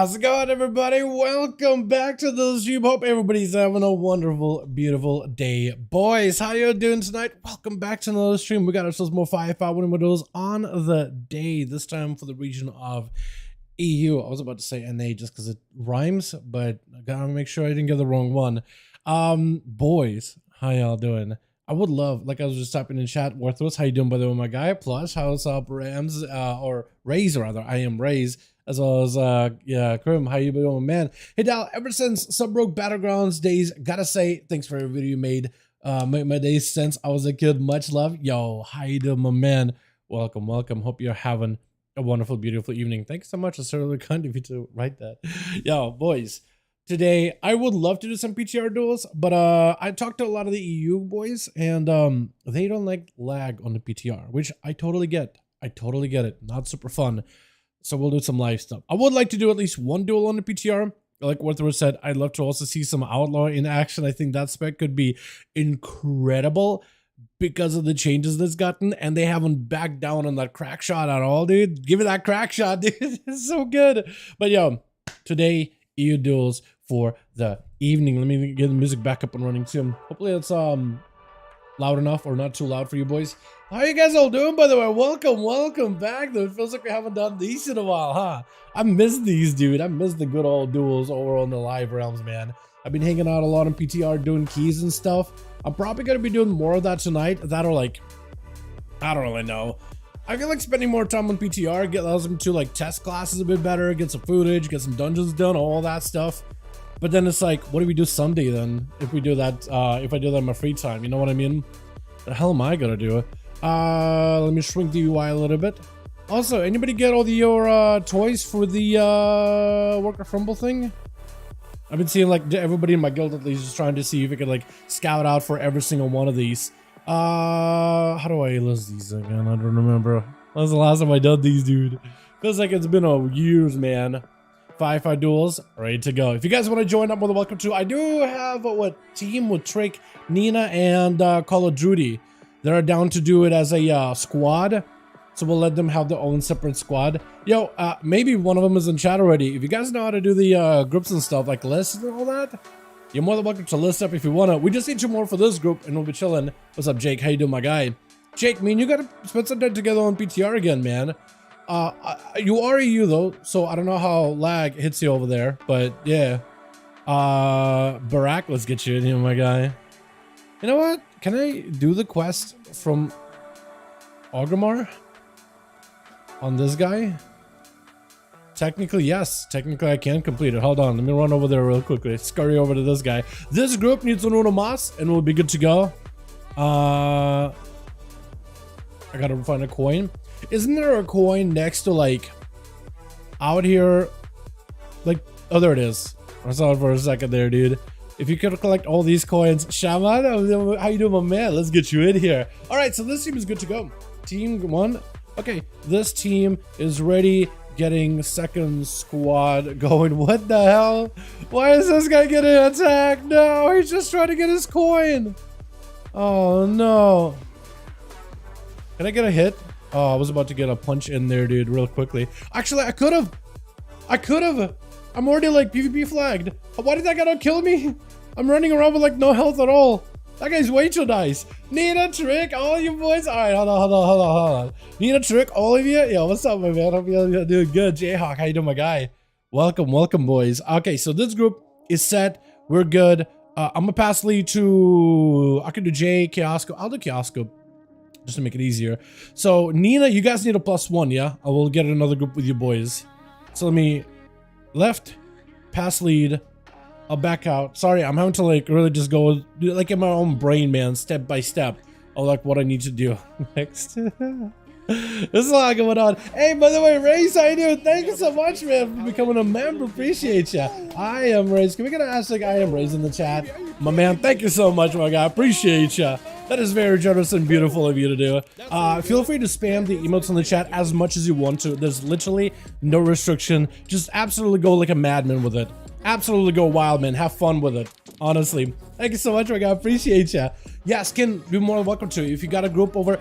How's it going, everybody? Welcome back to the stream. Hope everybody's having a wonderful, beautiful day. Boys, how you doing tonight? Welcome back to another stream. We got ourselves more 5V5 1V1 DUELS on the day, this time for the region of EU. I was about to say NA just because it rhymes, but I gotta make sure I didn't get the wrong one. Boys, how y'all doing? I would love, like I was just typing in chat, Worthless, how you doing, by the way, my guy? Plush, how's up, Rams, or Raze, rather. I am Raze. As well as, yeah, Krim, how you doing, man? Hey, Dal, ever since Sub-Rogue Battlegrounds days, gotta say, thanks for every video you made. My days since I was a kid, much love. Yo, how you doing, my man? Welcome, welcome. Hope you're having a wonderful, beautiful evening. Thanks so much. It's really kind of you to write that. Yo, boys, today, I would love to do some PTR duels, but I talked to a lot of the EU boys, and they don't like lag on the PTR, which I totally get. I totally get it. Not super fun. So we'll do some live stuff. I would like to do at least one duel on the PTR. Like Worthless said, I'd love to also see some Outlaw in action. I think that spec could be incredible because of the changes that's gotten, and they haven't backed down on that crack shot at all, dude. Give me that crack shot, dude. It's so good. But yo, today, EU duels for the evening. Let me get the music back up and running too. Hopefully it's loud enough or not too loud for you boys. How you guys all doing, by the way? Welcome back, though. It feels like we haven't done these in a while, huh? I miss these, dude. I miss the good old duels over on the live realms, man. I've been hanging out a lot on PTR doing keys and stuff. I'm probably gonna be doing more of that tonight. That or like, I don't really know. I feel like spending more time on PTR allows them to like test classes a bit better, get some footage, get some dungeons done, all that stuff. But then it's like, what do we do Sunday then? If we do that, if I do that in my free time, you know what I mean? The hell am I gonna do? Let me shrink the UI a little bit. Also, anybody get all your toys for the Warcraft Rumble thing? I've been seeing like everybody in my guild at least is trying to see if we could like scout out for every single one of these. How do I list these again? I don't remember. When was the last time I did these, dude? Feels like it's been a years, man. 5V5 duels, ready to go. If you guys want to join up, more than welcome to. I do have a team with Trick, Nina, and Call of Duty. They're down to do it as a squad, so we'll let them have their own separate squad. Yo, maybe one of them is in chat already. If you guys know how to do the groups and stuff, like lists and all that, you're more than welcome to list up if you wanna. We just need 2 more for this group, and we'll be chilling. What's up, Jake? How you doing, my guy? Jake, man, you gotta spend some time together on PTR again, man. You are EU though, so I don't know how lag hits you over there, but yeah. Barack, let's get you in here, my guy. You know what? Can I do the quest from Orgrimmar on this guy? Technically, yes. Technically, I can complete it. Hold on. Let me run over there real quickly. Scurry over to this guy. This group needs an Uno Mas, and we'll be good to go. I gotta find a coin. Isn't there a coin next to, like, out here? Like, oh, there it is. I saw it for a second there, dude. If you could collect all these coins, Shaman, how you doing, my man? Let's get you in here. All right, so this team is good to go. Team 1. Okay, this team is ready, getting second squad going. What the hell? Why is this guy getting attacked? No, he's just trying to get his coin. Oh, no. Can I get a hit? Oh, I was about to get a punch in there, dude, real quickly. Actually, I could have. I'm already like PvP flagged. Why did that guy not kill me? I'm running around with like no health at all. That guy's way too nice. Nina, Trick, all you boys. All right, hold on. Nina, Trick, all of you. Yo, what's up, my man? Hope you're doing good. Jayhawk, how you doing, my guy? Welcome, boys. Okay, so this group is set. We're good. I'm gonna pass lead to. I can do Jay, Kiosco. I'll do Kiosco just to make it easier. So Nina, you guys need a +1, yeah? I will get another group with you boys. So let me. Left, pass lead, I'll back out. Sorry, I'm having to like really just go like in my own brain, man, step by step of like what I need to do next. There's a lot going on. Hey, by the way, Raze, how you doing? Thank you so much, man, for becoming a member. Appreciate ya. I am Raze. Can we get an hashtag I am Raze in the chat? My man, thank you so much, my guy. Appreciate ya. That is very generous and beautiful of you to do. Feel free to spam the emotes in the chat as much as you want to. There's literally no restriction. Just absolutely go like a madman with it. Absolutely go wild, man. Have fun with it. Honestly. Thank you so much, my guy. Appreciate ya. Yes, Ken, you're more than welcome to. If you got a group over...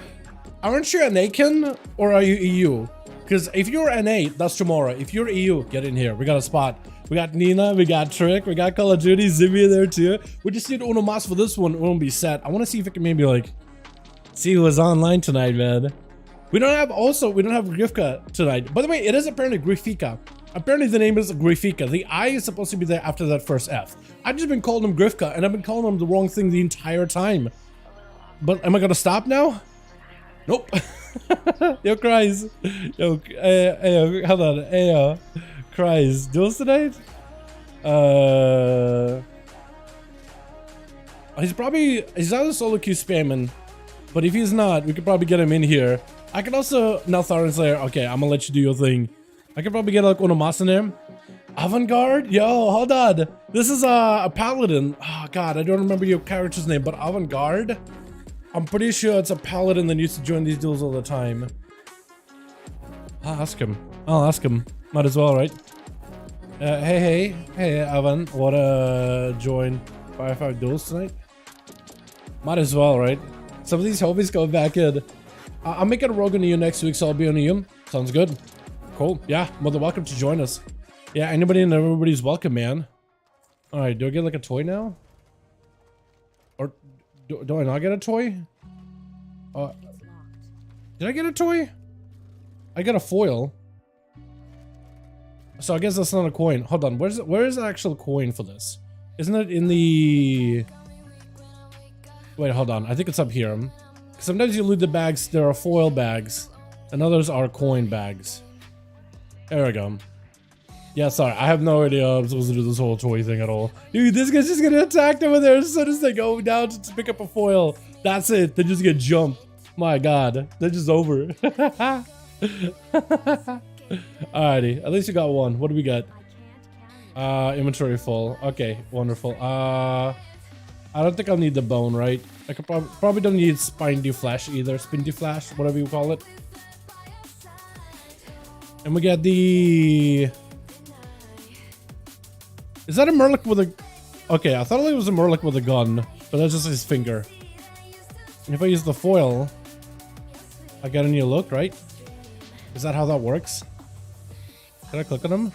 Aren't you an Akin or are you EU? Because if you're NA, that's tomorrow. If you're EU, get in here. We got a spot. We got Nina, we got Trick, we got Call of Duty, Zibby there too. We just need Uno Mas for this one. It won't be set. I want to see if I can maybe like see who is online tonight, man. We don't have Grifka tonight. By the way, it is apparently Grifika. Apparently the name is Grifika. The I is supposed to be there after that first F. I've just been calling him Grifka, and I've been calling him the wrong thing the entire time. But am I gonna stop now? Nope. Yo, Cries. Yo, hold on. Hey, Cries. Duels tonight? He's either solo queue spamming, but if he's not, we could probably get him in here. I could also, now Tharan's there. Okay, I'm gonna let you do your thing. I could probably get like Onomas in there. Avant-Garde? Yo, hold on. This is a Paladin. Oh god, I don't remember your character's name, but Avant-Garde? I'm pretty sure it's a Paladin that used to join these duels all the time. I'll ask him. Might as well, right? Hey, Evan. Wanna join 5v5 duels tonight? Might as well, right? Some of these homies going back in. I'm making a rogue on EU next week, so I'll be on EU. Sounds good. Cool. Yeah, more than welcome to join us. Yeah, anybody and everybody's welcome, man. Alright, do I get like a toy now? Or do I not get a toy? Did I get a toy? I got a foil. So I guess that's not a coin. Hold on, where is the actual coin for this? Isn't it in the... Wait, hold on. I think it's up here. Sometimes you loot the bags, there are foil bags, and others are coin bags. There we go. Yeah, sorry, I have no idea I'm supposed to do this whole toy thing at all. Dude, this guy's just getting attacked over there as soon as they go down to pick up a foil. That's it, they just get jumped. My god, they're just over. Alrighty, at least you got one. What do we got? Inventory full. Okay, wonderful. I don't think I'll need the bone, right? I could probably don't need spine deflash either. Spin deflash, whatever you call it. And we got the... Is that a Murloc with a... Okay, I thought it was a Murloc with a gun, but that's just his finger. And if I use the foil, I get a new look, right? Is that how that works? Can I click on them?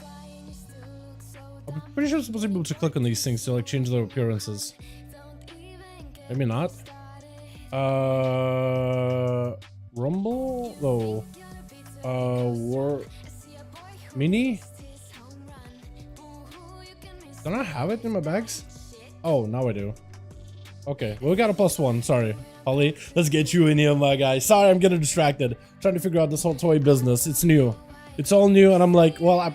I'm pretty sure I'm supposed to be able to click on these things to like change their appearances. Maybe not. Rumble? No. Mini? Don't I have it in my bags? Oh, now I do. Okay, well, we got a +1. Sorry, Holly. Let's get you in here, my guy. Sorry, I'm getting distracted. Trying to figure out this whole toy business. It's new. It's all new, and I'm like, well,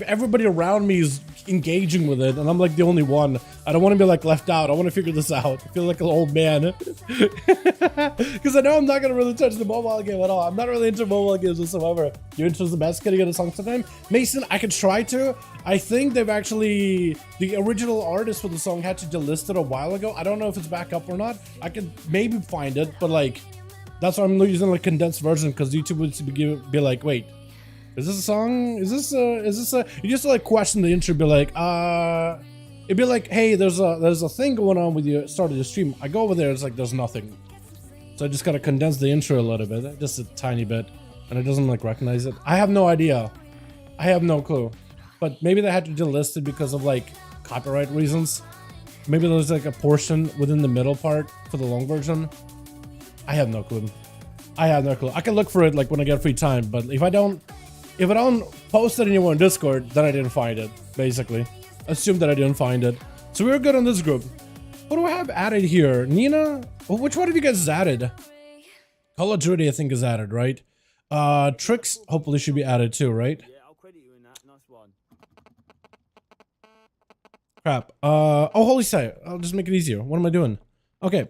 everybody around me is engaging with it, and I'm like the only one. I don't want to be like left out. I want to figure this out. I feel like an old man. Because I know I'm not going to really touch the mobile game at all. I'm not really into mobile games whatsoever. You into the best? Can you get a song sometime? Mason, I could try to. I think they've actually... The original artist for the song had to delist it a while ago. I don't know if it's back up or not. I could maybe find it, but like... That's why I'm using like condensed version, because YouTube would be like, wait, is this a song? Is this a... You just like question the intro, be like, it'd be like, hey, there's a thing going on with you started the stream. I go over there, it's like there's nothing. So I just gotta condense the intro a little bit, just a tiny bit, and it doesn't like recognize it. I have no idea. I have no clue. But maybe they had to delist it because of like copyright reasons. Maybe there's like a portion within the middle part for the long version. I have no clue. I have no clue. I can look for it like when I get free time, but if I don't post it anywhere on Discord, then I didn't find it, basically. Assume that I didn't find it. So we were good on this group. What do I have added here? Nina? Well, which one of you guys is added? Call of Duty, I think, is added, right? Tricks hopefully should be added too, right? Yeah, I'll credit you in that. Nice one. Crap. Oh, holy shit. I'll just make it easier. What am I doing? Okay.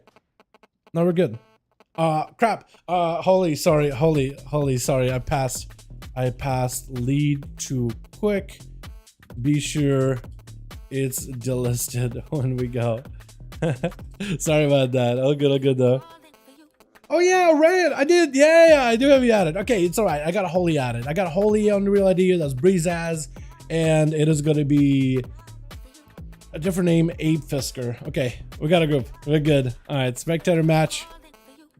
Now we're good. Crap. Holy, sorry. I passed lead too quick. Be sure it's delisted when we go. Sorry about that. All good though. Oh yeah, Red. I did. Yeah, I do have you added. Okay, it's all right. I got a Holy added. I got a Holy on the Real ID. That's Breezaz, and it is going to be a different name, Ape Fisker. Okay, we got a group. We're good. All right, spectator match.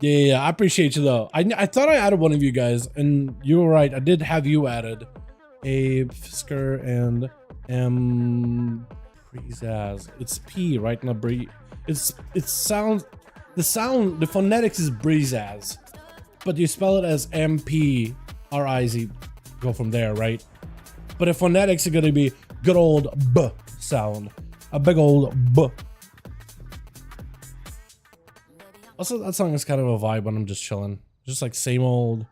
Yeah, I appreciate you though. I thought I added one of you guys, and you were right. I did have you added. Abe, Fisker, and Prezaz. It's P, right? Not Bree. It sounds, the phonetics is Brezaz, but you spell it as M-P-R-I-Z. Go from there, right? But the phonetics are gonna be good old B sound. A big old B. Also, that song is kind of a vibe when I'm just chilling. Just like same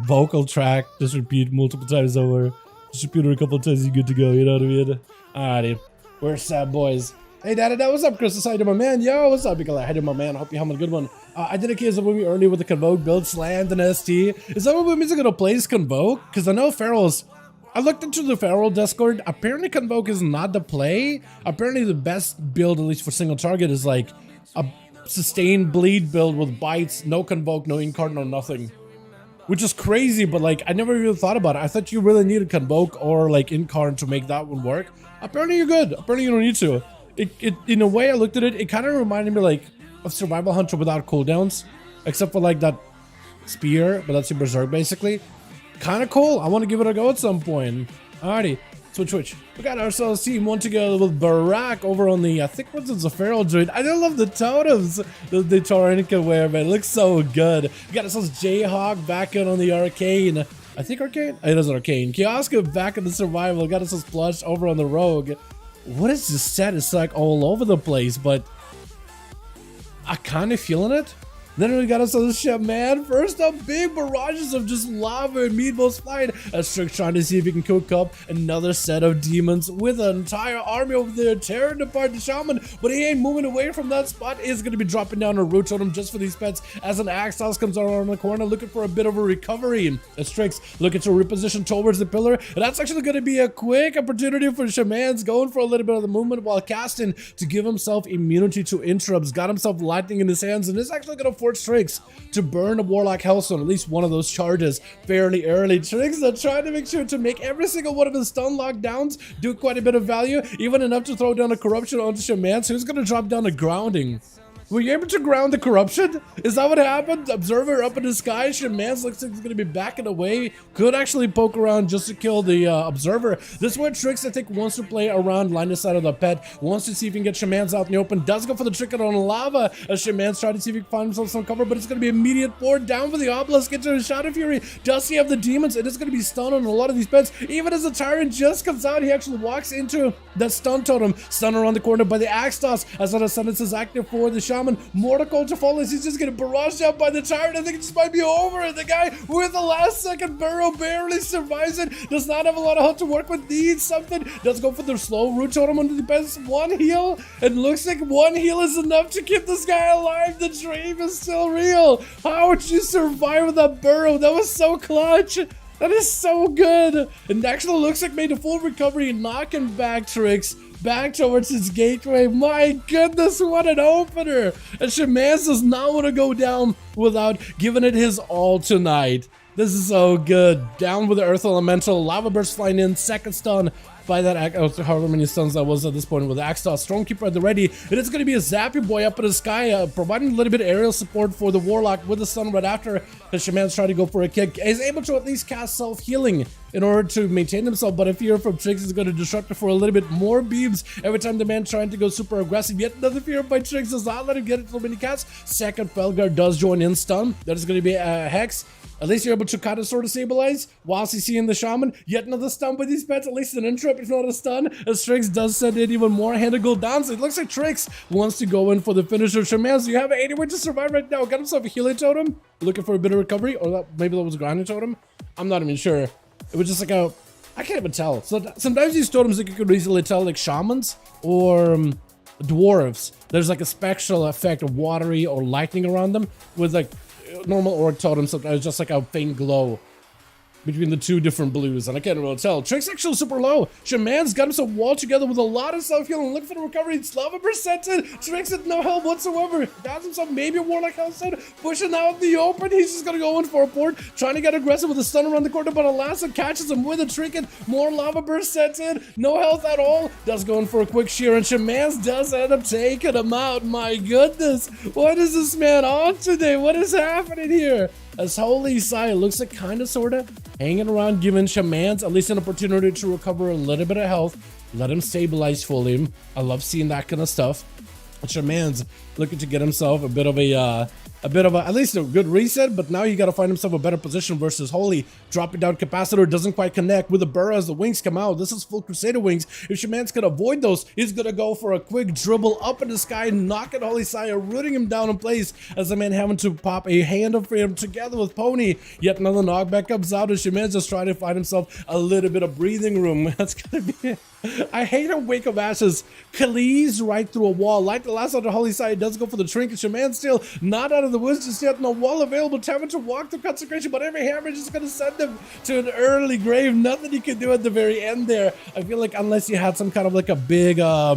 vocal track, just repeat multiple times over. Just repeat it a couple times, you're good to go, you know what I mean? Alrighty, we're sad boys. Hey, Daddy, what's up, Chris? How you doing, my man? Yo, what's up, Nikolai? How you doing, my man? Hope you're having a good one. I did a case of movie earlier with the Convoke build, slammed and ST. Is that what means gonna play is Convoke? Because I know Feral's. I looked into the Feral Discord. Apparently, Convoke is not the play. Apparently, the best build, at least for single target, is like a sustained bleed build with bites, no Convoke, no Incarn, no nothing. Which is crazy, but like, I never even thought about it. I thought you really needed Convoke or like Incarn to make that one work. Apparently, you're good. Apparently, you don't need to. In a way, I looked at it, it kind of reminded me like of Survival Hunter without cooldowns, except for like that spear, but that's your berserk basically. Kind of cool. I want to give it a go at some point. Alrighty, switch. We got ourselves team one together with Barack over on the, I think what's the Feral Druid. I do love the totems that the Tauren can wear, man. It looks so good. We got ourselves Jayhawk back in on the Arcane. I think Arcane? It is Arcane. Kioska back in the Survival. Got ourselves Plush over on the Rogue. What is this set? It's like all over the place, but I kind of feeling it. Then we got us on the Shaman. First up, big barrages of just lava and meatballs flying. As Strick's trying to see if he can cook up another set of demons with an entire army over there tearing apart the Shaman. But he ain't moving away from that spot. He's going to be dropping down a root totem just for these pets as an axe toss comes around the corner looking for a bit of a recovery. As Strick's looking to reposition towards the pillar. And that's actually going to be a quick opportunity for Shaman's going for a little bit of the movement while casting to give himself immunity to interrupts. Got himself lightning in his hands and is actually going to force Tricks to burn a Warlock Hellstone, at least one of those charges, fairly early. Tricks are trying to make sure to make every single one of his stun lockdowns do quite a bit of value, even enough to throw down a corruption onto Shaman, so he's going to drop down a grounding. Were you able to ground the corruption? Is that what happened? Observer up in the sky. Shaman looks like he's going to be backing away. Could actually poke around just to kill the observer. This is where Tricks, I think, wants to play around line of sight of the pet. Wants to see if he can get Shaman's out in the open. Does go for the trick on lava as Shaman's trying to see if he can find himself some cover. But it's going to be immediate board down for the obelisk. Get to a shot of fury. Does he have the demons? It is going to be stun on a lot of these pets. Even as the tyrant just comes out, he actually walks into that stun totem. Stun around the corner by the axe toss as that sentence is active for the Shaman. Mortal to fall as he's just getting barraged out by the tyrant. I think it just might be over. And the guy with the last second barrel barely survives it. Does not have a lot of health to work with. Needs something. Does go for the slow root totem under the best one heal. And looks like one heal is enough to keep this guy alive. The dream is still real. How would you survive with that burrow? That was so clutch. That is so good. And actually looks like made a full recovery, knocking back Tricks back towards his gateway. My goodness, what an opener. And Shaman does not want to go down without giving it his all tonight. This is so good. Down with the Earth Elemental. Lava Burst flying in. Second stun by that, however many stuns that was at this point with the Axe Toss. Stormkeeper at the ready. It is going to be a Zappy Boy up in the sky, providing a little bit of aerial support for the Warlock with the stun right after. The Shaman's trying to go for a kick. He's able to at least cast self-healing in order to maintain himself, but if fear from Tricks is going to disrupt it for a little bit more beams every time the man trying to go super aggressive. Yet another fear by Tricks does not let him get it to the mini cast. Second Felguard does join in stun. That is going to be a Hex. At least you're able to kind of sort of stabilize whilst he's seeing the Shaman. Yet another stun by these pets, at least an interrupt if not a stun. As Tricks does send in even more handed gold down. So it looks like Tricks wants to go in for the finisher. Shaman, so you have anywhere to survive right now. Got himself a healing totem. Looking for a bit of recovery. Or maybe that was a grinding totem. I'm not even sure. It was just like a, I can't even tell. So sometimes these totems, like you could easily tell, like shamans or dwarves, there's like a spectral effect of watery or lightning around them. With like normal orc totems, sometimes just like a faint glow. between the two different blues, and I can't really tell. Trick's actually super low. Shaman's got himself wall together with a lot of self-healing. Look for the recovery. It's lava percentage. Trick's at no health whatsoever. Got himself maybe a Warlock health set. Pushing out in the open. He's just gonna go in for a port. Trying to get aggressive with a stun around the corner, but Alasa catches him with a trinket. More lava burst sets in. No health at all. Does go in for a quick shear, and Shaman's does end up taking him out. My goodness. What is this man on today? What is happening here? As Holy Sai looks like kind of sort of hanging around, giving Shaman's at least an opportunity to recover a little bit of health. Let him stabilize fully. I love seeing that kind of stuff. Shaman's looking to get himself a bit of at least a good reset, but now you got to find himself a better position versus Holy. Dropping down capacitor doesn't quite connect with the burrow as the wings come out. This is full Crusader wings. If Shaman's gonna avoid those, he's gonna go for a quick dribble up in the sky, knocking Holy Saya, rooting him down in place as the man having to pop a hand up for him together with Pony. Yet another knockback comes out, and Shaman's just trying to find himself a little bit of breathing room. That's gonna be it. I hate a Wake of Ashes. Cleaves right through a wall. Like the last one, the Holy Side does go for the trinket. Shaman still not out of the woods just yet. No wall available. Having to walk through consecration, but every hammer is just going to send him to an early grave. Nothing you can do at the very end there. I feel like unless you had some kind of like a big, I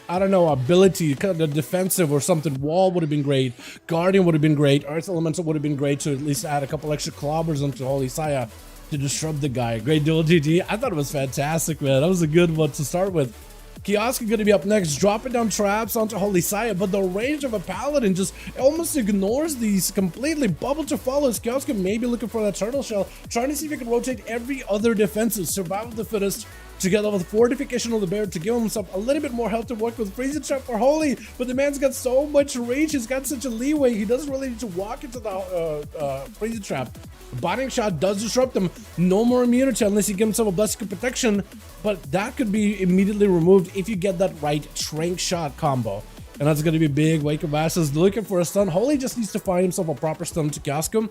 don't know, ability, kind of defensive or something. Wall would have been great. Guardian would have been great. Earth Elemental would have been great to at least add a couple extra clobbers onto Holy Saya to disrupt the guy. Great duel, GG. I thought it was fantastic, man. That was a good one to start with. Kiosk is going to be up next, dropping down traps onto Holy Saya, but the range of a Paladin just almost ignores these completely. Bubble to follow. Kiosk may be looking for that turtle shell, trying to see if he can rotate every other defensive. Survival of the fittest, together with fortification of the bear to give himself a little bit more health to work with. Freezing trap for Holy, but the man's got so much reach. He's got such a leeway. He doesn't really need to walk into the freezing trap. Botting shot does disrupt him. No more immunity unless he gives himself a blessing of protection, but that could be immediately removed if you get that right trank shot combo. And that's going to be big. Wake of Ashes looking for a stun. Holy just needs to find himself a proper stun to cast him.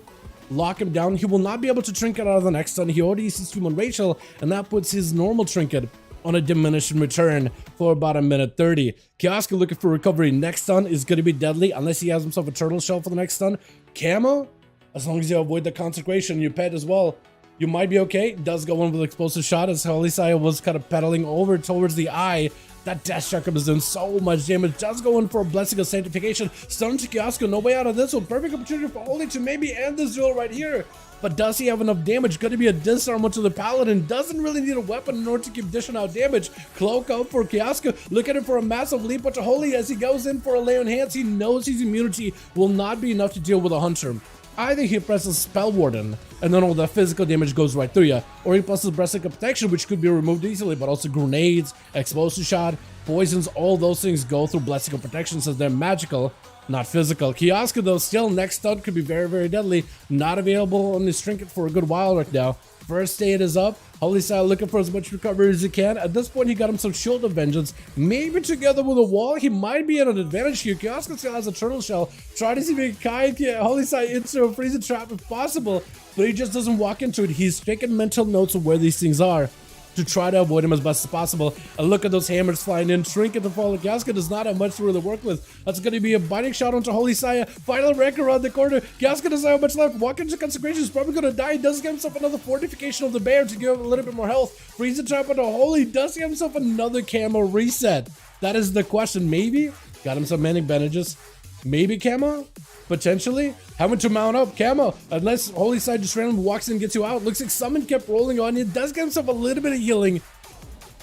Lock him down. He will not be able to trinket out of the next stun. He already uses human racial, and that puts his normal trinket on a diminishing return for about 1:30. Kioska looking for recovery. Next stun is going to be deadly unless he has himself a turtle shell for the next stun. Camo, as long as you avoid the consecration, you pet as well, you might be okay. Does go in with explosive shot as Holy Saya was kind of pedaling over towards the eye. That dash shotgun is doing so much damage. Does go in for a blessing of sanctification. Stun to Kioska. No way out of this one. Perfect opportunity for Holy to maybe end this duel right here. But does he have enough damage? Going to be a disarm to the Paladin. Doesn't really need a weapon in order to keep dishing out damage. Cloak out for Kioska. Looking for a massive leap to Holy as he goes in for a lay on hands. He knows his immunity will not be enough to deal with a hunter. Either he presses Spell Warden, and then all the physical damage goes right through you, or he presses Blessing of Protection, which could be removed easily, but also grenades, explosive shot, poisons, all those things go through Blessing of Protection since they're magical, not physical. Kioska, though, still next stun could be very, very deadly. Not available on this trinket for a good while right now. First aid is up. Holy Style looking for as much recovery as he can. At this point, he got him some Shield of Vengeance. Maybe together with a wall, he might be at an advantage here. Kioska still has a turtle shell. Try to see if he can get Holy Style into a freezing trap if possible, but he just doesn't walk into it. He's taking mental notes of where these things are to try to avoid him as best as possible. And look at those hammers flying in. Trinket to follow. Kioska does not have much to really work with. That's going to be a biting shot onto Holy Saya. Final wreck around the corner. Kioska doesn't have much left. Walk into Consecration. He's probably going to die. He does get himself another fortification of the bear to give him a little bit more health. Freezing trap onto Holy. Does he have himself another camo reset? That is the question. Maybe. Got him some manic bandages. Maybe camo? Potentially. Having to mount up camo. Unless Holy Side just randomly walks in and gets you out. Looks like Summon kept rolling on you. Does get himself a little bit of healing.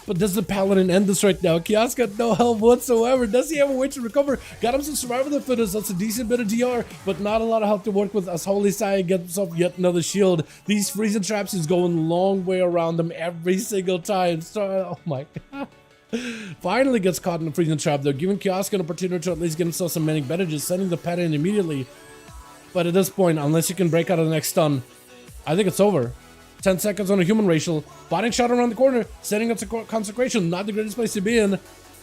But does the Paladin end this right now? Kiosk got no health whatsoever. Does he have a way to recover? Got him some Survival of the Fittest. That's a decent bit of DR, but not a lot of health to work with as Holy Side gets himself yet another shield. These freezing traps is going a long way around them every single time. So, oh my god. Finally gets caught in the freezing trap though, giving Kiosk an opportunity to at least get himself some manic bandages, sending the pet in immediately. But at this point, unless you can break out of the next stun, I think it's over. 10 seconds on a human racial, botting shot around the corner, setting up to consecration, not the greatest place to be in.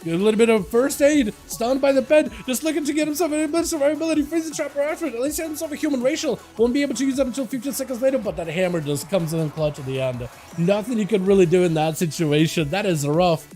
Get a little bit of first aid, stunned by the pet, just looking to get himself a bit of survivability, freezing trap after it. At least he had himself a human racial. Won't be able to use that until 15 seconds later, but that hammer just comes in clutch at the end. Nothing you can really do in that situation. That is rough.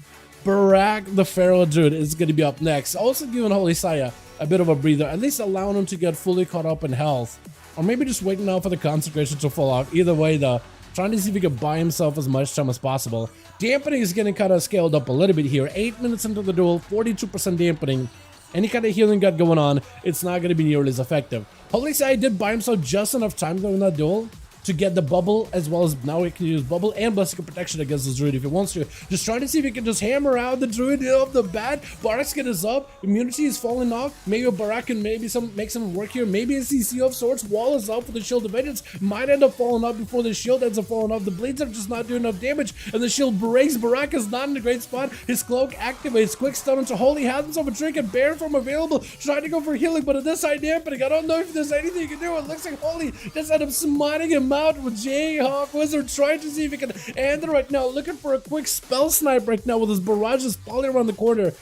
Barak the Pharaoh Druid is going to be up next. Also giving Holy Saya a bit of a breather, at least allowing him to get fully caught up in health. Or maybe just waiting out for the consecration to fall off. Either way, though, trying to see if he can buy himself as much time as possible. Dampening is getting kind of scaled up a little bit here. 8 minutes into the duel, 42% dampening. Any kind of healing got going on, it's not going to be nearly as effective. Holy Sai did buy himself just enough time though in that duel to get the bubble, as well as now he can use bubble and blessing protection against the druid if he wants to. Just trying to see if he can just hammer out the druid off the bat. Barak's skin is up, immunity is falling off. Maybe Barak can make some work here. Maybe a CC of sorts. Wall is up with the shield of vengeance. Might end up falling off before the shield ends up falling off. The blades are just not doing enough damage, and the shield breaks. Barak is not in a great spot. His cloak activates. Quick stun into Holy, has himself a trinket. Bear form available. Trying to go for healing, but at this side dampening. I don't know if there's anything you can do. It looks like Holy just end up smiting him out with Jayhawk Wizard trying to see if he can end it right now. Looking for a quick spell snipe right now with his barrages poly around the corner.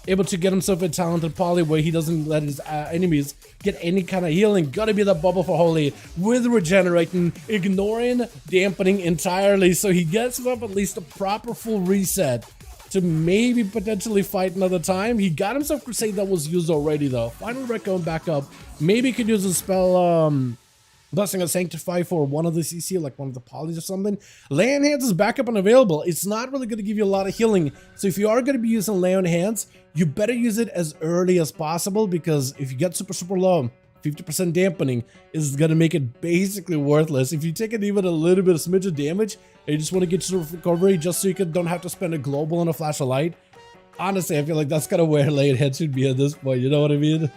Able to get himself a talented poly where he doesn't let his enemies get any kind of healing. Gotta be that bubble for Holy with regenerating, ignoring dampening entirely. So he gets himself at least a proper full reset to maybe potentially fight another time. He got himself Crusade that was used already though. Final Rec going back up. Maybe he could use a spell Blessing of Sanctify for one of the CC, like one of the polys or something. Lay on Hands is back up and available. It's not really going to give you a lot of healing. So if you are going to be using Lay on Hands, you better use it as early as possible, because if you get super low, 50% dampening is going to make it basically worthless. If you take it even a little bit of smidge of damage, and you just want to get your recovery just so you don't have to spend a global on a flash of light, honestly, I feel like that's kind of where Lay on Hands should be at this point. You know what I mean?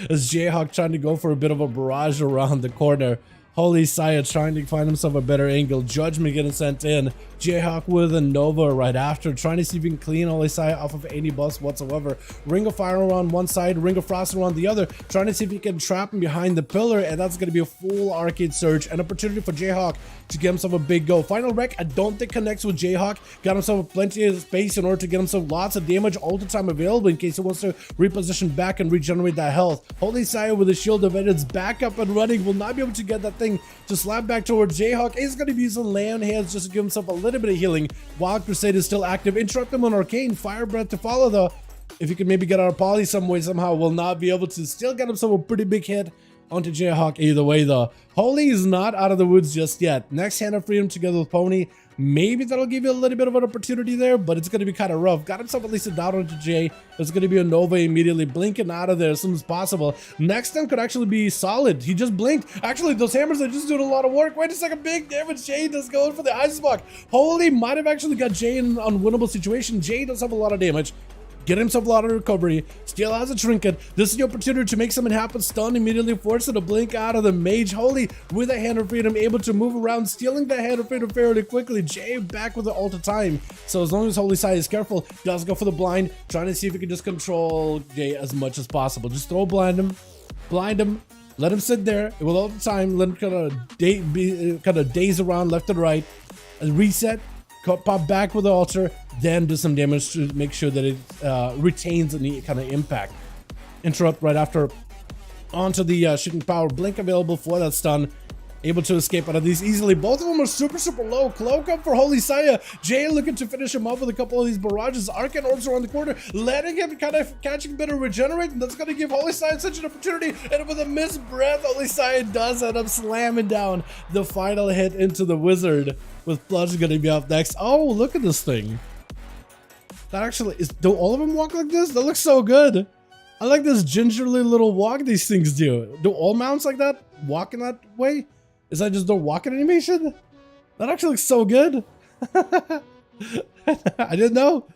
As Jayhawk trying to go for a bit of a barrage around the corner. Holy Saya trying to find himself a better angle. Judgment getting sent in. Jayhawk with a Nova right after, trying to see if he can clean Holy Saya off of any buffs whatsoever. Ring of Fire around one side, Ring of Frost around the other, trying to see if he can trap him behind the pillar, and that's going to be a full arcade surge. An opportunity for Jayhawk to get himself a big go. Final Wreck, I don't think connects with Jayhawk. Got himself plenty of space in order to get himself lots of damage all the time available in case he wants to reposition back and regenerate that health. Holy Saya with a shield of Edits back up and running, will not be able to get that thing to slap back towards Jayhawk. He's going to be using Lay on Hands just to give himself a little bit of healing while Crusade is still active. Interrupt him on Arcane. Fire Breath to follow though. If he can maybe get our poly some way somehow, will not be able to still get himself a pretty big hit onto Jayhawk either way though. Holy is not out of the woods just yet. Next Hand of Freedom together with Pony. Maybe that'll give you a little bit of an opportunity there, but it's going to be kind of rough. Got himself at least a down onto Jay. There's going to be a Nova immediately blinking out of there as soon as possible. Next time could actually be solid. He just blinked. Actually, those hammers are just doing a lot of work. Wait a second, big damage. Jay does going for the Ice Block. Holy might have actually got Jay in an unwinnable situation. Jay does have a lot of damage. Get himself a lot of recovery, still has a trinket. This is the opportunity to make something happen. Stun immediately, force it to blink out of the Mage. Holy with a Hand of Freedom, able to move around, stealing the Hand of Freedom fairly quickly. Jay back with the ult of time. So as long as Holy Sai is careful, does go for the blind, trying to see if he can just control Jay as much as possible. Just throw blind him, let him sit there with all the time, let him kind of daze around left and right, and reset. Pop back with the altar, then do some damage to make sure that it retains any kind of impact. Interrupt right after onto the shooting power. Blink available for that stun. Able to escape out of these easily. Both of them are super low. Cloak up for Holy Saya. Jay looking to finish him off with a couple of these barrages. Arcane Orbs around the corner, letting him kind of catching a bit of regenerate. And that's going to give Holy Saya such an opportunity. And with a missed breath, Holy Saya does end up slamming down the final hit into the wizard. With Bludge going to be up next. Oh, look at this thing. That actually is. Do all of them walk like this? That looks so good. I like this gingerly little walk these things do. Do all mounts like that walk in that way? Is that just their walking animation? That actually looks so good. I didn't know.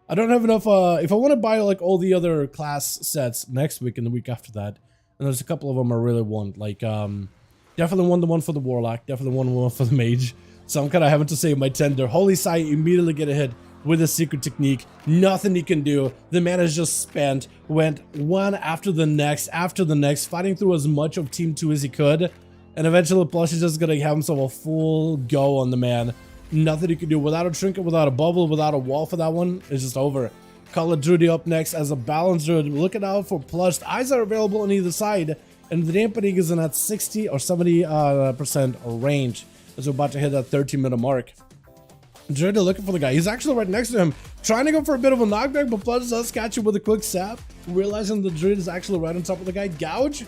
I don't have enough. If I want to buy like all the other class sets next week and the week after that, and there's a couple of them I really want. Like definitely want the one for the Warlock. Definitely want one for the Mage. So I'm kind of having to save my tender. Holy Sai immediately get a hit with a secret technique. Nothing he can do. The man is just spent. Went one after the next, fighting through as much of Team 2 as he could. And eventually Plush is just going to have himself a full go on the man. Nothing he can do. Without a trinket, without a bubble, without a wall for that one, it's just over. Call of Duty up next as a balanced druid. Looking out for Plush. Eyes are available on either side. And the dampening is in that 60 or 70% range. As we're about to hit that 13-minute mark. Druid looking for the guy. He's actually right next to him. Trying to go for a bit of a knockback, but Plush does catch him with a quick sap. Realizing the Druid is actually right on top of the guy. Gouge.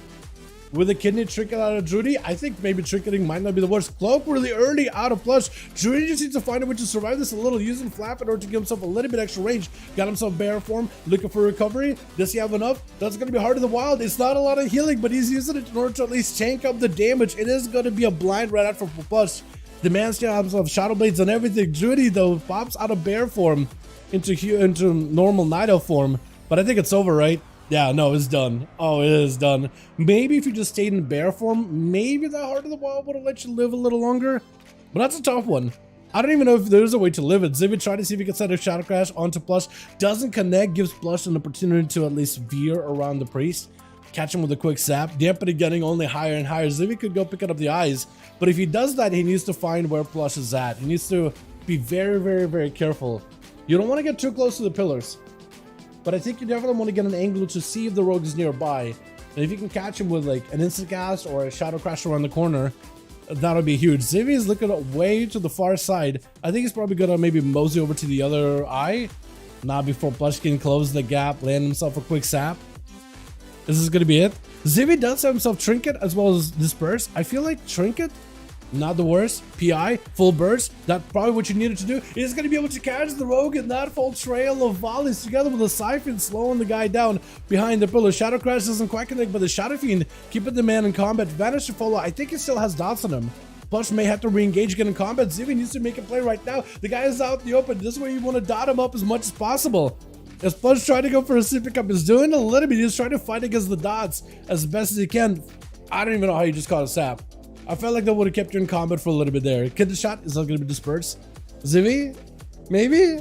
with a kidney trinket out of Drudy. I think maybe trinketing might not be the worst. Cloak really early out of plush. Drudy just needs to find a way to survive this a little using flap in order to give himself a little bit extra range. Got himself bear form, looking for recovery. Does he have enough? That's going to be hard in the wild. It's not a lot of healing, but he's using it in order to at least tank up the damage. It is going to be a blind right out for plush. The man still has himself shadow blades and everything. Drudy though pops out of bear form into normal Nido form, but I think it's over, right? Yeah, no, it's done. Oh, it is done. Maybe if you just stayed in bear form, maybe the Heart of the Wild would have let you live a little longer. But that's a tough one. I don't even know if there's a way to live it. Zivit tried to see if he can set a Shadow Crash onto Plush. Doesn't connect, gives Plush an opportunity to at least veer around the Priest. Catch him with a quick zap. Dampity getting only higher and higher. Zivit could go pick up the eyes. But if he does that, he needs to find where Plush is at. He needs to be very, very, very careful. You don't want to get too close to the pillars. But I think you definitely want to get an angle to see if the rogue is nearby. And if you can catch him with like an instant cast or a shadow crash around the corner, that'll be huge. Zivy is looking way to the far side. I think he's probably gonna maybe mosey over to the other eye. Not before Plush can close the gap, land himself a quick sap. This is gonna be it. Zivy does have himself Trinket as well as Disperse. I feel like Trinket, not the worst. PI, full burst. That's probably what you needed to do. He's going to be able to catch the rogue in that full trail of volleys together with a siphon slowing the guy down behind the pillar. Shadow Crash doesn't quite connect, but the Shadow Fiend keeping the man in combat. Vanish to follow. I think he still has dots on him. Plush may have to re-engage again in combat. Zivy needs to make a play right now. The guy is out in the open. This is where you want to dot him up as much as possible. As Plush trying to go for a sip pickup, he's doing a little bit. He's trying to fight against the dots as best as he can. I don't even know how you just caught a sap. I felt like that would have kept you in combat for a little bit there. Kid the shot is not going to be dispersed. Zivy? Maybe?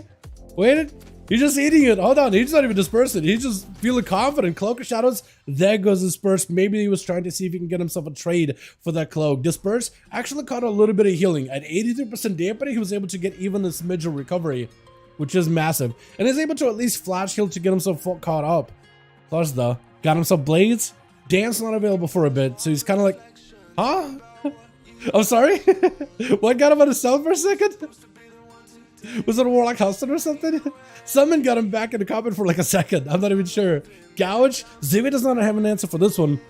Wait, he's just eating it. Hold on, he's not even dispersing. He's just feeling confident. Cloak of Shadows, there goes dispersed. Maybe he was trying to see if he can get himself a trade for that cloak. Disperse actually caught a little bit of healing. At 83% dampening, he was able to get even a smidge of recovery, which is massive. And he's able to at least flash heal to get himself caught up. Plus though, got himself blades. Dance not available for a bit, so he's kind of like, huh? I'm sorry? What got him out of stealth for a second? Was it a Warlock Huston or something? Summon got him back into combat for like a second. I'm not even sure. Gouge? Zivy does not have an answer for this one.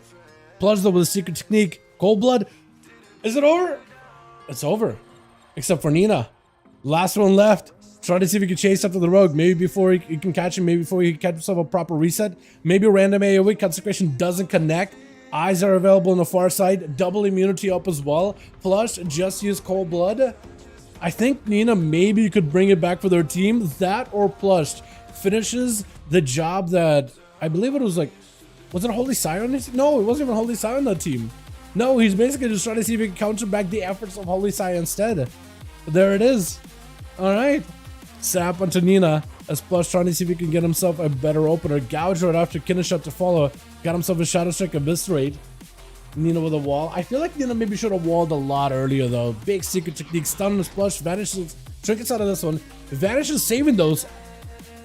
Plush though with a secret technique. Cold Blood. Is it over? It's over. Except for Nina. Last one left. Try to see if he can chase after the rogue. Maybe before he can catch him. Maybe before he can catch himself a proper reset. Maybe random AoE. Consecration doesn't connect. Eyes are available on the far side. Double immunity up as well. Plush just use Cold Blood. I think Nina maybe could bring it back for their team. That or Plush finishes the job that I believe it was like, was it Holy Sire on his team? No, it wasn't even Holy Sire on that team. No, he's basically just trying to see if he can counter back the efforts of Holy Sire instead. But there it is. All right. Sap onto Nina as Plush trying to see if he can get himself a better opener. Gouge right after Kineshot to follow. Got himself a Shadow Strike Eviscerate. Nina with a wall. I feel like Nina maybe should have walled a lot earlier though. Big secret technique. Stun on Plush. Vanishes. Trinkets out of this one. Vanish is saving those.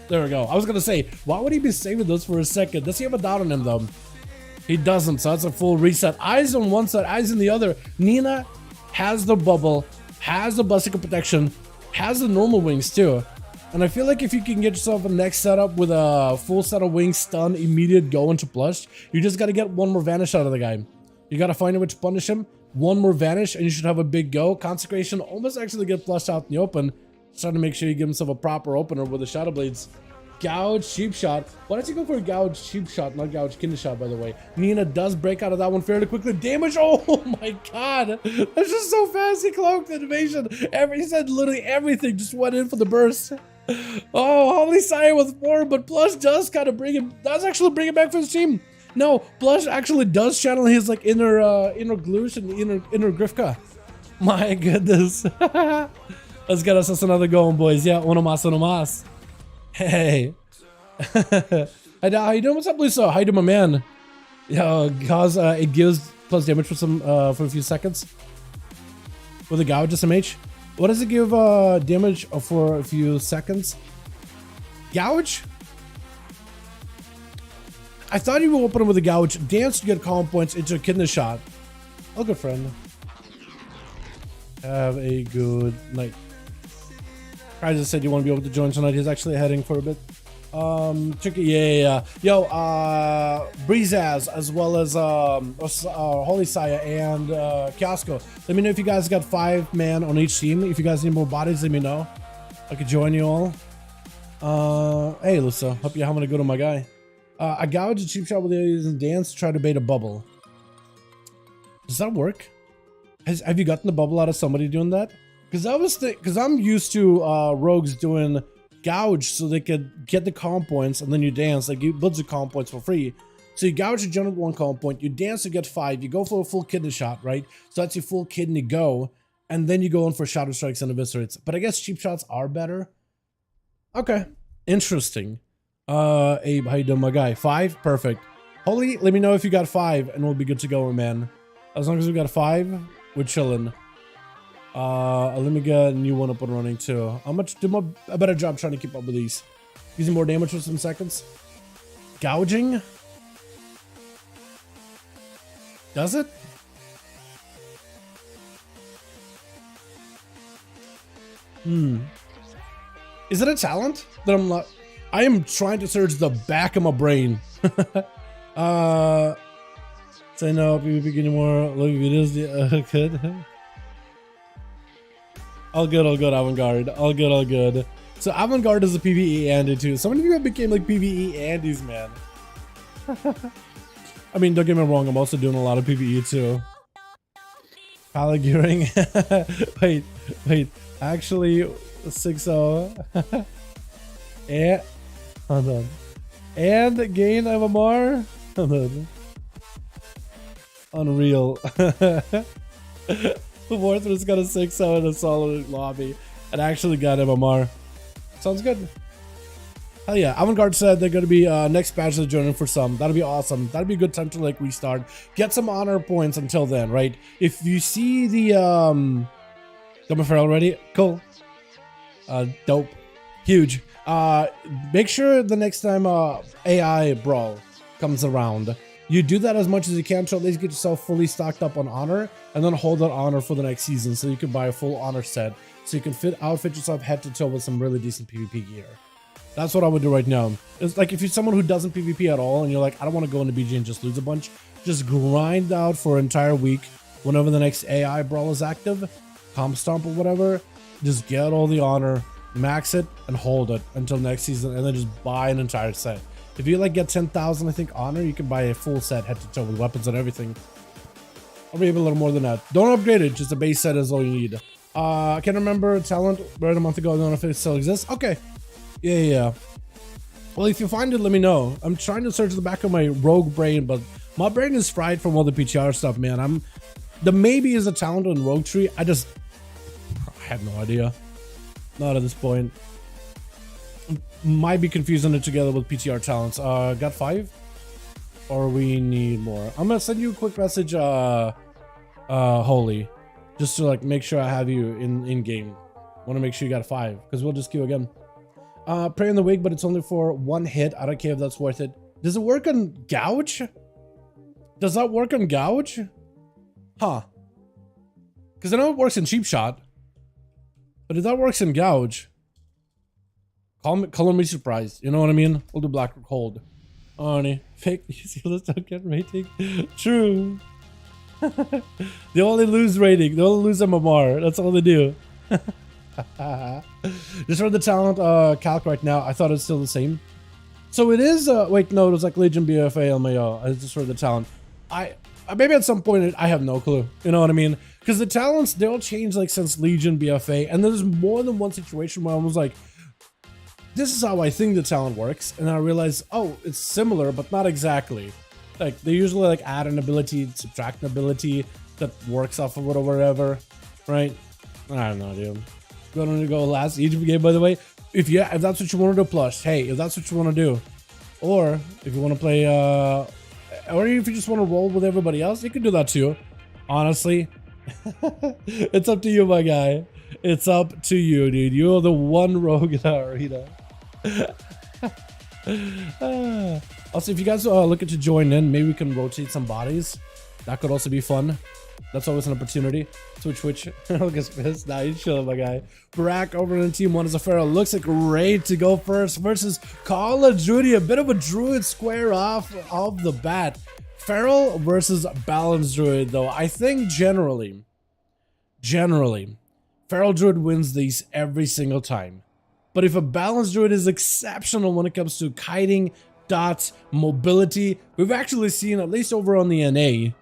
There we go. I was going to say, why would he be saving those for a second? Does he have a dot on him though? He doesn't, so that's a full reset. Eyes on one side, eyes on the other. Nina has the bubble, has the Bustical Protection, has the normal wings too. And I feel like if you can get yourself a next setup with a full set of wings, stun, immediate go into Plush, you just got to get one more Vanish out of the guy. You got to find a way to punish him. One more Vanish and you should have a big go. Consecration almost actually get Plush out in the open. Just trying to make sure you give himself a proper opener with the Shadow Blades. Gouge, Cheap Shot. Why don't you go for a Gouge, Cheap Shot, not Gouge, Kinder Shot, by the way. Nina does break out of that one fairly quickly. Damage, oh my god. That's just so fast. He cloaked the invasion. He said literally everything just went in for the burst. Oh, Holy Sire with 4, but Plush does kind of bring him, does actually bring it back for his team. No, Plush actually does channel his like inner Gloosh and inner Grifka. My goodness. Let's get us another going, boys. Yeah, uno más. Hey. How you doing? What's up, Luso? How you doing, my man? Yeah, cause it gives plus damage for some for a few seconds. With a Gouge SMH. What does it give damage for a few seconds? Gouge? I thought you would open it with a Gouge. Dance to get calm points into a kidney shot. Oh, good friend. Have a good night. I just said you want to be able to join tonight. He's actually heading for a bit. Tricky, yeah. Yo, Breezaz, as well as Holy Saya and Kiosco. Let me know if you guys got 5 man on each team. If you guys need more bodies, let me know. I could join you all. Hey, Lusa, hope you're having a good one, my guy. I gouged a cheap shot with the using dance to try to bait a bubble. Does that work? Have you gotten the bubble out of somebody doing that? Because I'm used to rogues doing gouge so they could get the comp points, and then you dance. Like, you build the comp points for free. So you gouge to generate 1 comp point, you dance to get 5, you go for a full kidney shot, right? So that's your full kidney go, and then you go in for shadow strikes and eviscerates. But I guess cheap shots are better. Okay, interesting. Abe, how you doing, my guy? 5, perfect. Holy, let me know if you got 5, and we'll be good to go, man. As long as we got 5, we're chilling. Let me get a new one up and running too. How much do a better job trying to keep up with these? Using more damage for some seconds. Gouging? Does it? Is it a talent that I'm not? I am trying to search the back of my brain. Say no, PvP anymore. Look at videos. Good. All good, Avant-Garde. All good. So Avant-Garde is a PvE Andy too. So many of you became like PvE Andys, man. I mean, don't get me wrong, I'm also doing a lot of PvE too. Palaguring. wait. Actually, 6-0. And hold on. And gain MMR. Hold on. Unreal. Warther's got a 6-0 in a solid lobby and actually got MMR. Sounds good. Hell yeah. Avant-Garde said they're going to be next batch of joining for some. That'll be awesome. That'll be a good time to like restart. Get some honor points until then, right? If you see the Double Feral already, cool. Dope. Huge. Make sure the next time AI Brawl comes around, you do that as much as you can to at least get yourself fully stocked up on honor, and then hold that honor for the next season so you can buy a full honor set, so you can outfit yourself head to toe with some really decent PvP gear. That's what I would do right now. It's like if you're someone who doesn't PvP at all and you're like, I don't want to go into BG and just lose a bunch, just grind out for an entire week whenever the next AI Brawl is active, Comp Stomp or whatever, just get all the honor, max it, and hold it until next season, and then just buy an entire set. If you like get 10,000, I think, honor, you can buy a full set head to toe with weapons and everything. Or maybe a little more than that. Don't upgrade it, just a base set is all you need. I can't remember talent right a month ago. I don't know if it still exists. Okay. Yeah. Well, if you find it, let me know. I'm trying to search the back of my rogue brain, but my brain is fried from all the PTR stuff, man. The maybe is a talent on rogue tree. I have no idea. Not at this point. Might be confusing it together with PTR talents. Got 5? Or we need more? I'm gonna send you a quick message, Holy. Just to like make sure I have you in game. Wanna make sure you got 5, because we'll just queue again. Pray in the wig, but it's only for 1 hit. I don't care if that's worth it. Does it work on gouge? Does that work on gouge? Huh. Because I know it works in cheap shot. But if that works in gouge, color me surprised. You know what I mean? We'll do black hold. Arnie, fake news healers don't get rating. True. They only lose rating. They only lose MMR. That's all they do. Just read the talent calc right now. I thought it's still the same. So it is. Wait, no, it was like Legion BFA LMAO. I just read the talent. Maybe at some point I have no clue. You know what I mean? Because the talents, they all change like since Legion BFA, and there's more than one situation where I was like, this is how I think the talent works, and I realized, oh, it's similar but not exactly. Like they usually like add an ability, subtract an ability that works off of it or whatever, right? I have no idea. Going to go last Egypt game, by the way. If that's what you want to do, plus, hey, if that's what you want to do, or if you want to play, or if you just want to roll with everybody else, you can do that too. Honestly, it's up to you, my guy. It's up to you, dude. You're the one rogue in our arena. Also, if you guys are looking to join in, maybe we can rotate some bodies. That could also be fun. That's always an opportunity. Switch. Look at this. Nah, he's chilling, my guy. Barak over in team 1 as a Pharaoh. Looks like ready to go first versus Call of Duty. A bit of a Druid square off the bat. Feral versus Balanced Druid, though. I think generally, Feral Druid wins these every single time. But if a Balanced Druid is exceptional when it comes to kiting, dots, mobility, we've actually seen, at least over on the NA,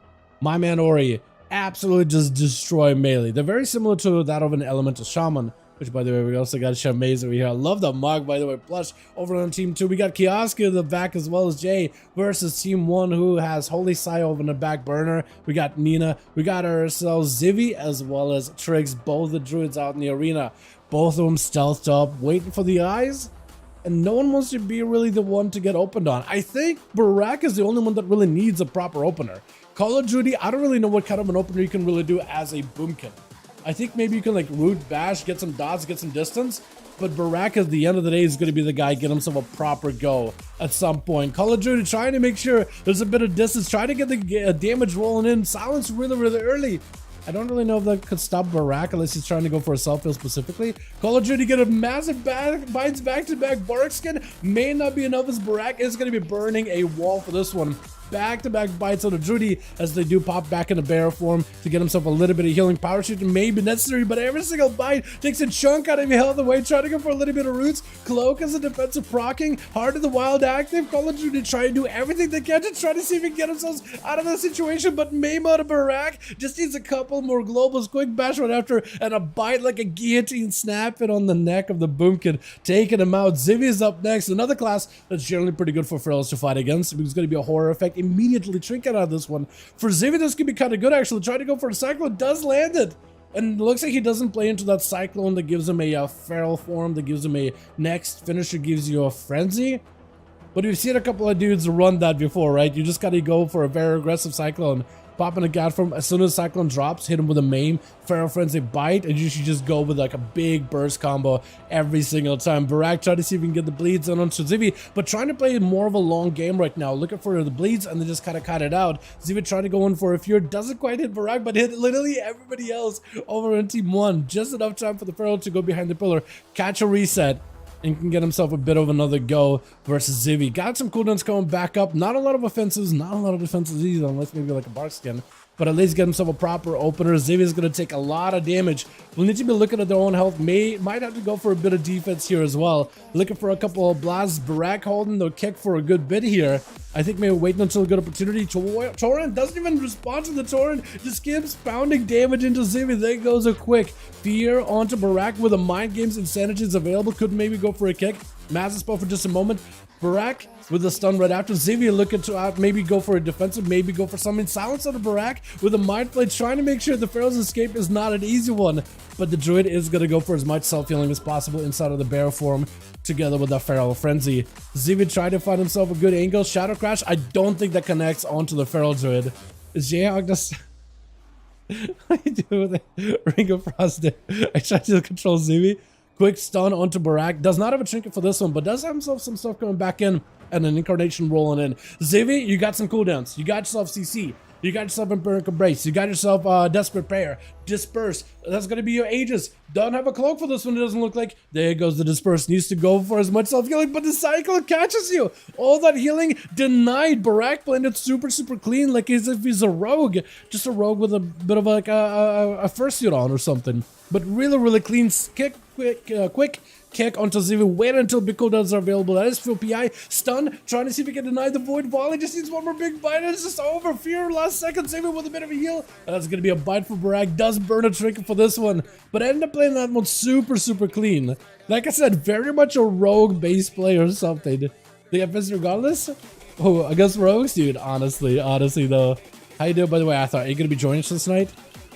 my man Ori absolutely just destroy melee. They're very similar to that of an elemental Shaman, which, by the way, we also got Shaman over here. I love the mug, by the way. Plush over on team 2. We got Kioska in the back as well as Jay versus team 1, who has Holy Sai over in the back burner. We got Nina. We got ourselves Zivy as well as Triggs. Both the druids out in the arena. Both of them stealthed up, waiting for the eyes. And no one wants to be really the one to get opened on. I think Barak is the only one that really needs a proper opener. Call of Duty, I don't really know what kind of an opener you can really do as a boomkin. I think maybe you can like root bash, get some dots, get some distance. But Barak at the end of the day is going to be the guy get himself a proper go at some point. Call of Duty trying to make sure there's a bit of distance, trying to get the damage rolling in. Silence really early. I don't really know if that could stop Barak unless he's trying to go for a self-heal specifically. Call of Duty get a massive bites back-to-back. Bark skin may not be enough as Barak is going to be burning a wall for this one. Back-to-back bites on the Druid as they do pop back into bear form to get himself a little bit of healing. Power shoot may be necessary, but every single bite takes a chunk out of your health away. Trying to go for a little bit of roots. Cloak as a defensive procking. Heart of the Wild active. Call of Duty try to do everything they can to try to see if we can get themselves out of the situation, but Maymo to Barak just needs a couple more globals. Quick bash right after, and a bite like a guillotine. Snap it on the neck of the boomkin, taking him out. Zivy is up next. Another class that's generally pretty good for Ferals to fight against. It's going to be a horror effect. Immediately trinket out of this one. For Zivy, this could be kind of good actually. Trying to go for a cyclone, does land it. And it looks like he doesn't play into that cyclone that gives him a feral form, that gives him a next finisher, gives you a frenzy. But we've seen a couple of dudes run that before, right? You just gotta go for a very aggressive cyclone. Pop in a god form. As soon as Cyclone drops, hit him with a maim, Feral Frenzy bite, and you should just go with like a big burst combo every single time. Barak trying to see if we can get the bleeds on Zivy, but trying to play more of a long game right now. Looking for the bleeds and then just kind of cut it out. Zivy trying to go in for a fear. Doesn't quite hit Barak, but hit literally everybody else over in team 1. Just enough time for the Feral to go behind the pillar, catch a reset, and can get himself a bit of another go versus Zivy. Got some cooldowns coming back up. Not a lot of offensives, not a lot of defenses either, unless maybe like a bark skin. But at least get himself a proper opener. Zivy is going to take a lot of damage. We'll need to be looking at their own health. Might have to go for a bit of defense here as well. Looking for a couple of blasts. Barak holding the kick for a good bit here. I think maybe waiting until a good opportunity. Torrent doesn't even respond to the Torrent. Just keeps pounding damage into Zivy. There goes a quick fear onto Barak with a Mind Games Insanity is available. Could maybe go for a kick. Massive spot for just a moment. Barak with a stun right after. Zivy looking to maybe go for a defensive, maybe go for something. Silence on the Barak with a Mind Blade, trying to make sure the Pharaoh's escape is not an easy one. But the Druid is going to go for as much self-healing as possible inside of the bear form together with that Feral Frenzy. Zivy trying to find himself a good angle. Shadow Crash, I don't think that connects onto the Feral Druid. Is Jayhawk just... What do you do with it? Ring of Frost. I tried to control Zivy. Quick stun onto Barak. Does not have a trinket for this one, but does have himself some stuff coming back in and an incarnation rolling in. Zivy, you got some cooldowns. You got yourself CC. You got yourself Empiric Embrace. You got yourself Desperate Prayer. Disperse. That's going to be your Aegis. Don't have a cloak for this one, it doesn't look like. There goes the Disperse. Needs to go for as much self-healing, but the Cyclone catches you. All that healing denied. Barak playing it super clean, like as if he's a rogue. Just a rogue with a bit of like a fursuit on or something. But really clean. Quick kick onto Zivy. Wait until big cooldowns are available. That is for PI. Stun. Trying to see if we can deny the Void Volley. Just needs one more big bite. It's just over. Fear last second. Zivy with a bit of a heal. That's going to be a bite for Barak. Does burn a trinket for this one. But I ended up playing that one super clean. Like I said, very much a rogue base play or something. The FS regardless? Oh, against rogues? Dude, honestly though. How you doing, by the way, Athar? Are you going to be joining us tonight?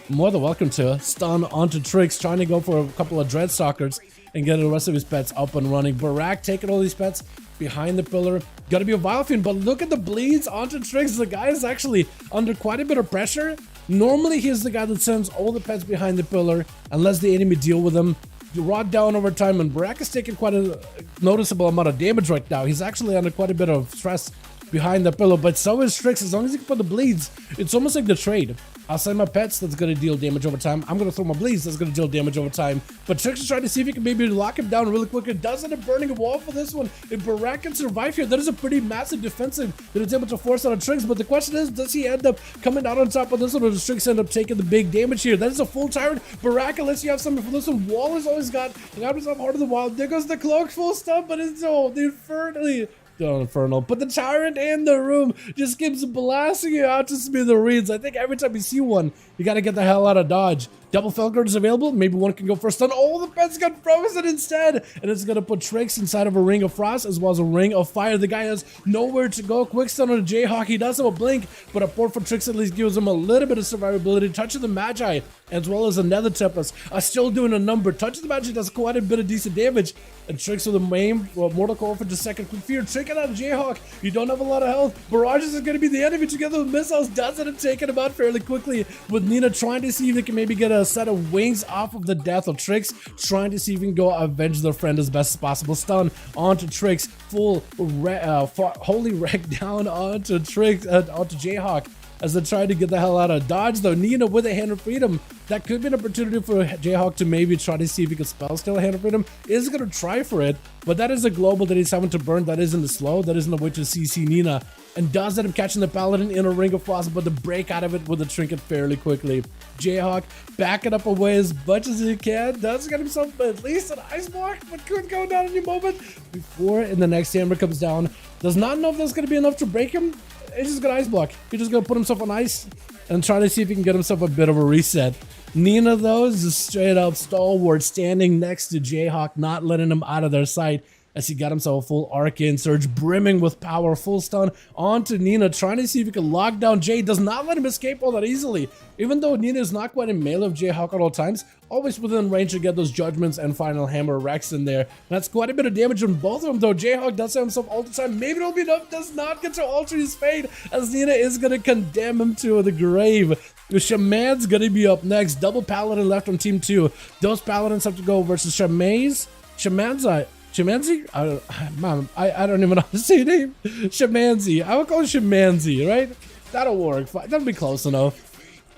More than welcome to. Stun onto Tricks, trying to go for a couple of Dreadstalkers and get the rest of his pets up and running. Barak taking all these pets behind the pillar. Gotta be a Vile Fiend, but look at the bleeds onto Tricks. The guy is actually under quite a bit of pressure. Normally, he's the guy that sends all the pets behind the pillar and lets the enemy deal with them. Rot down over time, and Barak is taking quite a noticeable amount of damage right now. He's actually under quite a bit of stress behind the pillow, but so is Trix. As long as you can put the bleeds, it's almost like the trade. I'll send my pets, that's gonna deal damage over time. I'm gonna throw my bleeds, that's gonna deal damage over time. But Trix is trying to see if he can maybe lock him down really quick. It does end up burning a wall for this one. If Barak can survive here, that is a pretty massive defensive that it's able to force out of Trix. But the question is, does he end up coming out on top of this one, or does Trix end up taking the big damage here? That is a full tyrant. Barak, unless you have something for this one. Wall has always got himself Heart of the Wild. There goes the cloak, full stuff, but it's the Infernal. But the Tyrant in the room just keeps blasting you out to smithereens. I think every time you see one, you gotta get the hell out of dodge. Double Felguard is available. Maybe one can go for a stun. Oh, the pets got frozen instead. And it's gonna put Trix inside of a ring of frost as well as a ring of fire. The guy has nowhere to go. Quick stun on a Jayhawk. He does have a blink, but a port for Trix at least gives him a little bit of survivability. Touch of the Magi as well as a Nether Tempest are still doing a number. Touch of the Magi does quite a bit of decent damage. And Trix with a main Mortal Coil for just second quick fear. Trick it out of Jayhawk. You don't have a lot of health. Barrages is gonna be the enemy together with missiles. Does end up taking him out fairly quickly, with Nina trying to see if they can maybe get a set of wings off of the death of Trix, trying to see if we can go avenge their friend as best as possible. Stun onto Trix, full holy wreck down onto Trix, onto Jayhawk as they try to get the hell out of dodge. Though Nina with a Hand of Freedom, that could be an opportunity for Jayhawk to maybe try to see if he can spell steal a Hand of Freedom. Is going to try for it, but that is a global that he's having to burn. That isn't a slow, that isn't a way to CC Nina, and does end up catching the Paladin in a ring of frost, but to break out of it with a trinket fairly quickly. Jayhawk backing up away as much as he can, does get himself at least an ice block, but could go down any moment before in the next hammer comes down. Does not know if that's going to be enough to break him. He's just gonna ice block. He's just gonna put himself on ice and try to see if he can get himself a bit of a reset. Nina, though, is just straight up stalwart, standing next to Jayhawk, not letting him out of their sight, as he got himself a full Arcane Surge, brimming with power, full stun onto Nina, trying to see if he can lock down Jay. Does not let him escape all that easily. Even though Nina is not quite in melee of Jayhawk at all times, always within range to get those judgments and final hammer wrecks in there. That's quite a bit of damage on both of them, though. Jayhawk does have himself all the time. Maybe it'll be enough. Does not get to alter his fate, as Nina is going to condemn him to the grave. Shaman's going to be up next. Double Paladin left on team 2. Those Paladins have to go versus Shamanzi? I don't even know how to say your name. Shamanzi. I would call it Shamanzi, right? That'll work. That'll be close enough.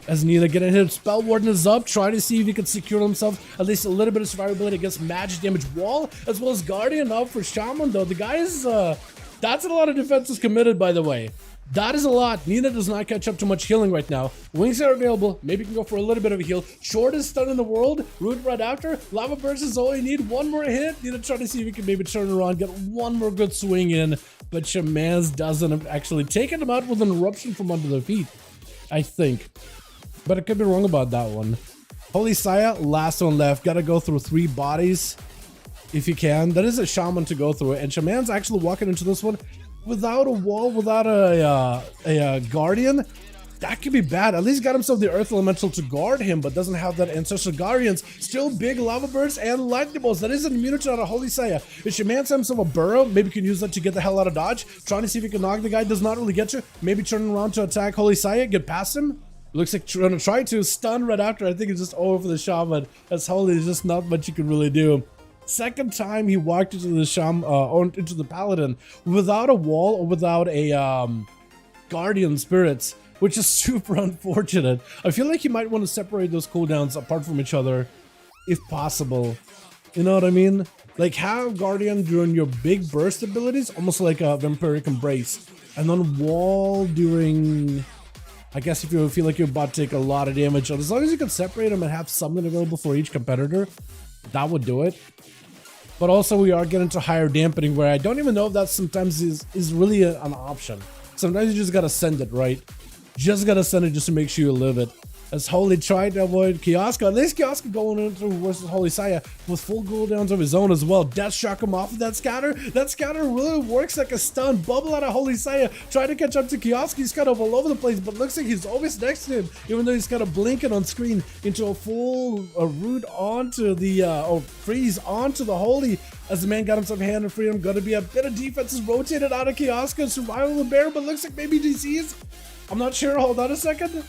As Nina getting hit, Spell Warden is up, trying to see if he can secure himself at least a little bit of survivability against magic damage wall, as well as Guardian up for Shaman, though. The guy is, that's a lot of defenses committed, by the way. That is a lot. Nina does not catch up to much healing right now. Wings are available. Maybe you can go for a little bit of a heal. Shortest stun in the world. Root right after. Lava Burst is all you need. One more hit. Nina trying to see if he can maybe turn around, get one more good swing in. But Shaman's doesn't actually taken him out with an eruption from under their feet, I think. But I could be wrong about that one. Holy Saya, last one left. Gotta go through 3 bodies if you can. That is a Shaman to go through it. And Shaman's actually walking into this one without a wall, without a Guardian. That could be bad. At least got himself the Earth Elemental to guard him, but doesn't have that Ancestral Guardians. Still big Lava Bursts and Lightning Bolts. That is an immunity out of Holy Saya. If Shaman's himself a burrow, maybe can use that to get the hell out of dodge. Trying to see if he can knock the guy. Does not really get you. Maybe turning around to attack Holy Saya, get past him. Looks like trying to try to stun right after. I think it's just over for the Shaman. As Holy, there's just not much you can really do. Second time he walked into the Shaman, or into the Paladin without a wall or without a Guardian Spirits, which is super unfortunate. I feel like you might want to separate those cooldowns apart from each other, if possible. You know what I mean? Like have Guardian during your big burst abilities, almost like a Vampiric Embrace, and then wall during, I guess, if you feel like you're about to take a lot of damage. As long as you can separate them and have something available for each competitor, that would do it. But also we are getting to higher dampening, where I don't even know if that sometimes is really an option. Sometimes you just gotta send it, right? Just gotta send it just to make sure you live it. As Holy tried to avoid Kioska. At least Kioska going into versus Holy Saya with full cooldowns of his own as well. Death shock him off of that scatter. That scatter really works like a stun. Bubble out of Holy Saya. Trying to catch up to Kioska. He's kind of all over the place, but looks like he's always next to him, even though he's kind of blinking on screen into a full root onto the, or freeze onto the Holy. As the man got himself Hand of Freedom. Gonna be a bit of defenses rotated out of Kioska. Survival of the bear, but looks like maybe DCs. I'm not sure. Hold on a second.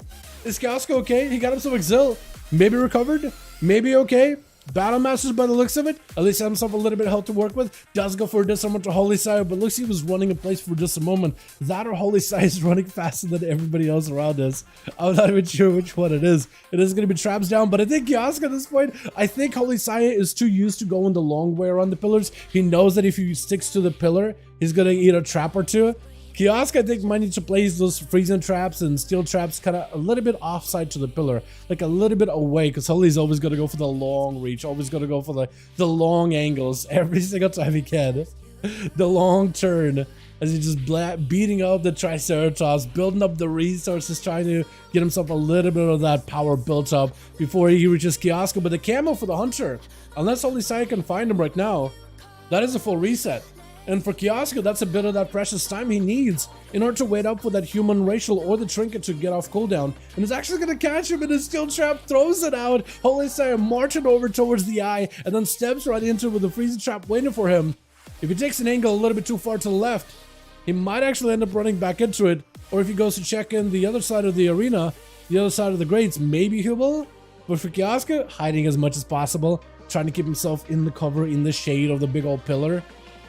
Is Kioska okay? He got himself Exil. Maybe recovered. Maybe okay. Battle Masters by the looks of it. At least have himself a little bit of help to work with. Does go for a disarm to Holy Sire, but looks he was running in place for just a moment. That or Holy Sire is running faster than everybody else around us. I'm not even sure which one it is. It is going to be traps down, but I think Kiosk at this point, I think Holy Sire is too used to going the long way around the pillars. He knows that if he sticks to the pillar, he's going to eat a trap or two. Kiosk, I think, might need to place those freezing traps and steel traps kind of a little bit offside to the pillar, like a little bit away, because Holy's always going to go for the long reach, always going to go for the long angles every single time he can. The long turn as he's just beating up the Triceratops, building up the resources, trying to get himself a little bit of that power built up before he reaches Kiosk. But the camo for the Hunter, unless Holy Sire can find him right now, that is a full reset. And for Kiosk, that's a bit of that precious time he needs in order to wait up for that human racial or the trinket to get off cooldown. And it's actually going to catch him in a steel trap, throws it out. Holy Sire marching over towards the eye and then steps right into it with the freezing trap waiting for him. If he takes an angle a little bit too far to the left, he might actually end up running back into it. Or if he goes to check in the other side of the arena, the other side of the grates, maybe he will. But for Kiosk, hiding as much as possible, trying to keep himself in the cover, in the shade of the big old pillar.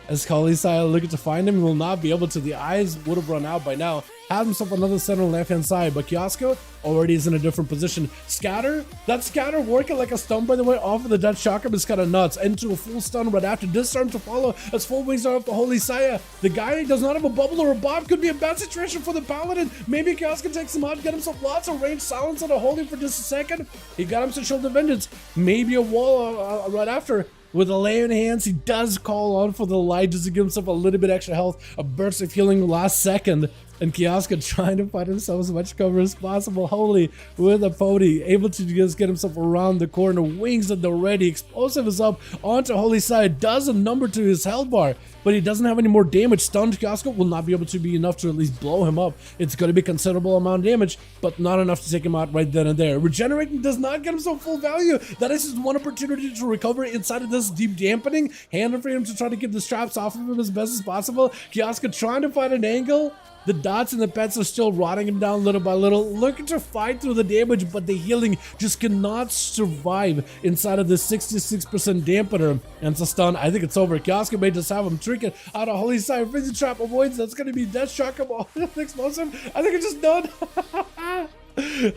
As Holy Sire looking to find him, he will not be able to. The eyes would have run out by now. Have himself another center on the left-hand side, but Kiosk already is in a different position. Scatter, that scatter working like a stun, by the way, off of the Death Chakram is kind of nuts. Into a full stun right after. Disarm to follow as full wings are up to Holy Sire. The guy does not have a bubble or a bomb. Could be a bad situation for the Paladin. Maybe Kiosk takes him out, get himself lots of range silence on a Holy for just a second. He got himself Shield of Vengeance. Maybe a wall right after. With a lay in hands, he does call on for the light just to give himself a little bit extra health, a burst of healing last second, and Kiosk trying to find himself as much cover as possible. Holy with a pony, able to just get himself around the corner, wings at the ready, explosive is up onto Holy Sire, does a number to his health bar, but he doesn't have any more damage. Stunned Kiosk will not be able to be enough to at least blow him up. It's going to be considerable amount of damage, but not enough to take him out right then and there. Regenerating does not get himself full value. That is just one opportunity to recover inside of this deep dampening. Handed for him to try to get the straps off of him as best as possible. Kiosk trying to find an angle. The dots and the pets are still rotting him down little by little, looking to fight through the damage, but the healing just cannot survive inside of this 66% dampener. And it's a stun. I think it's over. Kiosk may just have him trinket out of Holy Sire. Freezing trap avoids. That's going to be Death Chakram explosive. I think it's just done.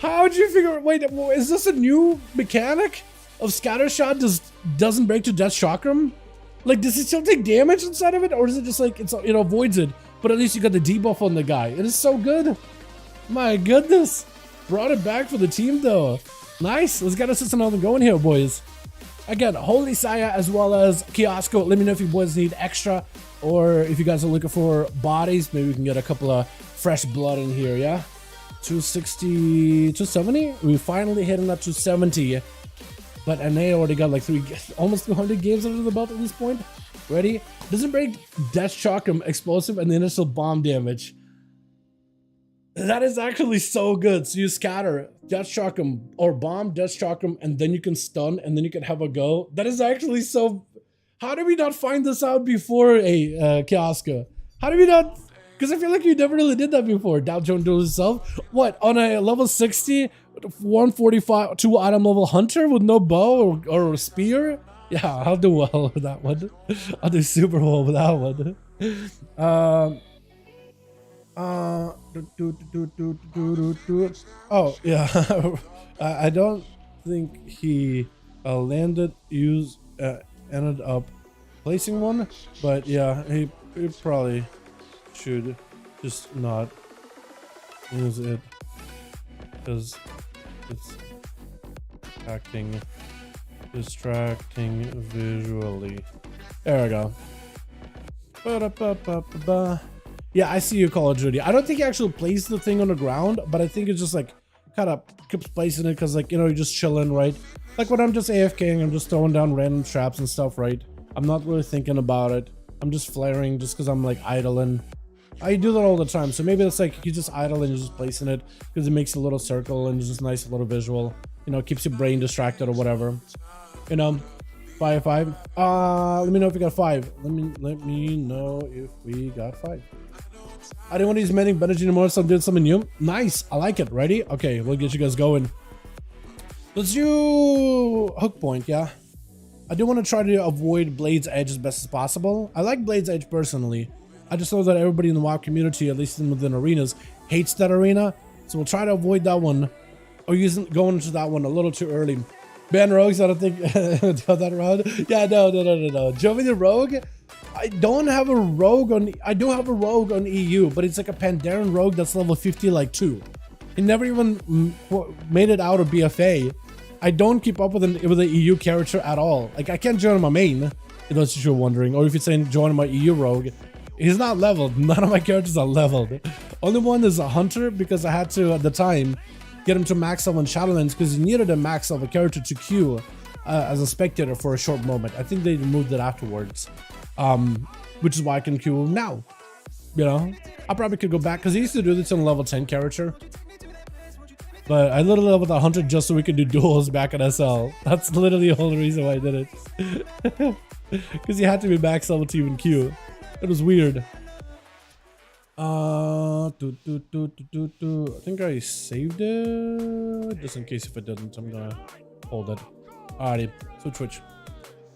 How would you figure? Wait, is this a new mechanic of scatter shot? Doesn't break to Death Chakram? Like, does he still take damage inside of it, or is it just like it avoids it? But at least you got the debuff on the guy. It is so good. My goodness. Brought it back for the team, though. Nice. Let's get us something going here, boys. Again, Holy Sire as well as Kiosk. Let me know if you boys need extra, or if you guys are looking for bodies. Maybe we can get a couple of fresh blood in here, yeah? 260, 270? We finally hitting that 270. But NA already got like almost 200 games under the belt at this point. Ready? Doesn't break Death Chakram explosive and the initial bomb damage. That is actually so good. So you scatter Death Chakram or bomb Death Chakram, and then you can stun, and then you can have a go. That is actually so. How did we not find this out before, Kiosk? How did we not? Because I feel like you never really did that before. Dow Jones Duels itself. What, on a level 60, 145, 2 item level hunter with no bow or spear? Yeah, I'll do well with that one. I'll do super well with that one. Oh, yeah. I don't think he ended up placing one, but yeah, he probably should just not use it because it's distracting visually. There we go. Yeah, I see you, Call of Duty. I don't think he actually placed the thing on the ground, but I think it's just like kind of keeps placing it because, like, you know, you're just chilling, right? Like when I'm just AFKing, I'm just throwing down random traps and stuff, right? I'm not really thinking about it. I'm just flaring just because I'm like idling. I do that all the time, so maybe it's like you just idle and you're just placing it because it makes a little circle and it's just nice little visual. You know, keeps your brain distracted or whatever. You know, 5v5. Let me know if you got 5. Let me know if we got 5. I didn't want to use mending bandage anymore, so I'm doing something new. Nice, I like it. Ready? Okay, we'll get you guys going. Let's do hook point, yeah. I do want to try to avoid Blade's Edge as best as possible. I like Blade's Edge personally. I just know that everybody in the WoW community, at least within arenas, hates that arena. So we'll try to avoid that one, or going into that one a little too early. Ban rogues, I don't think go that around. Yeah, no. Joey the Rogue. I don't have a rogue on. I do have a rogue on EU, but it's like a Pandaren rogue that's level 50, like 2. He never even made it out of BFA. I don't keep up with an EU character at all. Like I can't join my main, if that's what you're wondering, or if you're saying join my EU rogue. He's not leveled. None of my characters are leveled. Only one is a hunter because I had to at the time get him to max level in Shadowlands because you needed a max level character to queue as a spectator for a short moment. I think they removed it afterwards, which is why I can queue now. You know, I probably could go back because he used to do this on a level 10 character. But I literally leveled 100 just so we could do duels back at SL. That's literally the only reason why I did it. Because you had to be max level to even queue. It was weird. I think I saved it. Just in case if it didn't, I'm gonna hold it. Alrighty, switch.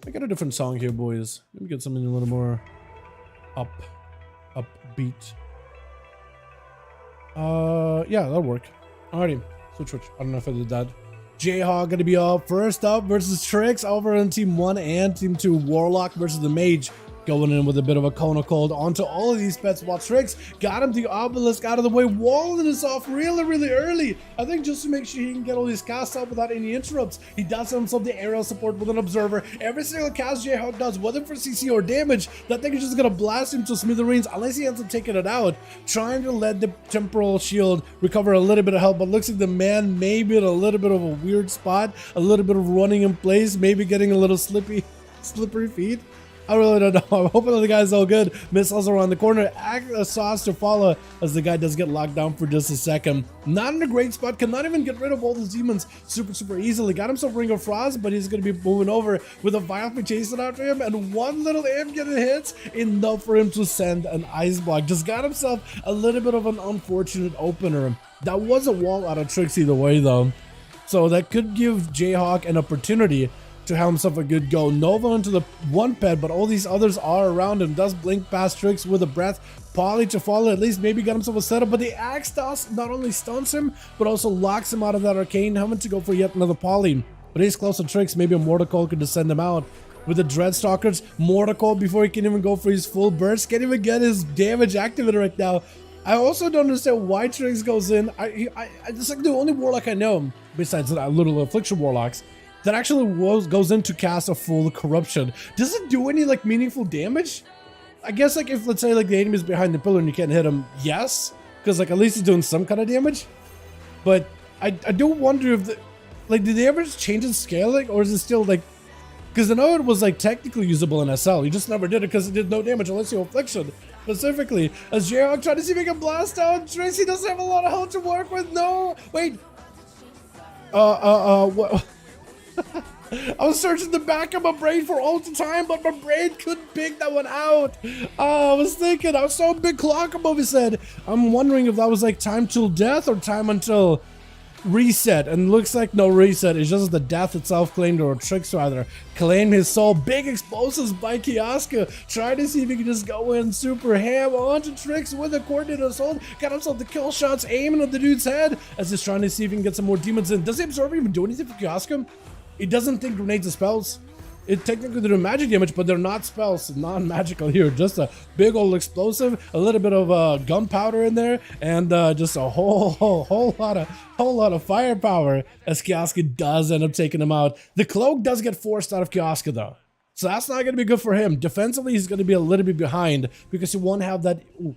I got a different song here, boys. Let me get something a little more upbeat. Yeah, that'll work. Alrighty, switch. I don't know if I did that. Jayhawk gonna be up first up versus Trix over on Team 1 and Team 2. Warlock versus the Mage. Going in with a bit of a cone of cold onto all of these pets while Trix got him the obelisk out of the way, walling this off really early. I think just to make sure he can get all these casts out without any interrupts. He does himself the aerial support with an observer. Every single cast Jayhawk does, whether for CC or damage, that thing is just gonna blast him to smithereens unless he ends up taking it out. Trying to let the temporal shield recover a little bit of health, but looks like the man may be in a little bit of a weird spot, a little bit of running in place, maybe getting a little slippery feet. I really don't know. I'm hoping that the guy's all good. Missiles around the corner. ASUS to follow as the guy does get locked down for just a second. Not in a great spot. Cannot even get rid of all those demons super easily. Got himself Ring of Frost, but he's going to be moving over with a Vilepy chasing after him. And one little imp getting hits, enough for him to send an ice block. Just got himself a little bit of an unfortunate opener. That was a wall out of Trix either way, though. So that could give Jayhawk an opportunity to have himself a good go. Nova into the one pet, but all these others are around him. Does blink past Trix with a breath. Poly to follow, at least maybe got himself a setup, but the axe toss not only stuns him, but also locks him out of that arcane, having to go for yet another Poly. But he's close to Trix. Maybe a Mortal Coil could just send him out. With the Dreadstalkers, Mortal Coil before he can even go for his full burst. Can't even get his damage activated right now. I also don't understand why Trix goes in. I just like the only Warlock I know, besides the little Affliction Warlocks, that actually goes in to cast a full corruption. Does it do any like meaningful damage? I guess like if let's say like the enemy is behind the pillar and you can't hit him, yes, because like at least he's doing some kind of damage. But I do wonder if did they ever change its scaling, or is it still like, because I know it was like technically usable in SL, you just never did it because it did no damage unless you Affliction. Specifically, as Jayhawk tried to see if he can blast out Trix, he doesn't have a lot of health to work with. No, wait. What? I was searching the back of my brain for all the time, but my brain couldn't pick that one out. I was thinking, I saw a big clock above his head. I'm wondering if that was like time till death or time until reset, and looks like no reset. It's just the death itself claimed, or Trix rather claimed his soul. Big explosives by Kiosca. Try to see if he can just go in super ham onto Trix with a coordinated assault. Got himself the kill shots aiming at the dude's head as he's trying to see if he can get some more demons in. Does the Absorber even do anything for Kiosca? He doesn't think grenades are spells. It technically they do magic damage, but they're not spells, non-magical here. Just a big old explosive, a little bit of gunpowder in there, and just a whole lot of firepower as Kiosca does end up taking him out. The cloak does get forced out of Kiosca though, so that's not going to be good for him. Defensively, he's going to be a little bit behind because he won't have that. Ooh.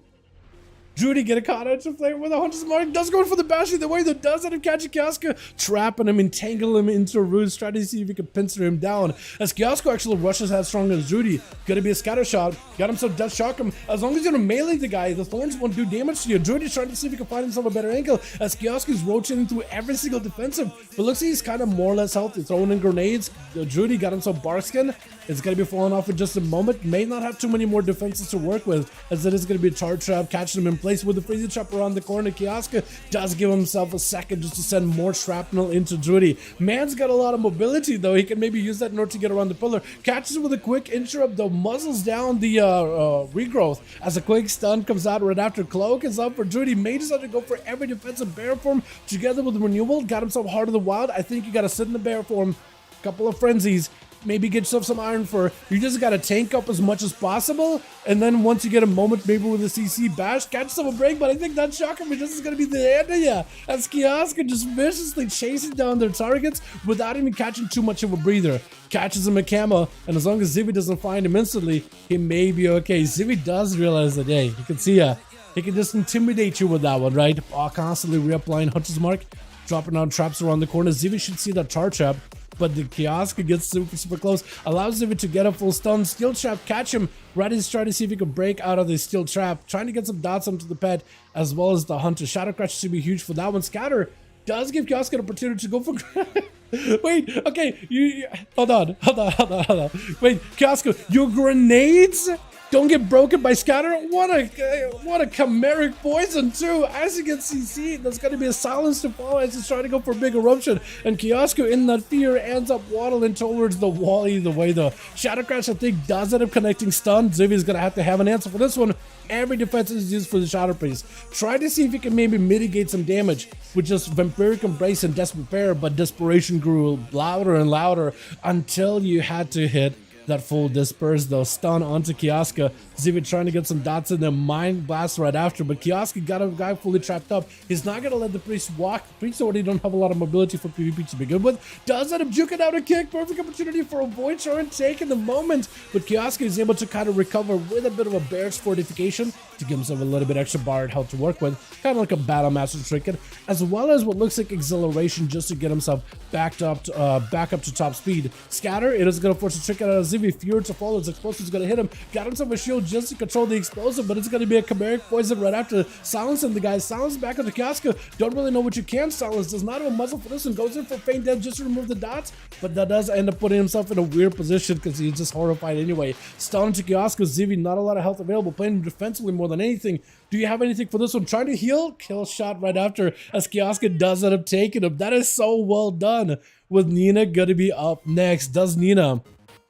Judy get a caught into flame with a Hunter's Mark. Does go for the bash the way that does end up catching Kiosca, trapping him, entangle him into roots, trying to see if he can pincer him down. As Kiosca actually rushes headstrong as Judy. Gonna be a scatter shot. Got himself death shock him. As long as you're gonna melee the guy, the thorns won't do damage to you. Judy's trying to see if he can find himself a better angle as Kiosca's rotating through every single defensive. But looks like he's kind of more or less healthy, throwing in grenades. Judy got himself Barkskin. It's gonna be falling off in just a moment. May not have too many more defenses to work with, as it is gonna be a charge trap, catching him in place. placed with the freezing trap around the corner. Kioska does give himself a second just to send more shrapnel into Drudy. Man's got a lot of mobility though. He can maybe use that in order to get around the pillar. Catches it with a quick interrupt though, muzzles down the regrowth as a quick stun comes out right after. Cloak is up for Drudy. Mage is out to go for every defensive bear form together with the renewal. Got himself Heart of the Wild. I think you gotta sit in the bear form. Couple of frenzies, maybe get yourself some Iron Fur. You just gotta tank up as much as possible, and then once you get a moment, maybe with a CC bash, catch yourself a break. But I think that Shocker Mage, this is gonna be the end of ya, as Kioska just viciously chasing down their targets without even catching too much of a breather. Catches him a camo, and as long as Zivy doesn't find him instantly, he may be okay. Zivy does realize that, hey, you can see he can just intimidate you with that one, right? Constantly reapplying Hunter's Mark, dropping down traps around the corner. Zivy should see that tar trap, but the Kioska gets super close, allows Zivy to get a full stun. Steel trap, catch him right as he's trying to see if he can break out of the steel trap, trying to get some dots onto the pet as well as the Hunter. Shadow Crash should be huge for that one. Scatter does give Kioska an opportunity to go for wait, okay, you hold on. Wait, Kioska, your grenades don't get broken by Scatter. What a chimeric poison too. As you can see, there's going to be a silence to follow as he's trying to go for a big eruption, and Kioska in that fear ends up waddling towards the wall either way though. Shadow Crash I think does end up connecting stun. Zivy's going to have an answer for this one. Every defense is used for the Shadow Priest. Try to see if you can maybe mitigate some damage with just Vampiric Embrace and Desperate Bear, but Desperation grew louder and louder until you had to hit that full disperse though. Stun onto Kioska. Zivy trying to get some dots in there. Mind Blast right after, but Kioska got a guy fully trapped up. He's not gonna let the priest walk. The priest already don't have a lot of mobility for PvP to begin with. Does end up juking out a kick. Perfect opportunity for a Void Shard take in the moment, but Kioska is able to kind of recover with a bit of a Bear's Fortification to give himself a little bit extra barred health to work with, kind of like a Battle Master trinket, as well as what looks like Exhilaration just to get himself back up to top speed. Scatter, it is gonna force a trick out of Zivy. Fear to follow, his explosive is gonna hit him. Got himself a shield just to control the explosive, but it's gonna be a chimeric poison right after silencing the guy. Silence back onto Kioska. Don't really know what you can silence. Does not have a muzzle for this one. Goes in for Feint Death just to remove the dots, but that does end up putting himself in a weird position because he's just horrified anyway. Stun to Kioska. Zivy, not a lot of health available, playing defensively more than anything. Do you have anything for this one? Trying to heal, kill shot right after as Kioska does end up taking him. That is so well done. With Nina gonna be up next. Does Nina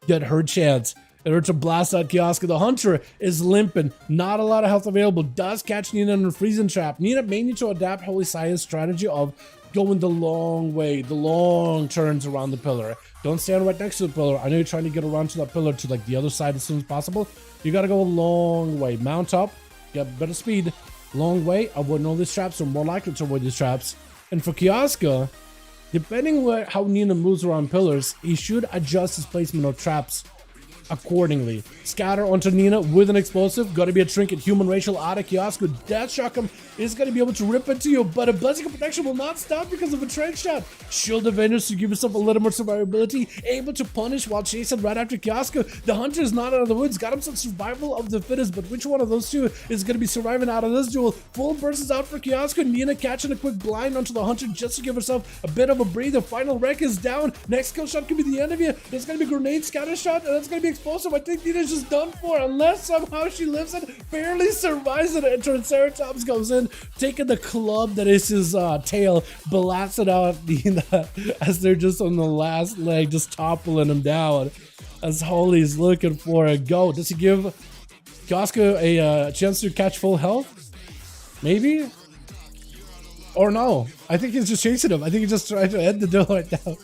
get her chance in order to blast out Kioska? The Hunter is limping, not a lot of health available. Does catch Nina in a freezing trap. Nina may need to adapt Holy Science strategy of going the long way, the long turns around the pillar. Don't stand right next to the pillar. I know you're trying to get around to that pillar to like the other side as soon as possible. You gotta go a long way. Mount up, get better speed, long way. Avoid all these traps, or more likely to avoid these traps. And for Kioska, depending on how Nina moves around pillars, he should adjust his placement of traps accordingly. Scatter onto Nina with an explosive. Gotta be a trinket. Human racial out of Kioska. Death Shock him is gonna be able to rip into you, but a Blessing of Protection will not stop because of a trench shot. Shield of Vengeance to give yourself a little more survivability. Able to punish while chasing right after Kioska. The Hunter is not out of the woods. Got himself survival of the fittest, but which one of those two is gonna be surviving out of this duel? Full burst is out for Kioska. Nina catching a quick blind onto the Hunter just to give herself a bit of a breather. Final wreck is down. Next kill shot could be the end of you. There's gonna be grenade scatter shot, and that's gonna be explosive. I think Nina's just done for unless somehow she lives it, barely survives it, and Triceratops goes in, taking the club that is his tail, blasted out Nina as they're just on the last leg, just toppling him down as Holy's looking for a go. Does he give Kioska a chance to catch full health? Maybe? Or no, I think he's just chasing him. I think he's just trying to end the duel right now.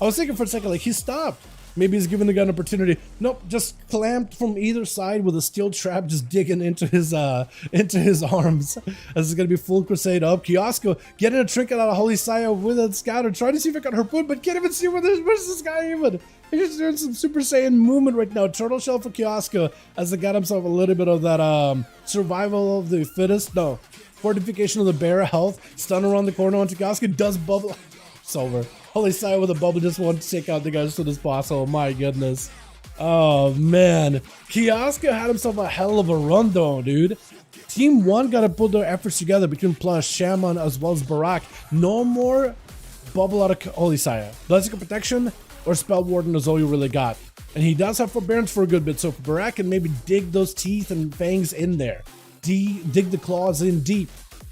I was thinking for a second, like, he stopped. Maybe he's giving the guy an opportunity. Nope, just clamped from either side with a steel trap, just digging into his arms. As it's gonna be full crusade up. Kioska getting a trinket out of Holy Saya with a scatter, trying to see if it got harpoon, but can't even see where's this guy even. He's just doing some Super Saiyan movement right now. Turtle shell for Kioska as he got himself a little bit of that survival of the fittest. No, fortification of the bear health. Stun around the corner onto Kioska. Does bubble. It's over. Holy Side with a bubble, just want to take out the guy as soon as possible. My goodness. Oh man. Kioska had himself a hell of a run though, dude. Team 1 gotta put their efforts together between Plus, Shaman, as well as Barak. No more bubble out of Holy Saya. Blessing of Protection or Spell Warden is all you really got. And he does have forbearance for a good bit, so Barak can maybe dig those teeth and fangs in there. dig the claws in deep.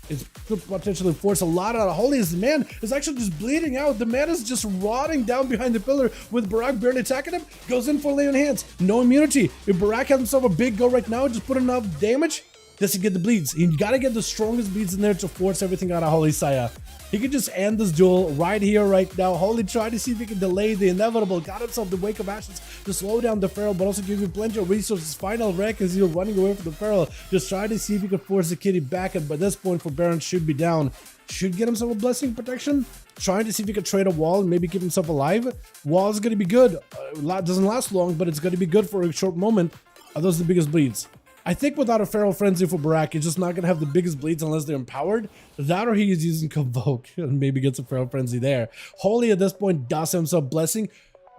It could potentially force a lot out of Holy as the man is actually just bleeding out. The man is just rotting down behind the pillar with Barak barely attacking him. Goes in for lay on hands. No immunity. If Barak has himself a big go right now, just put enough damage, does he get the bleeds? You gotta get the strongest bleeds in there to force everything out of Holy Saya. He could just end this duel right here, right now. Holy tried to see if he can delay the inevitable. Got himself the Wake of Ashes to slow down the Feral, but also give you plenty of resources. Final wreck as you're running away from the Feral. Just trying to see if he could force the kitty back. And by this point, for Baron should be down. Should get himself a Blessing Protection. Trying to see if he could trade a wall and maybe keep himself alive. Wall is going to be good. Doesn't last long, but it's going to be good for a short moment. Are those the biggest bleeds? I think without a Feral Frenzy for Barak, he's just not going to have the biggest bleeds unless they're empowered. That or he is using Convoke and maybe gets a Feral Frenzy there. Holy at this point does himself Blessing.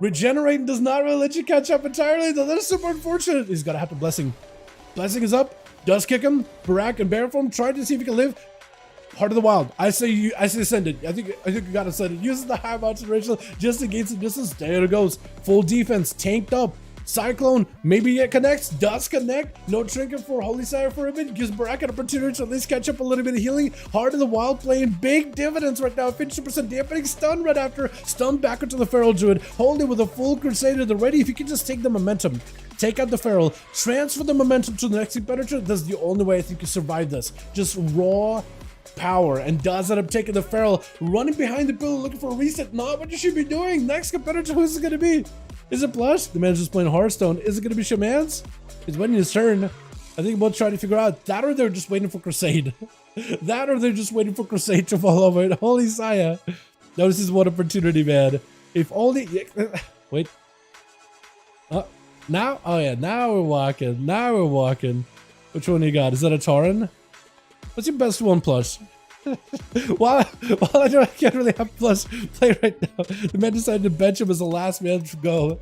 Regenerating does not really let you catch up entirely, though. That's super unfortunate. He's got to have to Blessing. Blessing is up. Does kick him. Barak and Baron form trying to see if he can live. Heart of the Wild. I say send it. I think you gotta send it. Uses the high mountain ratio just to gain some distance. There it goes. Full defense. Tanked up. Cyclone, maybe it connects, does connect. No trinket for Holy Sire for a bit. Gives Barak an opportunity to at least catch up a little bit of healing. Heart of the Wild playing big dividends right now. 50% dampening, stun right after. Stun back into the Feral Druid. Holy with a full Crusader at the ready. If you can just take the momentum, take out the Feral, transfer the momentum to the next competitor, that's the only way I think you survive this. Just raw power, and does end up taking the Feral, running behind the pillar looking for a reset. Not what you should be doing. Next competitor, who's it going to be? Is it Plush? The man's just playing Hearthstone. Is it going to be Shaman's? He's waiting his turn. I think both trying to figure out that, or they're just waiting for Crusade. That or they're just waiting for Crusade to fall over it. Holy Saya. This is one opportunity, man. If only... Wait. Now? Oh yeah, now we're walking. Now we're walking. Which one you got? Is that a Tauren? What's your best one, Plush? while I can't really have Plush play right now, the man decided to bench him as the last man to go.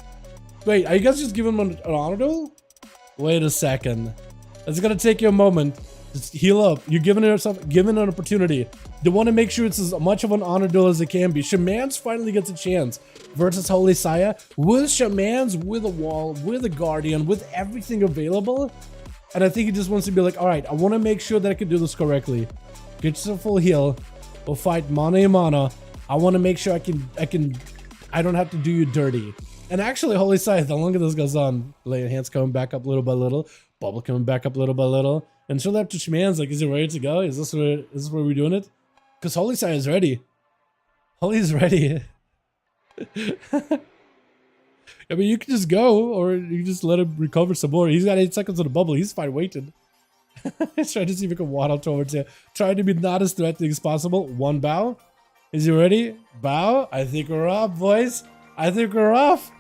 Wait, are you guys just giving him an honor duel? Wait a second. It's gonna take you a moment. Just heal up. You're giving an opportunity. They want to make sure it's as much of an honor duel as it can be. Shaman's finally gets a chance versus Holy Saya. With Shaman's, with a wall, with a guardian, with everything available. And I think he just wants to be like, all right, I want to make sure that I can do this correctly. Get yourself full heal. We'll fight mana and mana. I want to make sure I don't have to do you dirty. And actually, Holy Scythe, the longer this goes on, Lay Hands coming back up little by little, Bubble coming back up little by little. And so after Shaman's like, is he ready to go? Is this where we're doing it? Because Holy Scythe is ready. Holy's ready. I mean, you can just go, or you can just let him recover some more. He's got 8 seconds on the bubble. He's fine waiting. He's trying to see if he can waddle towards you. Trying to be not as threatening as possible. One bow. Is he ready? Bow. I think we're off, boys. I think we're off.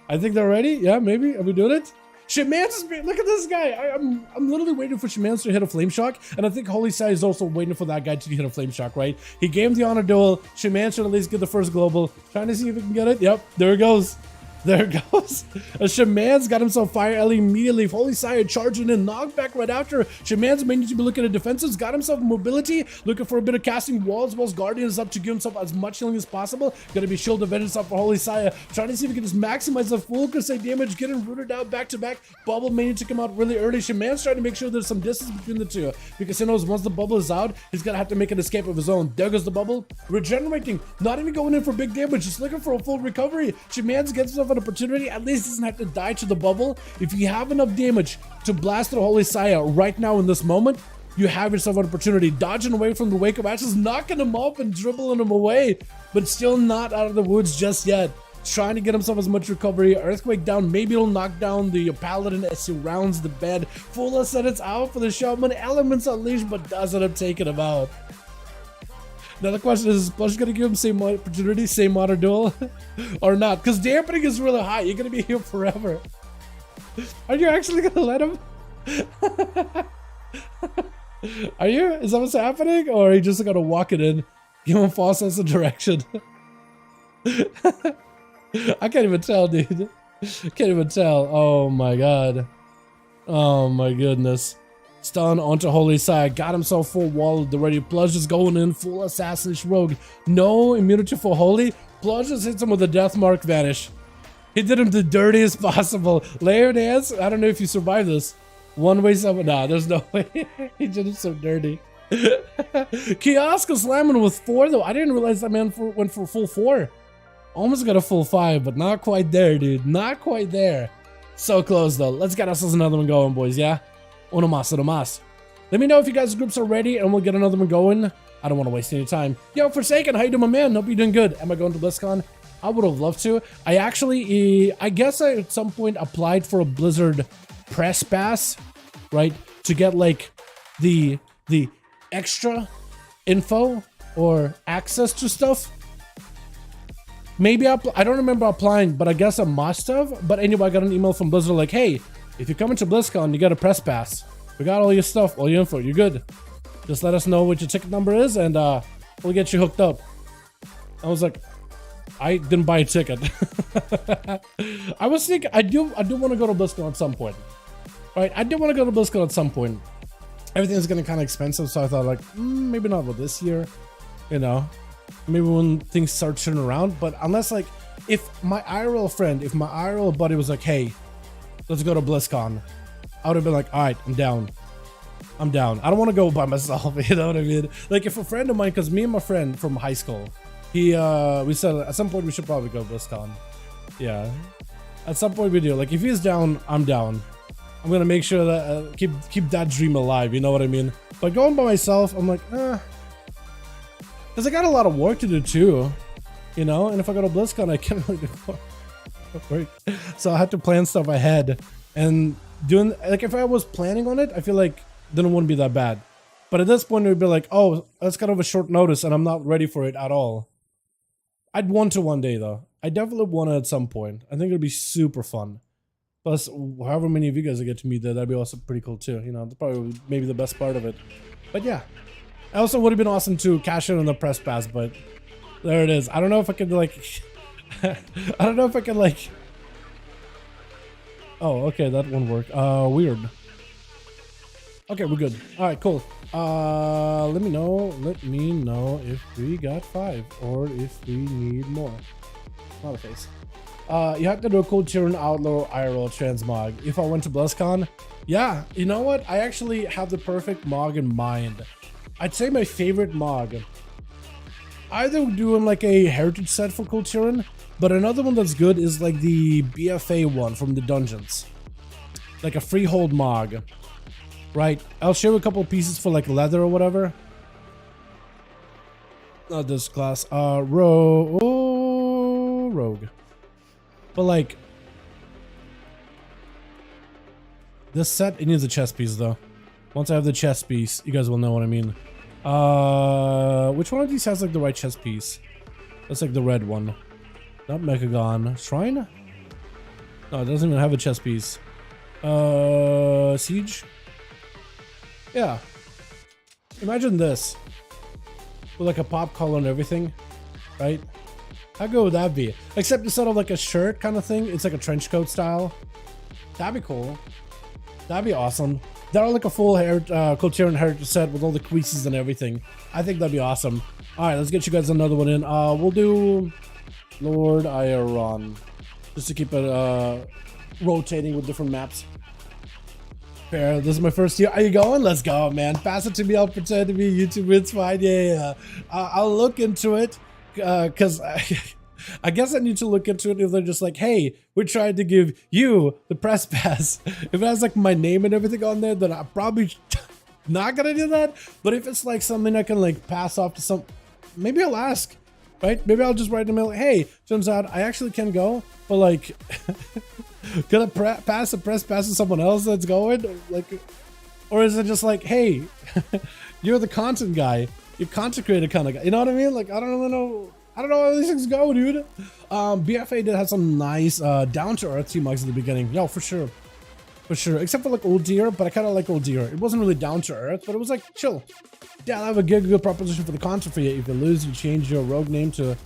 I think they're ready. Yeah, maybe. Are we doing it? Shaman's is... Look at this guy. I'm literally waiting for Shaman's to hit a Flame Shock. And I think Holy Side is also waiting for that guy to hit a Flame Shock, right? He gave him the honor duel. Shaman should at least get the first global. Trying to see if he can get it. Yep, there it goes. There it goes. Shaman's got himself Fire Ellie immediately. Holy Sire charging in. Knockback right after. Shaman's may need to be looking at defensives. Got himself mobility. Looking for a bit of casting walls. Whilst Guardian is up to give himself as much healing as possible. Gonna be Shield of Vengeance up for Holy Sire. Trying to see if he can just maximize the full Crusade damage. Getting rooted out back to back. Bubble may need to come out really early. Shaman's trying to make sure there's some distance between the two. Because he knows once the bubble is out, he's gonna have to make an escape of his own. There goes the bubble. Regenerating. Not even going in for big damage. Just looking for a full recovery. Shaman's gets himself an opportunity. At least doesn't have to die to the bubble. If you have enough damage to blast the Holy Saya right now in this moment, you have yourself an opportunity. Dodging away from the Wake of Ashes, knocking him up and dribbling him away, but still not out of the woods just yet. Trying to get himself as much recovery. Earthquake down. Maybe it'll knock down the Paladin as he rounds the bed. Full Ascendance out for the Shaman. Elements Unleashed, but doesn't have taken him out. Now the question is Plush gonna give him same opportunity, same honor duel, or not? Because dampening is really high. You're gonna be here forever. Are you actually gonna let him? Are you? Is that what's happening? Or are you just gonna walk it in? Give him a false sense of direction? I can't even tell, dude. Can't even tell. Oh my god. Oh my goodness. Stun onto Holy Sire. Got himself full wall at the ready. Plush is going in full Assassin's Rogue. No immunity for Holy. Plush just hits him with a Death Mark Vanish. He did him the dirtiest possible. Layered hands. I don't know if you survive this. 1 way 7. Nah, there's no way. He just so dirty. Kiosk is slamming with 4 though. I didn't realize that man went for full 4. Almost got a full 5, but not quite there, dude. Not quite there. So close though. Let's get ourselves another one going, boys. Yeah. Uno más, uno más. Let me know if you guys' groups are ready, and we'll get another one going. I don't want to waste any time. Yo, Forsaken, how you doing, my man? Hope you're doing good. Am I going to BlizzCon? I would have loved to. I actually, I guess I at some point applied for a Blizzard press pass, right? To get like the extra info or access to stuff. Maybe I don't remember applying, but I guess I must have. But anyway, I got an email from Blizzard like, hey, if you're coming to BlizzCon, you got a press pass. We got all your stuff, all your info. You're good. Just let us know what your ticket number is, and we'll get you hooked up. I was like, I didn't buy a ticket. I was thinking, I do want to go to BlizzCon at some point. Right? I do want to go to BlizzCon at some point. Everything's getting kind of expensive, so I thought like, maybe not with this year. You know, maybe when things start turning around. But unless like, if my IRL friend, if my IRL buddy was like, hey, let's go to BlizzCon, I would have been like, all right, I'm down. I'm down. I don't want to go by myself. You know what I mean? Like if a friend of mine, because me and my friend from high school, we said at some point we should probably go to BlizzCon. Yeah, at some point we do. Like if he's down, I'm down. I'm gonna make sure that keep that dream alive. You know what I mean? But going by myself, I'm like, because I got a lot of work to do too. You know, and if I go to BlizzCon, I can't really do work. So I had to plan stuff ahead, and doing like if I was planning on it, I feel like then it wouldn't be that bad. But at this point, it would be like, oh, that's kind of a short notice, and I'm not ready for it at all. I'd want to one day though. I definitely want to at some point. I think it'd be super fun. Plus, however many of you guys get to meet there, that'd be also pretty cool too. You know, that's probably maybe the best part of it. But yeah, I also would have been awesome to cash in on the press pass, but there it is. I don't know if I could like, I don't know if I can like. Oh, okay, that won't work. Weird. Okay, we're good. All right, cool. Let me know if we got 5 or if we need more. Not a face. You have to do a cool Tyrion Outlaw IRL transmog. If I went to BlizzCon, yeah, you know what? I actually have the perfect mog in mind. I'd say my favorite mog. Either doing like a heritage set for cool Tyrion, but another one that's good is like the BFA one from the dungeons. Like a freehold mog. Right, I'll show you a couple of pieces for like leather or whatever. Not this class. Rogue. But like this set, it needs a chest piece though. Once I have the chest piece, you guys will know what I mean. Which one of these has like the right chest piece? That's like the red one. Not Mechagon. Shrine? No, it doesn't even have a chest piece. Siege? Yeah. Imagine this. With like a pop collar and everything. Right? How good would that be? Except instead of like a shirt kind of thing, it's like a trench coat style. That'd be cool. That'd be awesome. That'll like a full hair Cotillion heritage set with all the creases and everything. I think that'd be awesome. Alright, let's get you guys another one in. We'll do Lord Iron. Just to keep it rotating with different maps. Fair, this is my first year. Are you going? Let's go, man. Pass it to me. I'll pretend to be a YouTuber. It's fine. Yeah. I'll look into it. Because I guess I need to look into it if they're just like, hey, we're trying to give you the press pass. If it has like my name and everything on there, then I'm probably not gonna do that. But if it's like something I can like pass off to some, maybe I'll ask, right? Maybe I'll just write in the mail, hey, turns out I actually can go, but like, can I pass the press pass to someone else that's going? Like, or is it just like, hey, you're the content guy. You're content creator kind of guy. You know what I mean? Like, I don't really know. I don't know how these things go, dude. BFA did have some nice down-to-earth T-Mugs at the beginning. Yo, for sure. For sure. Except for like Old Deer, but I kind of like Old Deer. It wasn't really down-to-earth, but it was like chill. Yeah, I have a good proposition for the content for you. If you lose, you change your rogue name to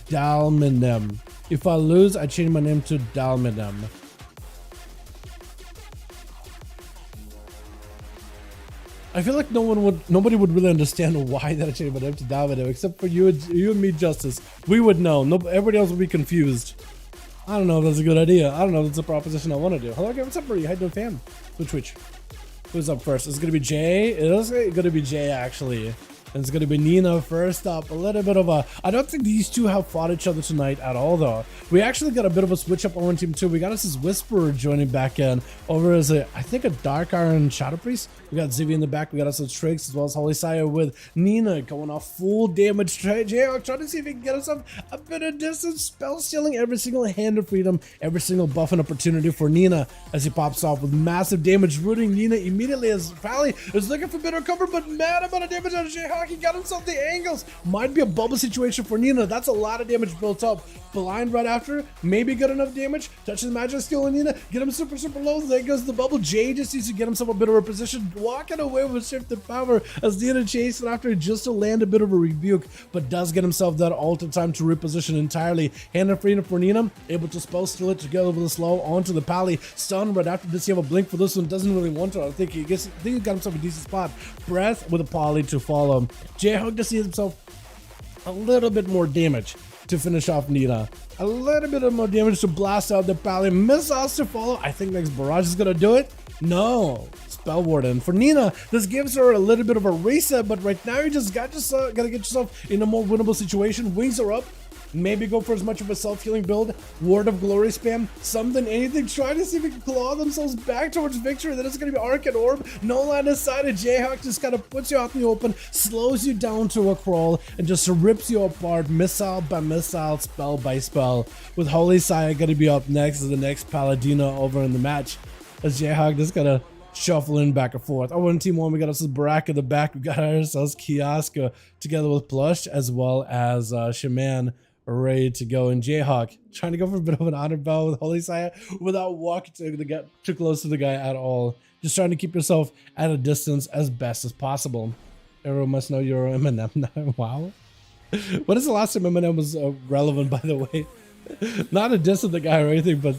Dalminem. If I lose, I change my name to Dalminem. I feel like nobody would really understand why that I changed my name to Dalminem, except for you and me, Justice. We would know. Everybody else would be confused. I don't know if that's a good idea. I don't know if that's a proposition I want to do. Hello again, what's up, buddy? How you doing, fam? Twitch. Who's up first? It's gonna be Jay. It is gonna be Jay actually. And it's gonna be Nina first up. A little bit of a. I don't think these two have fought each other tonight at all, though. We actually got a bit of a switch up on team 2. We got us this Whisperer joining back in over as I think a Dark Iron Shadow Priest. We got Zivy in the back. We got us a Tricks as well as Holy Sire with Nina going off full damage. Jayhawk trying to see if he can get himself a bit of distance. Spell stealing every single hand of freedom, every single buff and opportunity for Nina as he pops off with massive damage, rooting Nina immediately as Pally is looking for better cover, but mad amount of damage on Jayhawk. He got himself the angles. Might be a bubble situation for Nina. That's a lot of damage built up. Blind right after. Maybe good enough damage. Touches magic skill on Nina. Get him super low. There goes the bubble. Jay just needs to get himself a bit of a position. Walking away with shifted power as Nina chasing after just to land a bit of a rebuke, but does get himself that alter time to reposition entirely. Hand of freedom for Nina. Able to spell steal it together with a slow onto the Pally. Stun right after. Does he have a blink for this one? Doesn't really want to. I think he got himself a decent spot. Breath with a Pally to follow. Jayhawk just sees himself a little bit more damage to finish off Nina. A little bit of more damage to blast out the Pally. Missiles to follow. I think next Barrage is gonna do it. No. Spell Warden. For Nina, this gives her a little bit of a reset, but right now you just gotta get yourself in a more winnable situation. Wings are up. Maybe go for as much of a self-healing build. Word of Glory spam. Something, anything. Try to see if we can claw themselves back towards victory. Then it's going to be Arc and Orb. No line of sight. Jayhawk just kind of puts you out in the open, slows you down to a crawl, and just rips you apart missile by missile, spell by spell. With Holy Sire going to be up next as the next Paladino over in the match. As Jayhawk just going to shuffling back and forth. Over in team 1, we got ourselves Barak in the back. We got ourselves Kioska together with Plush as well as Shaman ready to go. And Jayhawk trying to go for a bit of an honor bow with Holy Sire without walking too close to the guy at all. Just trying to keep yourself at a distance as best as possible. Everyone must know you're Eminem. Wow. When is the last time Eminem was relevant, by the way? Not a diss of the guy or anything, but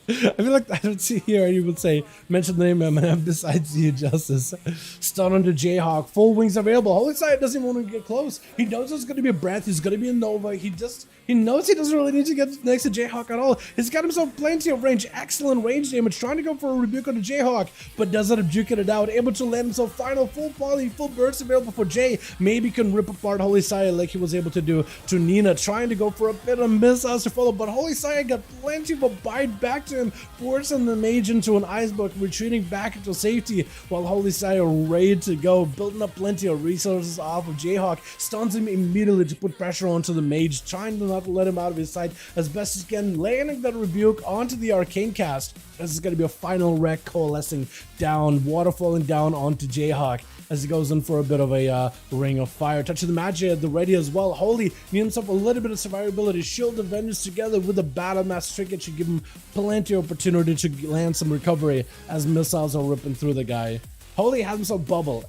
I feel like I don't see here anyone say mention the name Eminem besides the Injustice. Stun under Jayhawk. Full wings available. Holy Sire doesn't even want to get close. He knows it's going to be a Breath. He's going to be a Nova. He knows he doesn't really need to get next to Jayhawk at all. He's got himself plenty of range. Excellent range damage. Trying to go for a rebuke on the Jayhawk, but doesn't have duking it out. Able to land himself final full volley, full burst available for Jay. Maybe can rip apart Holy Sire like he was able to do to Nina. Trying to go for a bit of missiles to follow, but Holy Sire got plenty of a bite back to him, forcing the Mage into an ice book, retreating back into safety while Holy Sire ready to go, building up plenty of resources off of Jayhawk. Stuns him immediately to put pressure onto the Mage, trying to not let him out of his sight as best as can, landing that rebuke onto the Arcane cast. This is going to be a final wreck coalescing down, water falling down onto Jayhawk as he goes in for a bit of a ring of fire. Touch of the Magic at the ready as well. Holy need himself a little bit of survivability. Shield of Vengeance together with the Battle Mass Trinket should give him plenty of opportunity to land some recovery as missiles are ripping through the guy. Holy has himself Bubble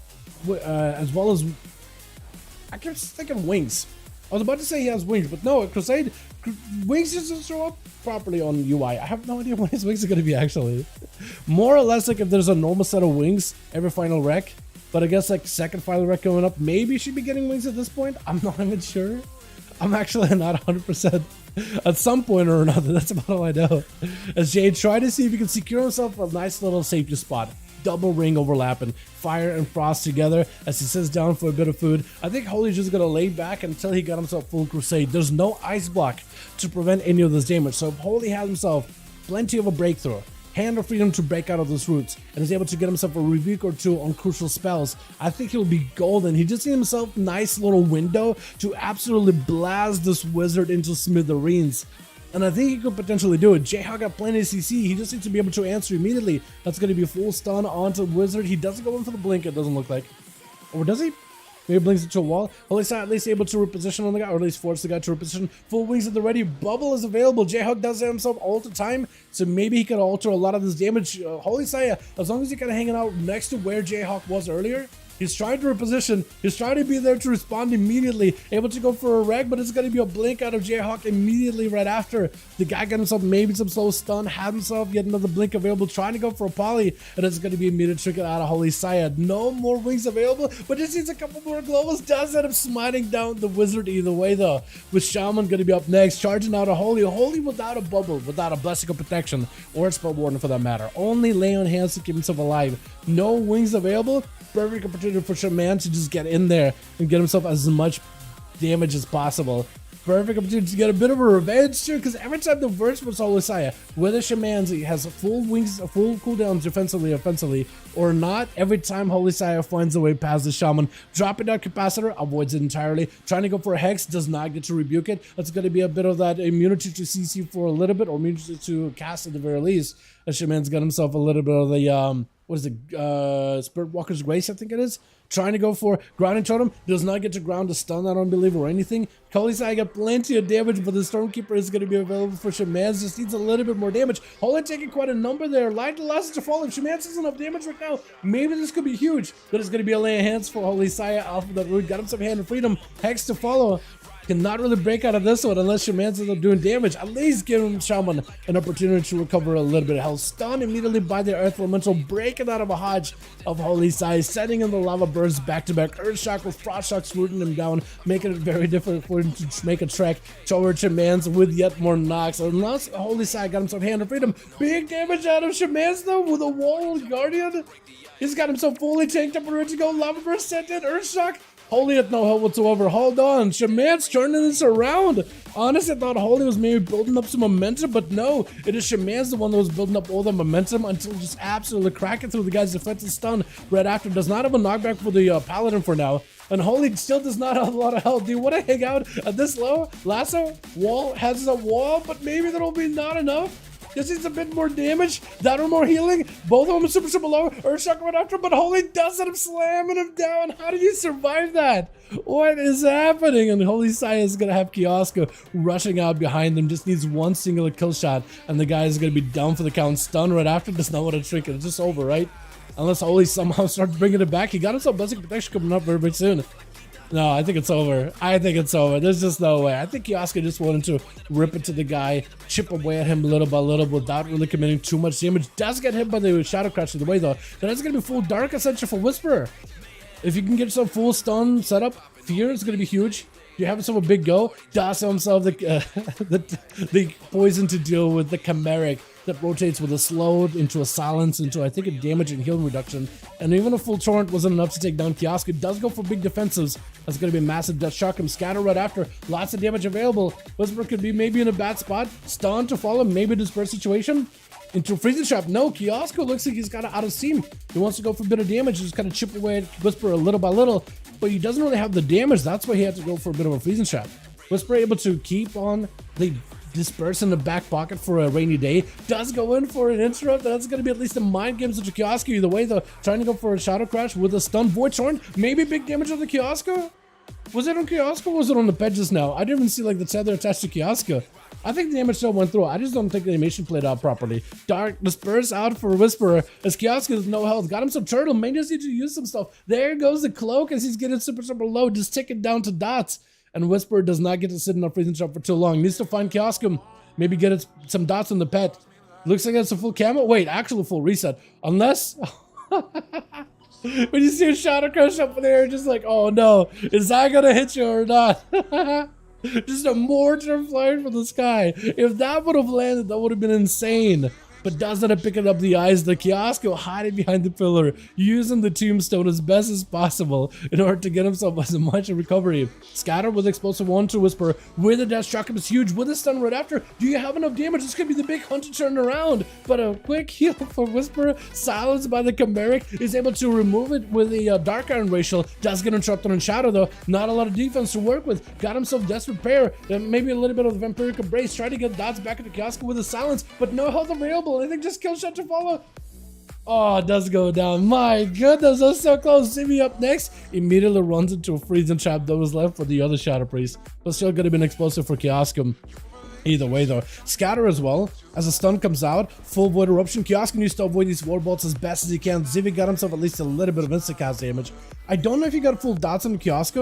as well as I kept thinking Wings. I was about to say he has wings, but no, Crusade wings just doesn't show up properly on UI. I have no idea when his wings are going to be actually. More or less like if there's a normal set of wings every final wreck, but I guess like second final wreck going up, maybe he should be getting wings at this point. I'm not even sure. I'm actually not 100%. At some point or another, that's about all I know. As Jay tried to see if he can secure himself a nice little safety spot. Double ring overlapping, fire and frost together as he sits down for a bit of food. I think Holy's just gonna lay back until he got himself full Crusade. There's no ice block to prevent any of this damage, so if Holy has himself plenty of a breakthrough, hand of freedom to break out of those roots, and is able to get himself a rebuke or two on crucial spells, I think he'll be golden. He just needs himself a nice little window to absolutely blast this wizard into smithereens. And I think he could potentially do it. Jayhawk got plenty of CC. He just needs to be able to answer immediately. That's going to be a full stun onto Wizard. He doesn't go in for the blink, it doesn't look like. Or does he? Maybe blinks into a wall. Holy Sire at least able to reposition on the guy, or at least force the guy to reposition. Full wings at the ready. Bubble is available. Jayhawk does it himself all the time, so maybe he could alter a lot of this damage. Holy Sire, as long as you're kind of hanging out next to where Jayhawk was earlier, He's trying to reposition. He's trying to be there to respond immediately. Able to go for a reg, but it's going to be a blink out of Jayhawk immediately right after. The guy got himself maybe some slow stun, had himself yet another blink available, trying to go for a poly, and it's going to be immediate trigger out of Holy Syed. No more wings available, but just needs a couple more globals. Does end up smiting down the wizard either way though, with Shaman going to be up next, charging out a Holy without a bubble, without a blessing of protection, or a spell warden for that matter. Only lay on hands to keep himself alive. No wings available. Perfect opportunity for Shaman to just get in there and get himself as much damage as possible. Perfect opportunity to get a bit of a revenge too, because every time the verse was Holy Saya, whether Shaman has full wings, full cooldowns defensively, offensively, or not, every time Holy Saya finds a way past the Shaman, dropping down capacitor, avoids it entirely. Trying to go for a hex, does not get to rebuke it. That's going to be a bit of that immunity to CC for a little bit, or immunity to cast at the very least. As Shaman's got himself a little bit of the what is it, Spirit Walker's Grace, I think it is. Trying to go for grounding totem, does not get to ground to stun, I don't believe, or anything. Holy Sai got plenty of damage, but the Stormkeeper is going to be available for Shaman. Just needs a little bit more damage. Holy taking quite a number there. Light losses to fall. If Shaman has enough damage right now, maybe this could be huge. But it's going to be a lay of hands for Holy Sai off of that root. Got him some hand of freedom. Hex to follow. Cannot really break out of this one unless Shaman ends up doing damage. At least give him Shaman an opportunity to recover a little bit of health. Stunned immediately by the Earth Elemental, breaking out of a hodge of Holy Size, setting in the lava bursts back to back. Earth Shock with Frost Shock rooting him down, making it very difficult for him to make a trek towards Shaman's with yet more knocks. Unless Holy Size got himself hand of freedom. Big damage out of Shaman's though with a Wall Guardian. He's got himself fully tanked up and ready to go. Lava burst sent in, Earth Shock. Holy had no help whatsoever. Hold on. Shaman's turning this around. Honestly, I thought Holy was maybe building up some momentum, but no. It is Shaman's the one that was building up all the momentum until just absolutely cracking through the guy's defensive stun right after. Does not have a knockback for the Paladin for now. And Holy still does not have a lot of health. Do you want to hang out at this low? Lasso? Wall? Has a wall, but maybe that'll be not enough. This needs a bit more damage, that or more healing. Both of them are super low. Earthshock went after him, but Holy does it. I'm slamming him down. How did you survive that? What is happening? And Holy Sai is going to have Kioska rushing out behind them. Just needs one singular kill shot, and the guy is going to be down for the count. Stun right after. Does not want to trick it. It's just over, right? Unless Holy somehow starts bringing it back. He got himself basic protection coming up very soon. No, I think it's over. I think it's over. There's just no way. I think Kioska just wanted to rip it to the guy, chip away at him little by little without really committing too much damage. Does get hit by the Shadow Crash either way though. That is going to be full Dark Ascension for Whisperer. If you can get some full stun setup, Fear is going to be huge. You have himself a big go. Does himself the poison to deal with the Chimeric that rotates with a slow into a silence into I think a damage and healing reduction, and even a full torrent wasn't enough to take down Kiosk. It does go for big defensives. That's going to be a massive death shock. Him scatter right after. Lots of damage available. Whisper could be maybe in a bad spot. Stun to follow. Maybe disperse situation. Into freezing trap. No, Kiosk looks like he's got it out of steam. He wants to go for a bit of damage. Just kind of chip away at Whisper a little by little, but he doesn't really have the damage. That's why he had to go for a bit of a freezing trap. Whisper able to keep on the disperse in the back pocket for a rainy day. Does go in for an interrupt. That's going to be at least a mind game to Kiosk either way though. Trying to go for a Shadow Crash with a stun. Void Torn. Maybe big damage on the Kiosk. Was it on Kiosk or was it on the pet just now? I didn't even see like the tether attached to Kiosk. I think the damage still went through. I just don't think the animation played out properly. Dark disperse out for Whisperer as Kiosk has no health. Got him some turtle. May just need to use some stuff. There goes the cloak as he's getting super low, just ticking down to dots. And Whisperer does not get to sit in a freezing trap for too long. Needs to find Kiosk. Maybe get it some dots on the pet. Looks like it's a full camo. Wait, actually full reset. Unless when you see a Shadow Crush up there, just like, oh no, is that gonna hit you or not? Just a mortar flying from the sky. If that would have landed, that would have been insane. But doesn't pick it up the eyes. The Kiosk hiding behind the pillar, using the tombstone as best as possible in order to get himself as much recovery. Scatter with explosive 1 to Whisper with a death shock is huge with a stun right after. Do you have enough damage? This could be the big hunter turn around. But a quick heal for Whisper, silenced by the Chimeric, is able to remove it with the Dark Iron Racial. Does get interrupted on Shadow though. Not a lot of defense to work with. Got himself Desperate Pair, maybe a little bit of the Vampiric Embrace. Try to get dots back at the Kiosk with a silence, but no health available. I think just kill shot to follow. Oh, it does go down. My goodness, that's so close. Simi up next. Immediately runs into a freezing trap that was left for the other Shadow Priest. But still could have been explosive for Kiosk. Either way though, scatter as well. As the stun comes out, full void eruption. Kiosk needs to avoid these ward bolts as best as he can. Zivy got himself at least a little bit of instant cast damage. I don't know if he got full dots on Kiosk,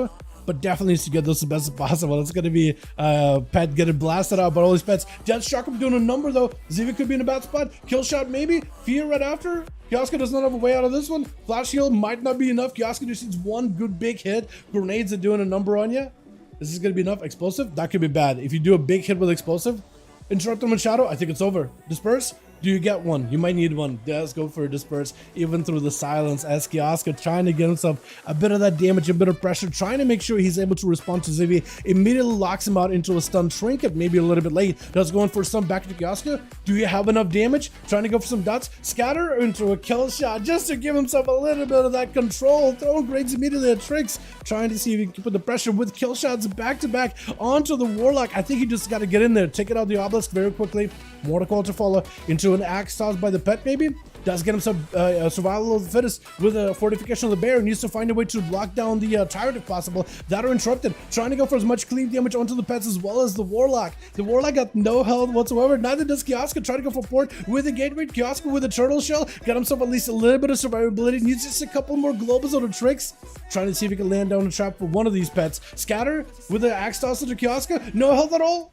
but definitely needs to get those as best as possible. It's gonna be Pet getting blasted out by all these pets. Deathstroke him doing a number though. Zivy could be in a bad spot. Kill shot maybe. Fear right after. Kiosk does not have a way out of this one. Flash heal might not be enough. Kiosk just needs one good big hit. Grenades are doing a number on you. This is gonna be enough. Explosive? That could be bad. If you do a big hit with explosive, interrupt him with shadow, I think it's over. Disperse? Do you get one? You might need one. Let's go for a disperse, even through the silence. As Kiosk trying to get himself a bit of that damage, a bit of pressure, trying to make sure he's able to respond to Zivy. Immediately locks him out into a stun trinket, maybe a little bit late. Does going for a stun back to Kiosk. Do you have enough damage? Trying to go for some dots. Scatter into a kill shot just to give himself a little bit of that control. Throwing grades immediately at Tricks, trying to see if he can put the pressure with kill shots back to back onto the Warlock. I think he just got to get in there, take it out the obelisk very quickly. More to call to follow into an axe toss by the pet maybe. Does get himself a survival of the fittest with a fortification of the bear. Needs to find a way to lock down the tyrant if possible. That are interrupted. Trying to go for as much clean damage onto the pets as well as the Warlock. The Warlock got no health whatsoever. Neither does Kiosk. Trying to go for port with a gateway. Kiosk with a turtle shell. Got himself at least a little bit of survivability. Needs just a couple more globals on the Tricks. Trying to see if he can land down a trap for one of these pets. Scatter with the axe toss to Kiosk. No health at all.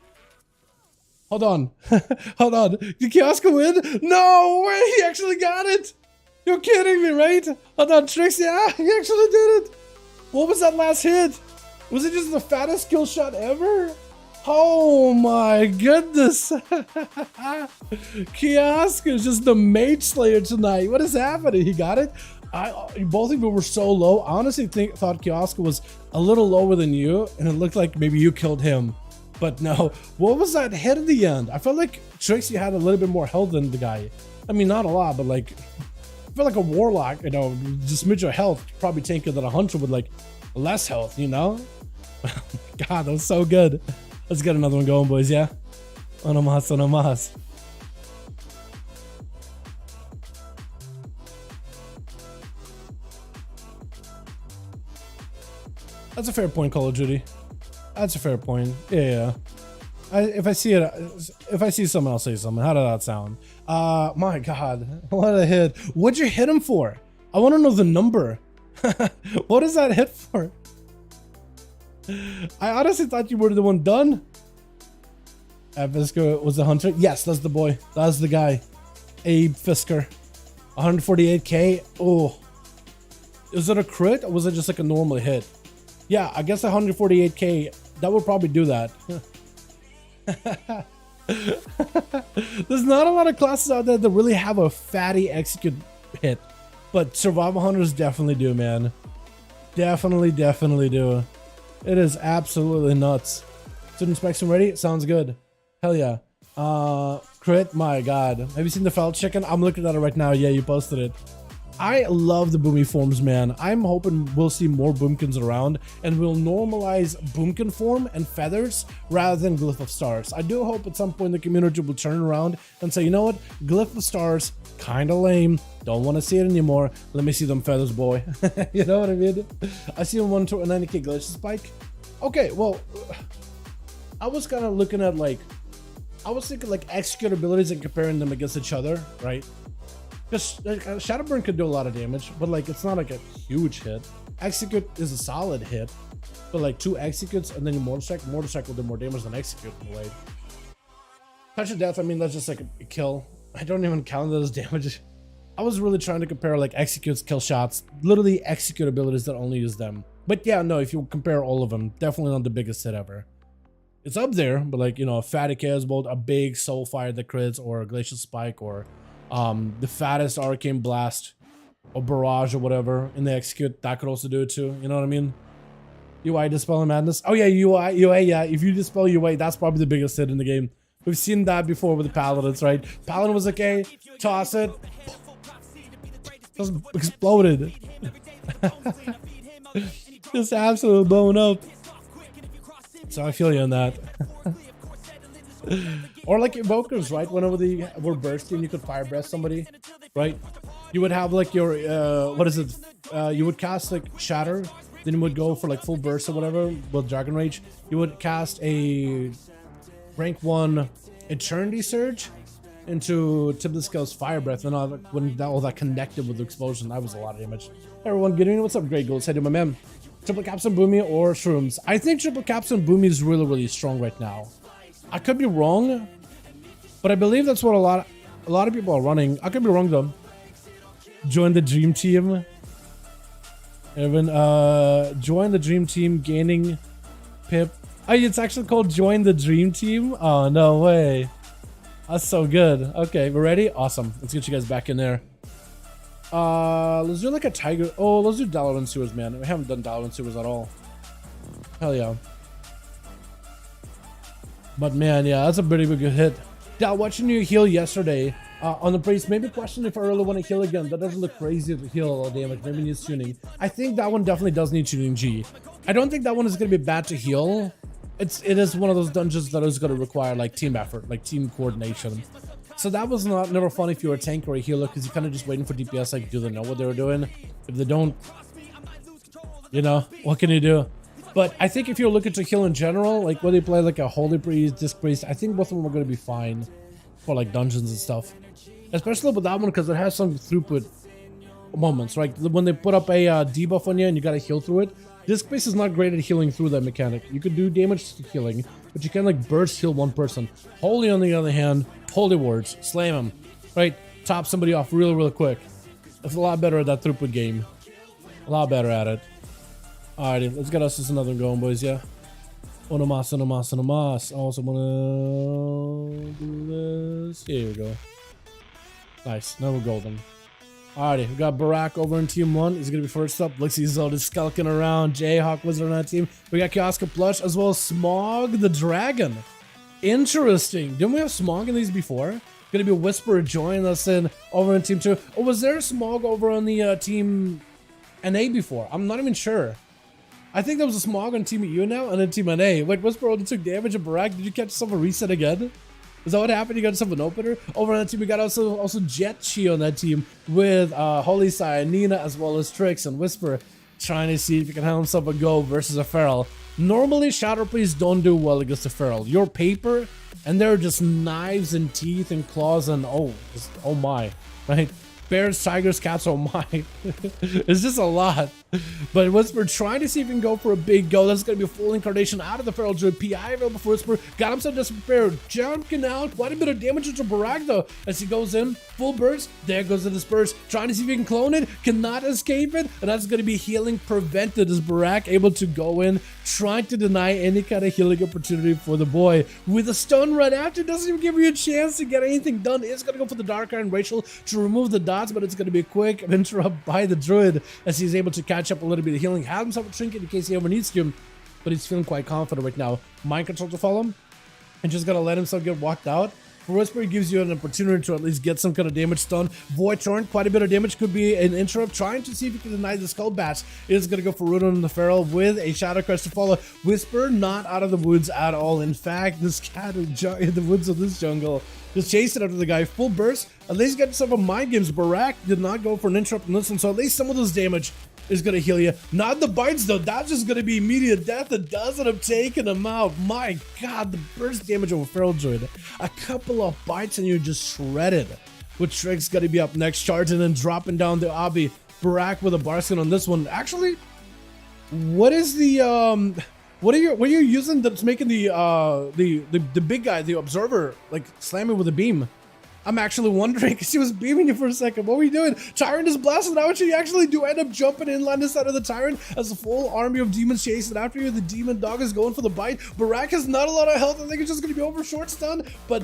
Hold on. Hold on. Did Kiosk win? No way! He actually got it! You're kidding me, right? Hold on, Tricks. Yeah, he actually did it! What was that last hit? Was it just the fattest kill shot ever? Oh my goodness! Kiosk is just the Mage Slayer tonight. What is happening? He got it? Both of you were so low. I honestly thought Kiosk was a little lower than you, and it looked like maybe you killed him. But no, what was that hit at the end? I felt like Trixie had a little bit more health than the guy. I mean, not a lot, but like, I feel like a Warlock, you know, just smidge of health, probably tanker than a Hunter with like less health, you know? God, that was so good. Let's get another one going, boys, yeah? Uno más, uno más. That's a fair point, Call of Duty. That's a fair point. Yeah. If I see it, if I see someone, I'll say something. How did that sound? My God, what a hit! What'd you hit him for? I want to know the number. What is that hit for? I honestly thought you were the one done. Fisker was the hunter. Yes, that's the boy. That's the guy. Abe Fisker. 148k. Oh, is it a crit or was it just like a normal hit? Yeah, I guess 148k. That would probably do that. There's not a lot of classes out there that really have a fatty execute hit, but survival hunters definitely do, man. Definitely do. It is absolutely nuts. Student inspection ready? Sounds good. Hell yeah. Crit, my God. Have you seen the felt chicken? I'm looking at it right now. Yeah, you posted it. I love the boomy forms, man. I'm hoping we'll see more boomkins around and we'll normalize boomkin form and feathers rather than glyph of stars. I do hope at some point the community will turn around and say, you know what, glyph of stars, kind of lame, don't want to see it anymore. Let me see them feathers, boy. You know what I mean? I see one to a 90k glitch spike. Okay, well, I was kind of looking at like, I was thinking like execute abilities and comparing them against each other, right? Because like, Shadowburn could do a lot of damage, but like it's not like a huge hit. Execute is a solid hit, but like 2 executes and then your motorcycle will do more damage than execute in a way. Touch of death, I mean that's just like a kill. I don't even count that as damage. I was really trying to compare like executes, kill shots, literally execute abilities that only use them. But yeah, no, if you compare all of them, definitely not the biggest hit ever. It's up there, but like, you know, a fatty chaos bolt, a big soul fire that crits, or a glacial spike, or the fattest arcane blast or barrage or whatever in the execute, that could also do it too, you know what I mean? UI dispel madness. Oh yeah, UI, yeah, if you dispel UI, that's probably the biggest hit in the game. We've seen that before with the Paladins, right? Paladin was okay, toss it, just exploded. Just absolutely blown up. So I feel you on that. Or like invokers, right? Whenever they were bursting, you could fire breath somebody, right? You would have like your what is it? You would cast like shatter, then you would go for like full burst or whatever with Dragon Rage. You would cast a rank 1 Eternity Surge into Tip of the Scales Fire Breath, and when all that connected with the explosion, that was a lot of damage. Hey everyone, good evening. What's up, Great Goals? Hey, my man. Triple Caps and Boomy or Shrooms? I think Triple Caps and Boomy is really, really strong right now. I could be wrong, but I believe that's what a lot of people are running. I could be wrong though. Join the Dream Team. Evan, join the Dream Team, gaining Pip. Oh, it's actually called Join the Dream Team? Oh, no way. That's so good. Okay, we're ready? Awesome. Let's get you guys back in there. Let's do like a tiger. Oh, let's do Dalaran sewers, man. We haven't done Dalaran sewers at all. Hell yeah. But man, yeah, that's a pretty good hit. Dal, watching you heal yesterday on the priest, maybe question if I really want to heal again. That doesn't look crazy to heal a lot of damage. Maybe needs tuning. I think that one definitely does need tuning G. I don't think that one is going to be bad to heal. It is one of those dungeons that is going to require like team effort, like team coordination. So that was never fun if you're a tank or a healer, because you're kind of just waiting for DPS. Like, do they know what they were doing? If they don't, you know, what can you do? But I think if you're looking to heal in general, like whether you play like a Holy Priest, Disc Priest, I think both of them are going to be fine for like dungeons and stuff. Especially with that one, because it has some throughput moments, right? When they put up a debuff on you and you got to heal through it. Disc Priest is not great at healing through that mechanic. You could do damage to healing, but you can like burst heal one person. Holy, on the other hand, Holy Words, slam him, right? Top somebody off really, really quick. It's a lot better at that throughput game. A lot better at it. Alrighty, let's get us just another one going, boys, yeah? Uno mas, uno mas, uno mas. I also wanna do this. Here we go. Nice, now we're golden. Alrighty, we got Barack over in Team 1. He's gonna be first up. Looks he's all just skulking around. Jayhawk was on that team. We got Kioska Plush as well as Smog the Dragon. Interesting. Didn't we have Smog in these before? Gonna be Whisper joining us in over in Team 2. Or was there Smog over on the Team NA before? I'm not even sure. I think there was a Smog on Team EU now and then Team NA. Wait, Whisper only took damage of Barack. Did you catch yourself a reset again? Is that what happened? You got yourself an opener? Over on that team, we got also Jet Chi on that team with Holy Sai, Nina, as well as Trix and Whisper, trying to see if he can have himself a go versus a Feral. Normally, Shadow Priests don't do well against a Feral. You're paper, and they're just knives and teeth and claws and oh my, right? Bears, tigers, cats, oh my. It's just a lot. But Whisper trying to see if he can go for a big go. That's going to be a full incarnation out of the Feral Druid. PI available for Whisper. Got himself disprepared. Jumping out. Quite a bit of damage to Barack though. As he goes in. Full burst. There goes the disperse. Trying to see if he can clone it. Cannot escape it. And that's going to be healing prevented as Barack able to go in. Trying to deny any kind of healing opportunity for the boy. With a stun right after. Doesn't even give you a chance to get anything done. It's going to go for the Dark Iron Rachel to remove the dots. But it's going to be a quick interrupt by the Druid as he's able to catch up a little bit of healing. Have himself a trinket in case he ever needs to, but he's feeling quite confident right now. Mind control to follow him and just gotta let himself get walked out. For Whisper, it gives you an opportunity to at least get some kind of damage done. Void Torrent, quite a bit of damage, could be an interrupt. Trying to see if he can deny the Skull Bats. It is going to go for Rudon and the Feral with a Shadow Crest to follow. Whisper, not out of the woods at all. In fact, this cat in the woods of this jungle just chased it after the guy. Full burst. At least get some of Mind Games. Barack did not go for an interrupt in this one, so at least some of those damage is going to heal you. Not the bites though. That's just going to be immediate death. It doesn't have taken him out. My god, the burst damage of a Feral Druid. A couple of bites and you're just shredded. With Trix going to be up next, charging and dropping down the Obby. Barack with a Barskin on this one. Actually, what is the what are you using that's making the big guy, the observer, like slamming with a beam? I'm actually wondering, because he was beaming you for a second. What were you doing? Tyrant is blasted out. What you actually do end up jumping in line inside of the Tyrant as a full army of demons chasing after you. The demon dog is going for the bite. Barack has not a lot of health. I think it's just going to be over short stun. But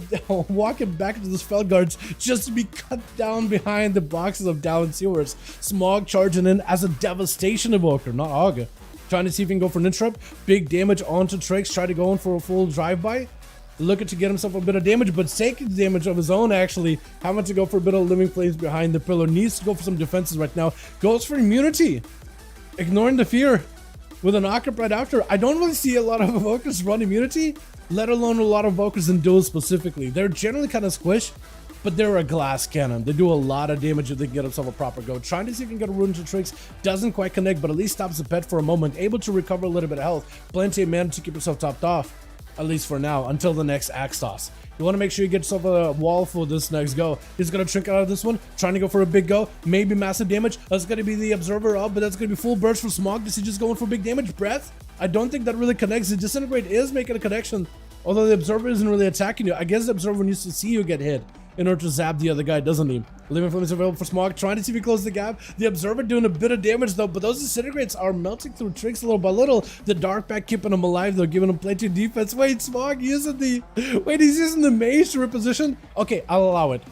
walking back into the Felguards just to be cut down behind the boxes of Dalaran Sewers. Smog charging in as a Devastation Evoker, not Og. Trying to see if he can go for an interrupt. Big damage onto Trix. Try to go in for a full drive-by. Looking to get himself a bit of damage, but taking damage of his own actually. Having to go for a bit of Living Flames behind the pillar. Needs to go for some defenses right now. Goes for immunity. Ignoring the fear with a knockup right after. I don't really see a lot of evokers run immunity, let alone a lot of evokers in duels specifically. They're generally kind of squish, but they're a glass cannon. They do a lot of damage if they can get themselves a proper go. Trying to see if he can get a rune to Trix. Doesn't quite connect, but at least stops the pet for a moment. Able to recover a little bit of health. Plenty of mana to keep himself topped off. at least for now, until the next axe toss. You want to make sure you get yourself a wall for this next go. He's going to trick out of this one, trying to go for a big go, maybe massive damage. That's going to be the observer up, but that's going to be full burst for Smog. Is he just going for big damage? Breath? I don't think that really connects. The disintegrate is making a connection, although the observer isn't really attacking you. I guess the observer needs to see you get hit in order to zap the other guy, doesn't he? Living Flame is available for Smog, trying to see if he closes the gap. The observer doing a bit of damage though, but those disintegrates are melting through tricks little by little. The dark pack keeping him alive though, giving him plenty of defense. Wait, Smog using the... Wait, he's using the Mage to reposition? Okay, I'll allow it.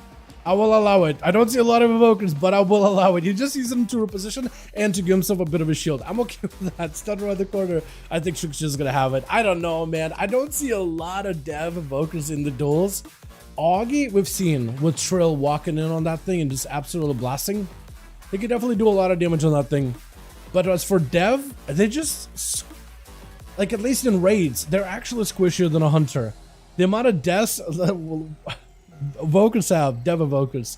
I will allow it. I don't see a lot of evokers, but I will allow it. He's just using them to reposition and to give himself a bit of a shield. I'm okay with that. Stun around the corner. I think Trick's just gonna have it. I don't know, man. I don't see a lot of dev evokers in the duels. Augie, we've seen with Trill walking in on that thing and just absolutely blasting. They could definitely do a lot of damage on that thing. But as for dev, they just, like, at least in raids, they're actually squishier than a hunter. The amount of deaths evokers have, dev evokers,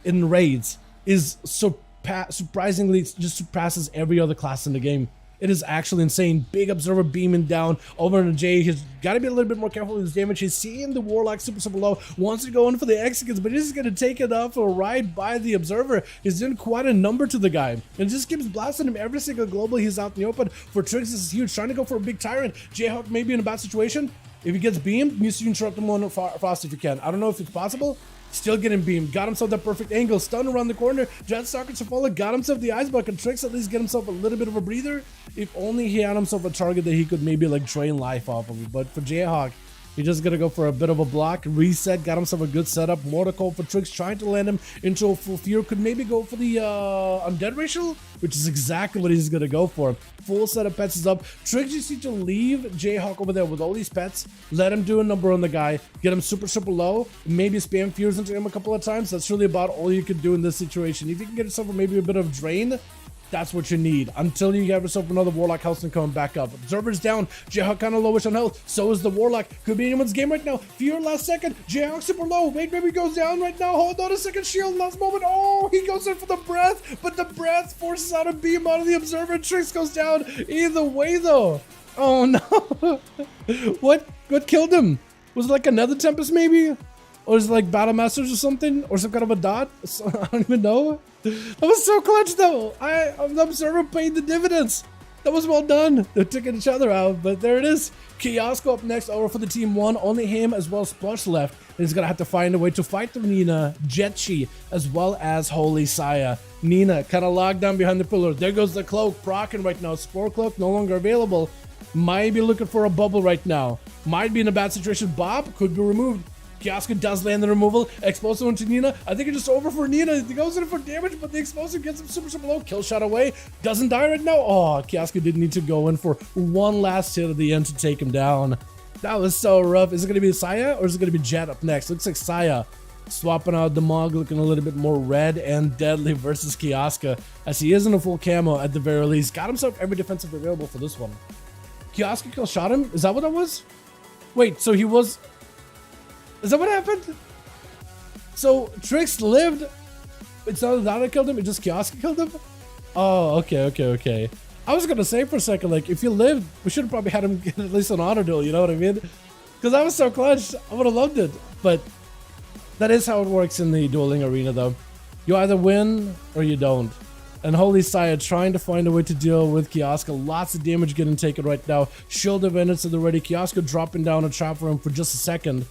in raids is surprisingly just surpasses every other class in the game. It is actually insane. Big observer beaming down over to Jay. He's got to be a little bit more careful with his damage. He's seeing the Warlock super low. Wants to go in for the executes, but he's going to take it off a ride by the observer. He's doing quite a number to the guy. And just keeps blasting him every single global he's out in the open. For Tricks, this is huge. Trying to go for a big tyrant. Jayhawk may be in a bad situation. If he gets beamed, needs to interrupt him on fast if you can. I don't know if it's possible. Still getting beamed. Got himself that perfect angle. Stun around the corner. Jet Stalker Safola got himself the ice bucket. Tricks at least get himself a little bit of a breather. If only he had himself a target that he could maybe like drain life off of. But for Jayhawk, he's just gonna go for a bit of a block. Reset. Got himself a good setup. Mortal Coil for Tricks. Trying to land him into a full fear. Could maybe go for the undead racial, which is exactly what he's gonna go for. Full set of pets is up. Tricks just need to leave Jayhawk over there with all these pets. Let him do a number on the guy. Get him super low. Maybe spam fears into him a couple of times. That's really about all you can do in this situation. If you can get yourself maybe a bit of drain, that's what you need until you have yourself another Warlock Helston coming back up. Observer's down. Jayhawk kind of lowish on health. So is the Warlock. Could be anyone's game right now. Fear last second. Jayhawk super low. Wait, maybe goes down right now. Hold on a second. Shield last moment. Oh, he goes in for the breath, but the breath forces out a beam out of the Observer. Tricks goes down. Either way though. Oh no. What killed him? Was it like another Tempest maybe? Or is it like Battle Masters or something? Or some kind of a dot? I don't even know. That was so clutch though. The Observer paid the dividends. That was well done. They're taking each other out, but there it is. Kiosko up next over for the team one. Only him as well as Plush left. And he's gonna have to find a way to fight through Nina, Jetchi, as well as Holy Saya. Nina kind of locked down behind the pillar. There goes the cloak. Procking right now. Spore cloak no longer available. Might be looking for a bubble right now. Might be in a bad situation. Bob could be removed. Kiosko does land the removal. Explosive into Nina. I think it's just over for Nina. He goes in for damage, but the explosive gets him super low. Kill shot away. Doesn't die right now. Oh, Kiosko did need to go in for one last hit at the end to take him down. That was so rough. Is it going to be Saya or is it going to be Jet up next? Looks like Saya swapping out the Mog, looking a little bit more red and deadly versus Kiosko, as he is in a full camo at the very least. Got himself every defensive available for this one. Kiosko kill shot him? Is that what that was? Wait, so he was... Is that what happened? So Trix lived. It's not that I killed him, it's just Kiosko killed him? Oh, okay. I was gonna say for a second, like, if he lived, we should have probably had him get at least an auto duel, you know what I mean? Because that was so clutch. I would have loved it. But that is how it works in the dueling arena though. You either win or you don't. And Holy Saya trying to find a way to deal with Kiosko. Lots of damage getting taken right now. Shield of Ended to the ready. Kiosko dropping down a trap for him for just a second.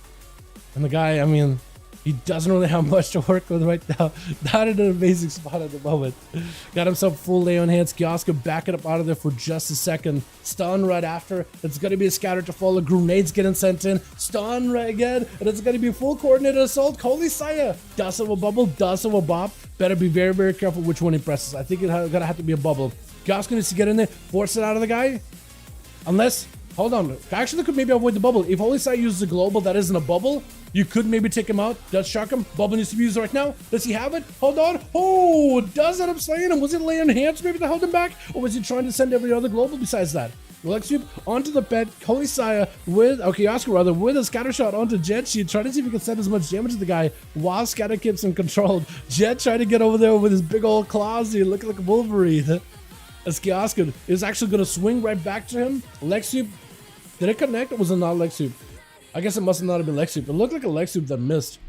And the guy, I mean, he doesn't really have much to work with right now. Not in an amazing spot at the moment. Got himself full lay on hands. Kiosko backing up out of there for just a second. Stun right after. It's going to be a scatter to follow. Grenades getting sent in. Stun right again. And it's going to be full coordinated assault. Holy Saya. Does have a bubble. Does have a bop. Better be very careful which one he presses. I think it's going to have to be a bubble. Kiosko needs to get in there. Force it out of the guy. Unless... Hold on. Actually, could maybe avoid the bubble. If Holy Sai uses a global that isn't a bubble, you could maybe take him out. Does shock him. Bubble needs to be used right now. Does he have it? Hold on. Oh, does end up slaying him. Was he laying hands maybe to hold him back? Or was he trying to send every other global besides that? Let's sweep onto the pet. Holy Saya with, Kiosko rather, with a scatter shot onto Jet. She tried to see if he could send as much damage to the guy while scatter keeps him controlled. Jet tried to get over there with his big old claws. He looked like a Wolverine. As Kiosko is actually going to swing right back to him. Leg sweep. Did it connect or was it not leg sweep? I guess it must not have been leg sweep. It looked like a leg sweep that missed,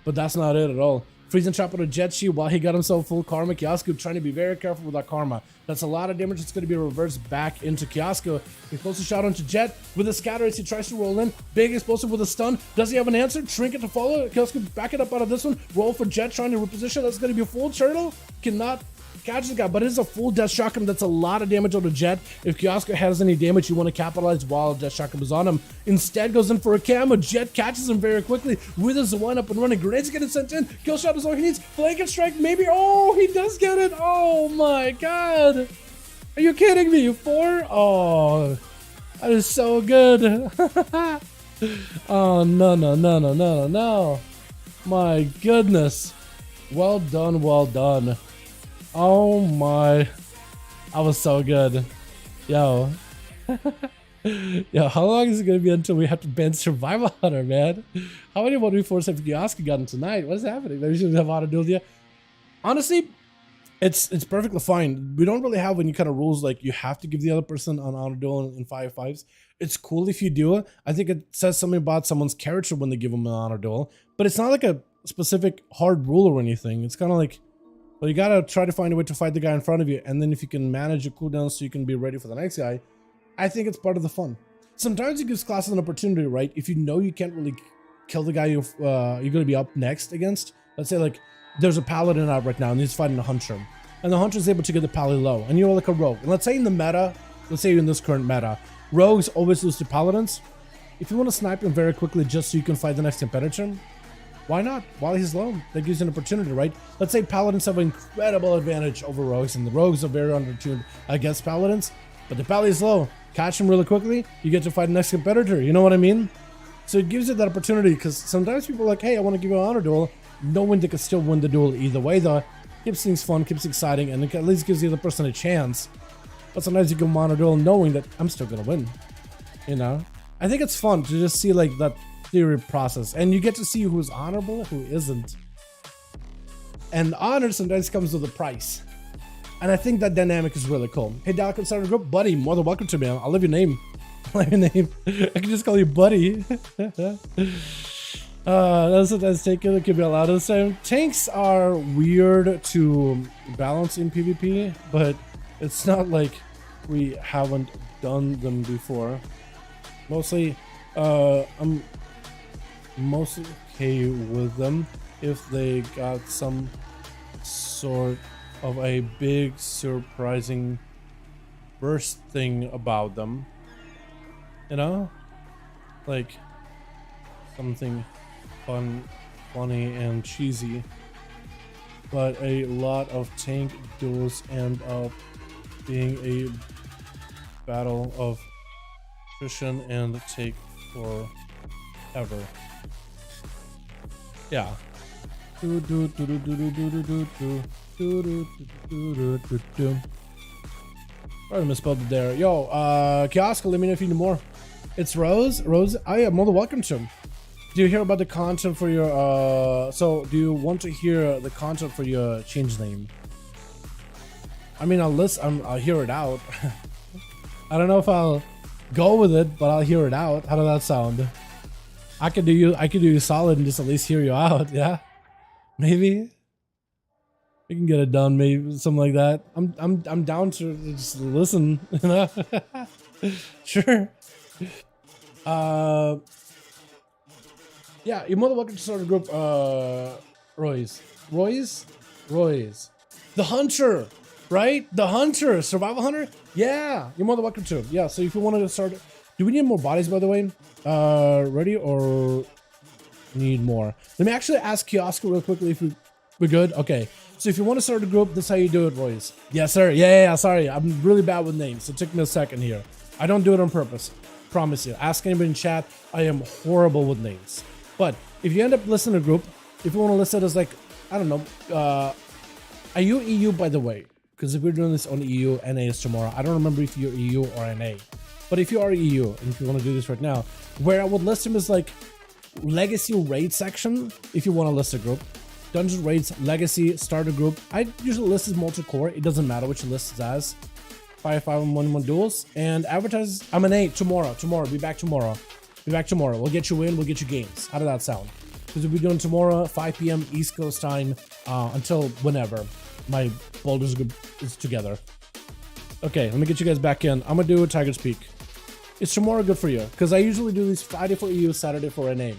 but that's not it at all. Freezing trap with a jet shield while he got himself full karma. Kiosko trying to be very careful with that karma. That's a lot of damage. It's going to be reversed back into Kiosko. Explosive shot onto Jet with a scatter as he tries to roll in. Big explosive with a stun. Does he have an answer? Trinket to follow. Kiosko back it up out of this one. Roll for Jet trying to reposition. That's going to be a full turtle. Cannot catch the guy, but it is a full death shotgun. That's a lot of damage on the Jet. If Kiosko has any damage, you want to capitalize while death shotgun is on him. Instead goes in for a camo. Jet catches him very quickly with his one up and running. Grenades getting sent in. Kill shot is all he needs. Flank strike maybe. Oh, he does get it. Oh my god. Are you kidding me? 4? Oh, that is so good. Oh no. My goodness. Well done, well done. Oh my, that was so good. Yo. Yo, how long is it gonna be until we have to ban Survival Hunter, man? How many 1v4s have Kiosko gotten tonight? What is happening? Maybe we should have auto duel yet. Honestly, it's perfectly fine. We don't really have any kind of rules like you have to give the other person an auto duel in 5v5s. It's cool if you do it. I think it says something about someone's character when they give them an auto duel, but it's not like a specific hard rule or anything. It's kind of like, well, you gotta try to find a way to fight the guy in front of you, and then if you can manage your cooldown so you can be ready for the next guy, I think it's part of the fun. Sometimes it gives classes an opportunity, right? If you know you can't really kill the guy you're gonna be up next against. Let's say like there's a Paladin out right now and he's fighting a Hunter, and the Hunter is able to get the Pally low, and you're like a Rogue. And let's say in the meta, let's say you're in this current meta, Rogues always lose to Paladins. If you want to snipe him very quickly just so you can fight the next competitor, why not? While he's low, that gives you an opportunity, right? Let's say Paladins have an incredible advantage over Rogues, and the Rogues are very undertuned against Paladins, but the Pally is low. Catch him really quickly, you get to fight the next competitor, you know what I mean? So it gives you that opportunity, because sometimes people are like, hey, I want to give you an honor duel, knowing they can still win the duel either way, though. Keeps things fun, keeps exciting, and it at least gives the other person a chance. But sometimes you give them an honor duel knowing that I'm still gonna win, you know? I think it's fun to just see like that theory process, and you get to see who's honorable, who isn't. And honor sometimes comes with a price, and I think that dynamic is really cool. Hey, Dalaran started group, buddy, more than welcome to me. I'll leave your name. I'll leave your name. I can just call you buddy. That's sometimes taken. It could be allowed to say tanks are weird to balance in PvP, but it's not like we haven't done them before. Mostly, I'm mostly okay with them if they got some sort of a big surprising burst thing about them, you know, like something fun, funny and cheesy. But a lot of tank duels end up being a battle of attrition and take forever. Yeah. Probably misspelled it there. Yo, Kiosko, let me know if you need more. It's Rose. Rose, I am more than welcome to. Do you hear about the content for your so do you want to hear the content for your change name? I mean, I'll hear it out. I don't know if I'll go with it, but I'll hear it out. How does that sound? I could do you solid and just at least hear you out. Yeah, maybe we can get it done. Maybe something like that. I'm down to just listen. You know? Sure. Yeah, you're more than welcome to start a group. Royce. The Hunter, right? The Hunter, Survival Hunter. Yeah, you're more than welcome to. Yeah, so if you want to start, do we need more bodies, by the way? Ready or need more? Let me actually ask Kiosko real quickly if we're good. Okay, so if you want to start a group, that's how you do it, Royce. Yes, sir. Yeah. Sorry, I'm really bad with names, so it took me a second here. I don't do it on purpose. Promise you. Ask anybody in chat. I am horrible with names. But if you end up listening to a group, if you want to list it as like, I don't know, are you EU, by the way? Because if we're doing this on EU, NA is tomorrow. I don't remember if you're EU or NA. But if you are EU, and if you want to do this right now, where I would list them is like Legacy Raid section, if you want to list a group. Dungeon Raids, Legacy, Starter Group. I usually list as multi-core. It doesn't matter which you list it as. 5v5 1v1 Duels and advertise M&A tomorrow. Be back tomorrow. We'll get you in, we'll get you games. How did that sound? Because we'll be doing tomorrow 5 p.m. East Coast time until whenever my boulders is together. Okay, let me get you guys back in. I'm gonna do a Tiger's Peak. Is tomorrow good for you? Because I usually do these Friday for EU, Saturday for NA.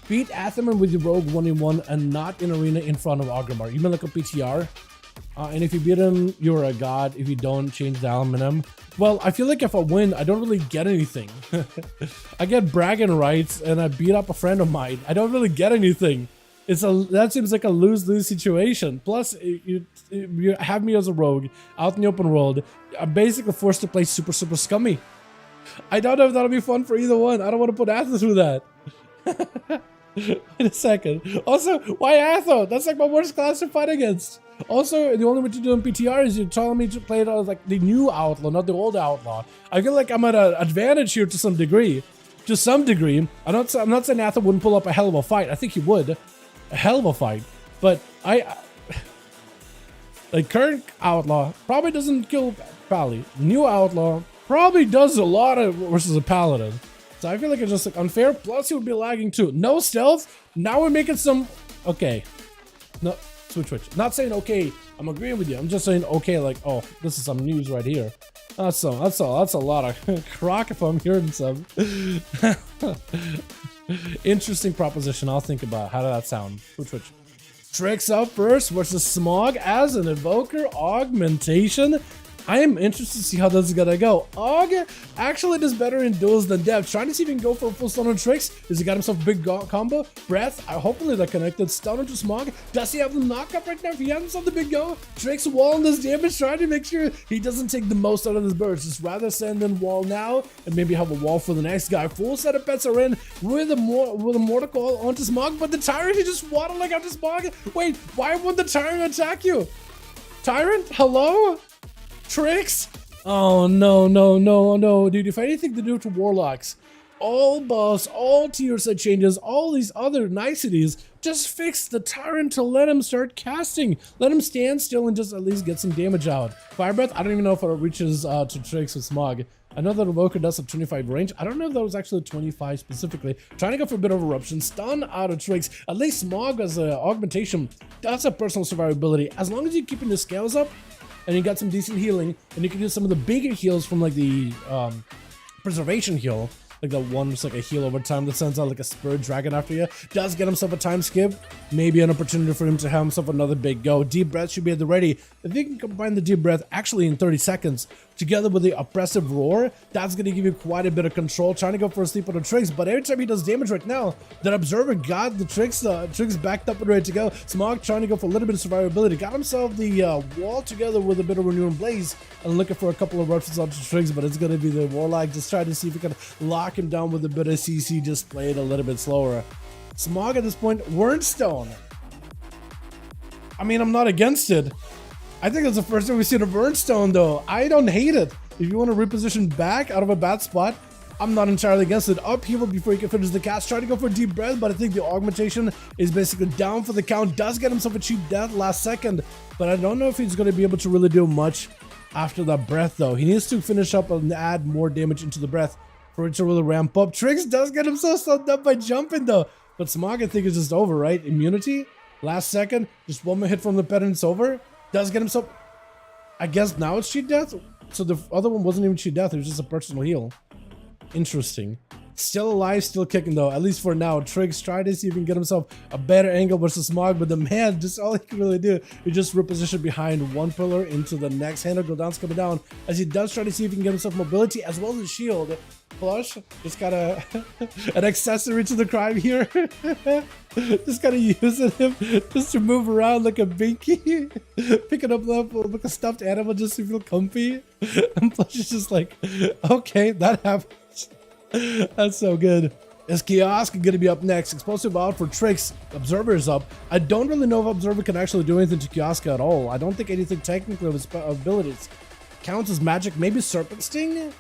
Beat Atherman with your Rogue 1v1 and not in arena in front of Ogrimmar. You mean like a PTR? And if you beat him, you're a god. If you don't, change the aluminum. Well, I feel like if I win, I don't really get anything. I get bragging rights and I beat up a friend of mine. I don't really get anything. That seems like a lose-lose situation. Plus, you have me as a rogue out in the open world. I'm basically forced to play super scummy. I don't know if that'll be fun for either one. I don't want to put Atho through that. Wait a second. Also, why Atho? That's like my worst class to fight against. Also, the only way to do in PTR is you're telling me to play it as like the new outlaw, not the old outlaw. I feel like I'm at an advantage here to some degree. I'm not saying Atho wouldn't pull up a hell of a fight. I think he would. A hell of a fight. But like current outlaw probably doesn't kill Pally. New outlaw probably does a lot of versus a Paladin. So I feel like it's just like unfair. Plus, he would be lagging too. No stealth. Now we're making some. Okay. No. Switch. Not saying okay. I'm agreeing with you. I'm just saying okay. Like, oh, this is some news right here. That's a lot of crock if I'm hearing some. Interesting proposition. I'll think about. How did that sound? Switch. Tricks up first versus Smog as an evoker augmentation. I am interested to see how this is gonna go. Og actually does better in duels than Dev. Trying to see if he can go for a full stun on Tricks. Does he got himself a big combo? Breath, hopefully they're connected. Stun into Smog. Does he have the knockup right now? If he has himself the big go, Tricks wall this damage, trying to make sure he doesn't take the most out of his burst. Just rather send in wall now and maybe have a wall for the next guy. Full set of pets are in with a mortal call onto Smog, but the Tyrant, he just waddling out to Smog. Wait, why would the Tyrant attack you? Tyrant, hello? Tricks? Oh no, dude. If anything to do to Warlocks, all buffs, all tier set changes, all these other niceties, just fix the Tyrant to let him start casting. Let him stand still and just at least get some damage out. Fire Breath, I don't even know if it reaches to Tricks with Smog. I know that Evoker does have 25 range. I don't know if that was actually 25 specifically. Trying to go for a bit of eruption. Stun out of Tricks. At least Smog as an augmentation, that's a personal survivability. As long as you're keeping the scales up, and you got some decent healing, and you can do some of the bigger heals from like the preservation heal, like the one that's like a heal over time that sends out like a spurred dragon after you. Does get himself a time skip, maybe an opportunity for him to have himself another big go. Deep breath should be at the ready. If you can combine the deep breath actually in 30 seconds together with the oppressive roar, that's going to give you quite a bit of control. Trying to go for a sleep on the Tricks, but every time he does damage right now, that observer got the Tricks backed up and ready to go. Smog trying to go for a little bit of survivability, got himself the wall together with a bit of Renewing Blaze and looking for a couple of eruptions onto Tricks, but it's going to be the Warlock just trying to see if he can lock him down with a bit of CC, just play it a little bit slower. Smog at this point, Wernstone. I mean, I'm not against it. I think it's the first time we've seen a Burnstone though. I don't hate it. If you want to reposition back out of a bad spot, I'm not entirely against it. Upheaval before you can finish the cast. Try to go for a deep breath, but I think the augmentation is basically down for the count. Does get himself a cheap death last second, but I don't know if he's going to be able to really do much after that breath though. He needs to finish up and add more damage into the breath for it to really ramp up. Tricks does get himself stunned up by jumping though, but Smog I think is just over, right? Immunity, last second, just one more hit from the pet and it's over. Does get himself, I guess now it's cheat death. So the other one wasn't even cheat death, it was just a personal heal. Interesting. Still alive, still kicking though, at least for now. Tricks trying to see if he can get himself a better angle versus Smog, but the man, just all he can really do is just reposition behind one pillar into the next. Handle Gul'dan's coming down as he does try to see if he can get himself mobility as well as a shield. Flush, just got an accessory to the crime here. Just kind of using him just to move around like a binky. Picking up like a stuffed animal just to feel comfy. And Flush is just like, okay, that happens. That's so good. Is Kiosk gonna be up next? Explosive out for Tricks. Observer is up. I don't really know if Observer can actually do anything to Kiosk at all. I don't think anything technically of his abilities counts as magic. Maybe Serpent Sting?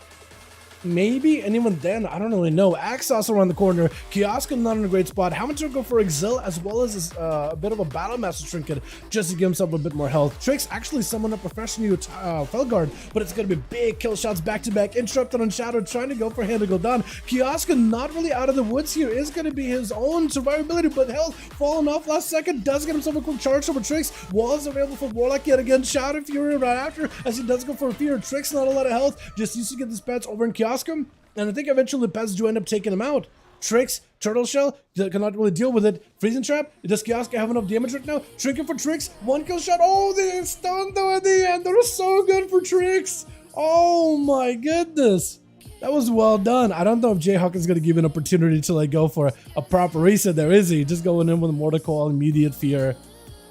maybe, and even then, I don't really know. Axos around the corner, Kiosk not in a great spot. How much to go for Exil as well as a bit of a Battle Master trinket just to give himself a bit more health. Trix actually summoned up a fresh new Felguard, but it's going to be big kill shots back to back. Interrupted on Shadow, trying to go for hand to go down. Kiosk not really out of the woods here. Is going to be his own survivability, but health falling off last second. Does get himself a quick charge over Trix. Walls available for Warlock yet again. Shadow Fury right after as he does go for a fear. Trix not a lot of health. Just used to get this pets over in Kiosk. And I think eventually the pets do end up taking him out. Trix, Turtle Shell, cannot really deal with it. Freezing Trap, does Kiosk have enough damage right now? Trinket for Trix, one kill shot. Oh, they stunned though at the end. That was so good for Trix. Oh my goodness. That was well done. I don't know if Jayhawk is going to give an opportunity to like go for a proper reset there, is he? Just going in with a Mortal Coil, immediate fear.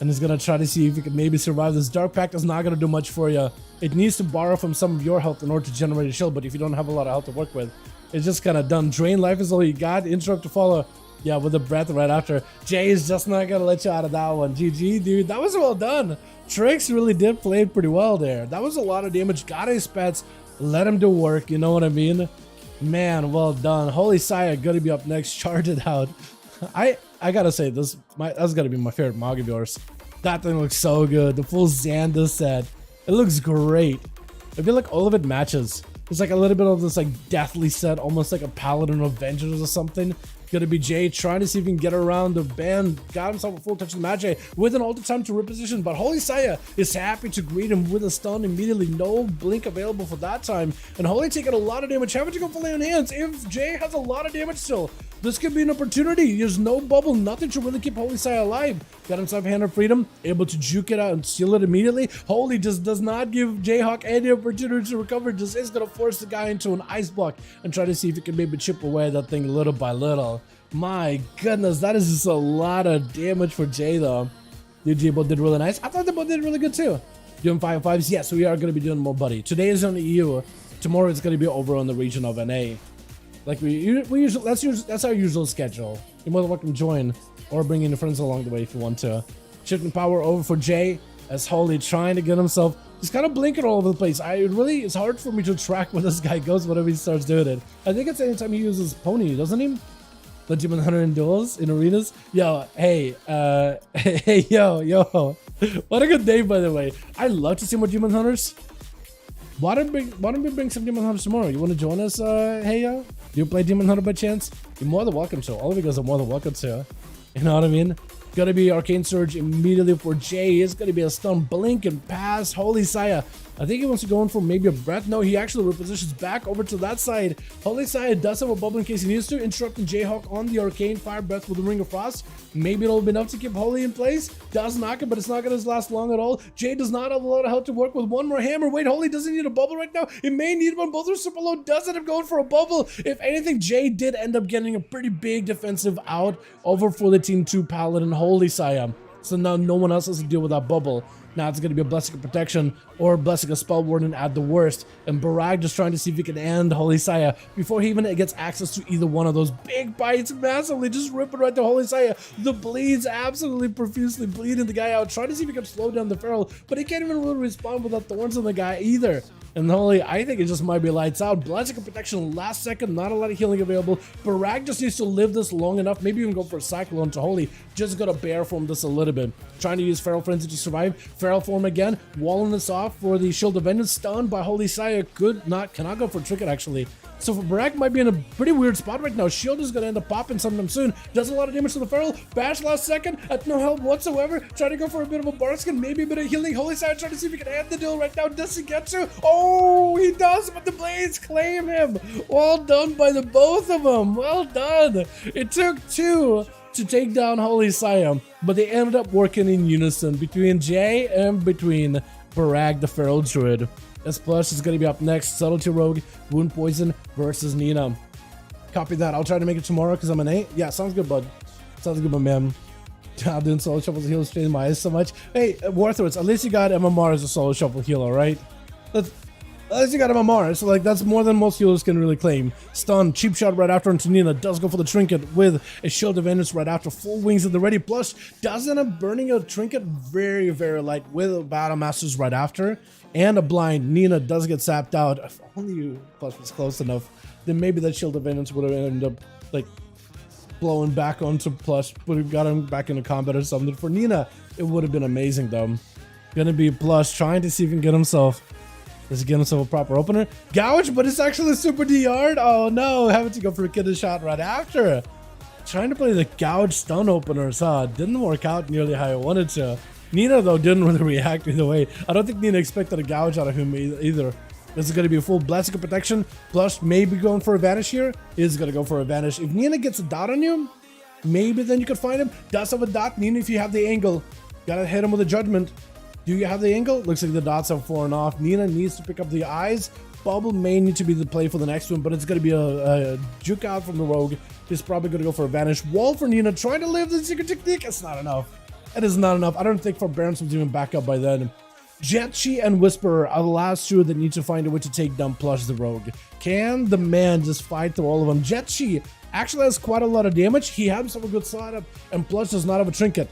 And he's going to try to see if he can maybe survive this. Dark Pact is not going to do much for you. It needs to borrow from some of your health in order to generate a shield, but if you don't have a lot of health to work with, it's just kind of done. Drain life is all you got. Interrupt to follow. Yeah, with the breath right after. Jay is just not going to let you out of that one. GG, dude. That was well done. Trix really did play pretty well there. That was a lot of damage. Got his pets. Let him do work. You know what I mean? Man, well done. Holy Saya, going to be up next. Charge it out. I got to say, that's got to be my favorite Mog of yours. That thing looks so good. The full Xander set. It looks great. I feel like all of it matches. It's like a little bit of this like deathly set, almost like a Paladin Avengers or something. Gonna be Jay trying to see if he can get around the band. Got himself a full touch of Mage with an ulti time to reposition, but Holy Saya is happy to greet him with a stun immediately. No blink available for that time, and Holy taking a lot of damage, having to go for lay on hands. If Jay has a lot of damage still, this could be an opportunity. There's no bubble, nothing to really keep Holy Saya alive. Got himself Hand of Freedom, able to juke it out and seal it immediately. Holy just does not give Jayhawk any opportunity to recover, just is gonna force the guy into an ice block and try to see if he can maybe chip away at that thing little by little. My goodness, that is just a lot of damage for Jay though. Dude, both did really nice. I thought they both did really good too. Doing 5v5s, yes, we are going to be doing more, buddy. Today is on the EU. Tomorrow it's going to be over on the region of NA. Like we usually, that's our usual schedule. You're more than welcome to join or bring in your friends along the way if you want to. Shifting power over for Jay as Holy trying to get himself. He's kind of blinking all over the place. It's hard for me to track where this guy goes whenever he starts doing it. I think it's anytime he uses Pony, doesn't he? The Demon Hunter in duels, in arenas. Yo, hey, hey, yo. What a good day, by the way. I love to see more Demon Hunters. Why don't we bring some Demon Hunters tomorrow? You want to join us, hey, yo? Do you play Demon Hunter by chance? You're more than welcome to. All of you guys are more than welcome to. You know what I mean? Gonna be Arcane Surge immediately for Jay. It's gonna be a stun blink and pass. Holy Saya. I think he wants to go in for maybe a breath. No, he actually repositions back over to that side. Holy Saya does have a bubble in case he needs to. Interrupting Jayhawk on the Arcane Fire Breath with the Ring of Frost. Maybe it'll be enough to keep Holy in place. Does knock it, but it's not gonna last long at all. Jay does not have a lot of health to work with. One more hammer. Wait, Holy doesn't need a bubble right now. It may need one. Both are super low. Does end up going for a bubble. If anything, Jay did end up getting a pretty big defensive out over for the Team 2 Paladin. Holy Saya. So now no one else has to deal with that bubble. Now it's going to be a Blessing of Protection or a Blessing of Spell Warden at the worst. And Barag just trying to see if he can end Holy Saya before he even gets access to either one of those big bites massively. Just ripping right to Holy Saya. The bleeds absolutely profusely bleeding the guy out. Trying to see if he can slow down the Feral, but he can't even really respond without thorns on the guy either. And Holy, I think it just might be lights out. Blessing of Protection last second, not a lot of healing available. Barag just needs to live this long enough, maybe even go for a Cyclone to Holy. Just gotta bear form this a little bit. Trying to use Feral Frenzy to survive. Feral form again, walling this off for the Shield of Vengeance. Stunned by Holy Saya. Cannot go for Trinket actually. So for Barag might be in a pretty weird spot right now. Shield is gonna end up popping sometime soon. Does a lot of damage to the Feral. Bash last second at no help whatsoever. Trying to go for a bit of a Barskin, maybe a bit of healing. Holy Saya trying to see if he can end the duel right now. Does he get to? Oh, he does, but the blades claim him. Well done by the both of them. Well done. It took two to take down Holy Saya, but they ended up working in unison between Jay and between Barag the Feral Druid. S+ is going to be up next. Subtlety Rogue, Wound Poison versus Nina. Copy that. I'll try to make it tomorrow because I'm an 8. Yeah, sounds good, bud. Sounds good, my man. I'm doing solo shuffles heal straining my eyes so much. Hey, Warthroids, at least you got MMR as a solo shuffle heal, alright? At least you got him on Mars, so like that's more than most healers can really claim. Stun, cheap shot right after into Nina, does go for the trinket with a shield of endurance right after, full wings at the ready, plus does end up burning a trinket very, very light with a Battle Masters right after, and a blind. Nina does get sapped out. If only Plush was close enough, then maybe that shield of endurance would have ended up like blowing back onto Plush, would have got him back into combat or something. For Nina, it would have been amazing though. Gonna be Plush trying to see if he can get himself. Does he get himself a proper opener? Gouge, but it's actually super DR'd. Oh no, having to go for a kidney shot right after. Trying to play the Gouge stun openers, huh? Didn't work out nearly how I wanted to. Nina, though, didn't really react either way. I don't think Nina expected a Gouge out of him either. This is going to be a full Blessing of Protection. Plus, maybe going for a Vanish here. Is going to go for a Vanish. If Nina gets a dot on you, maybe then you could find him. Does have a dot. Nina, if you have the angle, gotta hit him with a Judgment. Do you have the angle? Looks like the dots have fallen off. Nina needs to pick up the eyes. Bubble may need to be the play for the next one, but it's going to be a juke out from the Rogue. He's probably going to go for a Vanish. Wall for Nina, trying to live the secret technique. It's not enough. It is not enough. I don't think Forbearance was even back up by then. Jetchi and Whisperer are the last two that need to find a way to take down Plush the Rogue. Can the man just fight through all of them? Jetchi actually has quite a lot of damage. He has himself a good setup, and Plush does not have a trinket.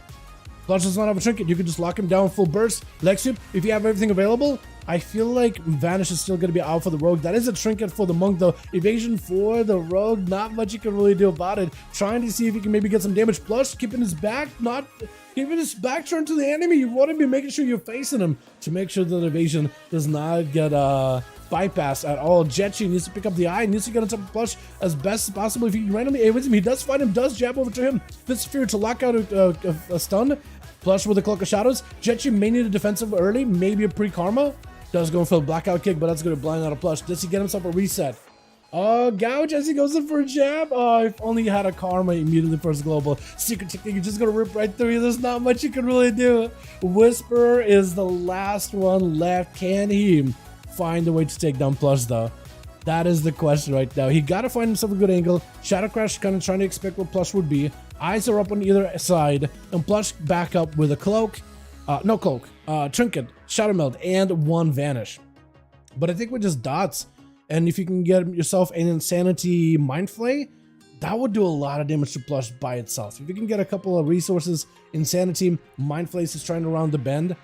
Plush does not have a trinket. You can just lock him down full burst. Leg sweep, if you have everything available. I feel like Vanish is still going to be out for the Rogue. That is a trinket for the Monk though. Evasion for the Rogue, not much you can really do about it. Trying to see if he can maybe get some damage. Plush keeping his back, not keeping his back turned to the enemy. You want to be making sure you're facing him to make sure that Evasion does not get bypassed at all. Jetchi needs to pick up the eye, needs to get on top of Plush as best as possible. If he can randomly A-wins him, he does find him, does jab over to him. Fist Sphere to lock out a stun. Plush with a Cloak of Shadows. Jetchi may need a defensive early, maybe a pre-karma. Does go for a blackout kick, but that's going to blind out a Plush. Does he get himself a reset? Oh, Gouge as he goes in for a jab. Oh, if only he had a karma immediately for his global. Secret technique, you're just going to rip right through you. There's not much you can really do. Whisperer is the last one left. Can he find a way to take down Plush, though? That is the question right now. He got to find himself a good angle. Shadow Crash kind of trying to expect what Plush would be. Eyes are up on either side. And Plush back up with a cloak. No cloak. Trinket, Shadow Meld, and one Vanish. But I think with just dots, and if you can get yourself an Insanity Mind Flay, that would do a lot of damage to Plush by itself. If you can get a couple of resources, Insanity, Mind Flays is trying to round the bend,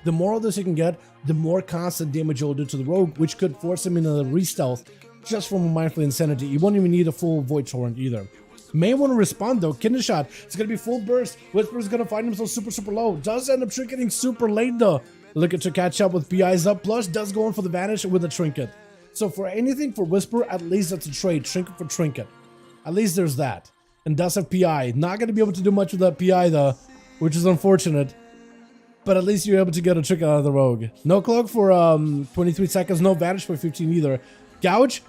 the more of this you can get, the more constant damage you'll do to the Rogue, which could force him into the re-stealth just from a Mind Flay Insanity. You won't even need a full Void Torrent either. May want to respond though. Kidney shot. It's going to be full burst. Whisperer's going to find himself super low. Does end up trinketing super late though. Looking to catch up with PI's up. Plush does go in for the Vanish with a trinket. So for anything for Whisperer, at least that's a trade. Trinket for trinket. At least there's that. And does have PI. Not going to be able to do much with that PI though, which is unfortunate. But at least you're able to get a trinket out of the Rogue. No cloak for 23 seconds. No Vanish for 15 either. Gouge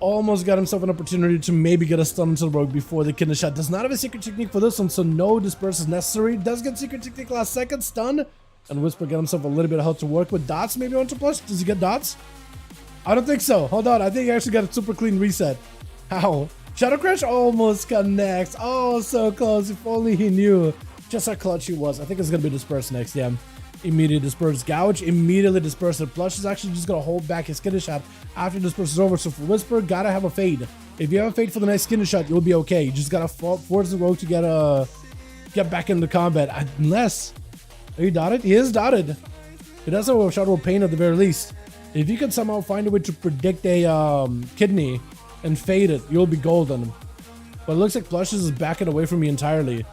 almost got himself an opportunity to maybe get a stun into the Rogue before the kidney shot. Does not have a secret technique for this one, so no disperse is necessary. Does get secret technique last second, stun, and Whisper get himself a little bit of help to work with. Dots maybe onto Plush. Does he get dots? I don't think so. Hold on, I think he actually got a super clean reset. How? Shadow Crash almost connects. Oh, so close. If only he knew just how clutch he was. I think it's gonna be dispersed next, yeah. Immediate disperse. Gouge immediately disperse. Plush is actually just gonna hold back his kidney shot after disperse is over. So for Whisper, gotta have a fade. If you have a fade for the next kidney shot, you'll be okay. You just gotta force the Rogue to get back into combat. Unless, are you dotted? He is dotted. He does have a Shadow of Pain at the very least. If you can somehow find a way to predict a kidney and fade it, you'll be golden. But it looks like Plush is backing away from me entirely.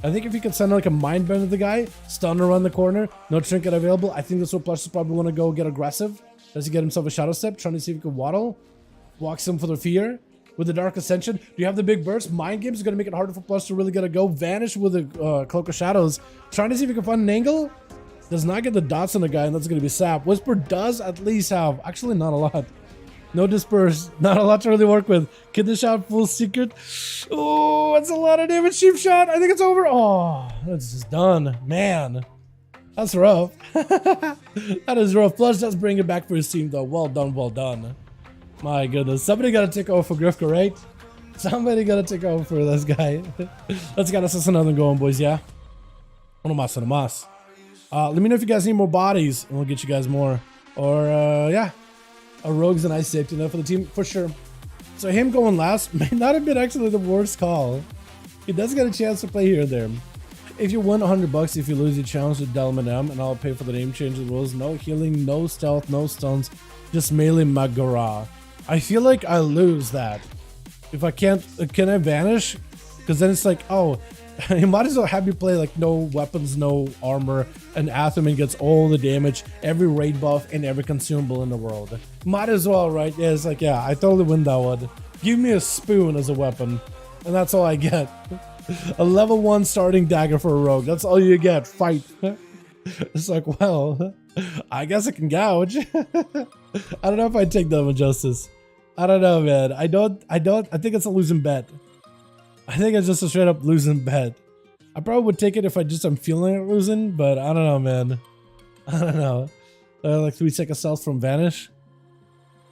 I think if you can send like a Mind Bend to the guy, stun around the corner, no trinket available, I think that's what Plush is probably want to go get aggressive. Does he get himself a Shadow Step, trying to see if he can waddle? Walks him for the fear. With the Dark Ascension, do you have the big burst? Mind Games is going to make it harder for Plush to really get a go. Vanish with the Cloak of Shadows. Trying to see if he can find an angle. Does not get the dots on the guy, and that's going to be sap. Whisper does at least have, actually not a lot. No disperse, not a lot to really work with. Kidney shot, full secret. Oh, that's a lot of damage. Cheap shot. I think it's over. Oh, that's just done. Man, that's rough. That is rough. Plush does bring it back for his team, though. Well done, well done. My goodness. Somebody got to take over for Grifka, right? Somebody got to take over for this guy. Let's get us another going, boys, yeah? Uno más, uno más. Let me know if you guys need more bodies, and we'll get you guys more. Or, yeah. A rogue's a nice safety net for the team, for sure. So him going last may not have been actually the worst call. He does get a chance to play here and there. If you win $100, if you lose, you challenge with Dalaran, and I'll pay for the name change of rules. No healing, no stealth, no stuns, just melee Magara. I feel like I lose that. If I can't, can I vanish? Because then it's like, oh, you might as well have me play like no weapons, no armor, and Atherman gets all the damage, every raid buff, and every consumable in the world. Might as well, right? Yeah, it's like, yeah, I totally win that one. Give me a spoon as a weapon, and that's all I get. A level 1 starting dagger for a rogue. That's all you get. Fight. It's like, well, I guess I can gouge. I don't know if I'd take that with justice. I don't know, man. I think it's a losing bet. I think it's just a straight up losing bet. I probably would take it if I'm feeling it losing, but I don't know, man. I don't know. Like 3 seconds stealth from vanish.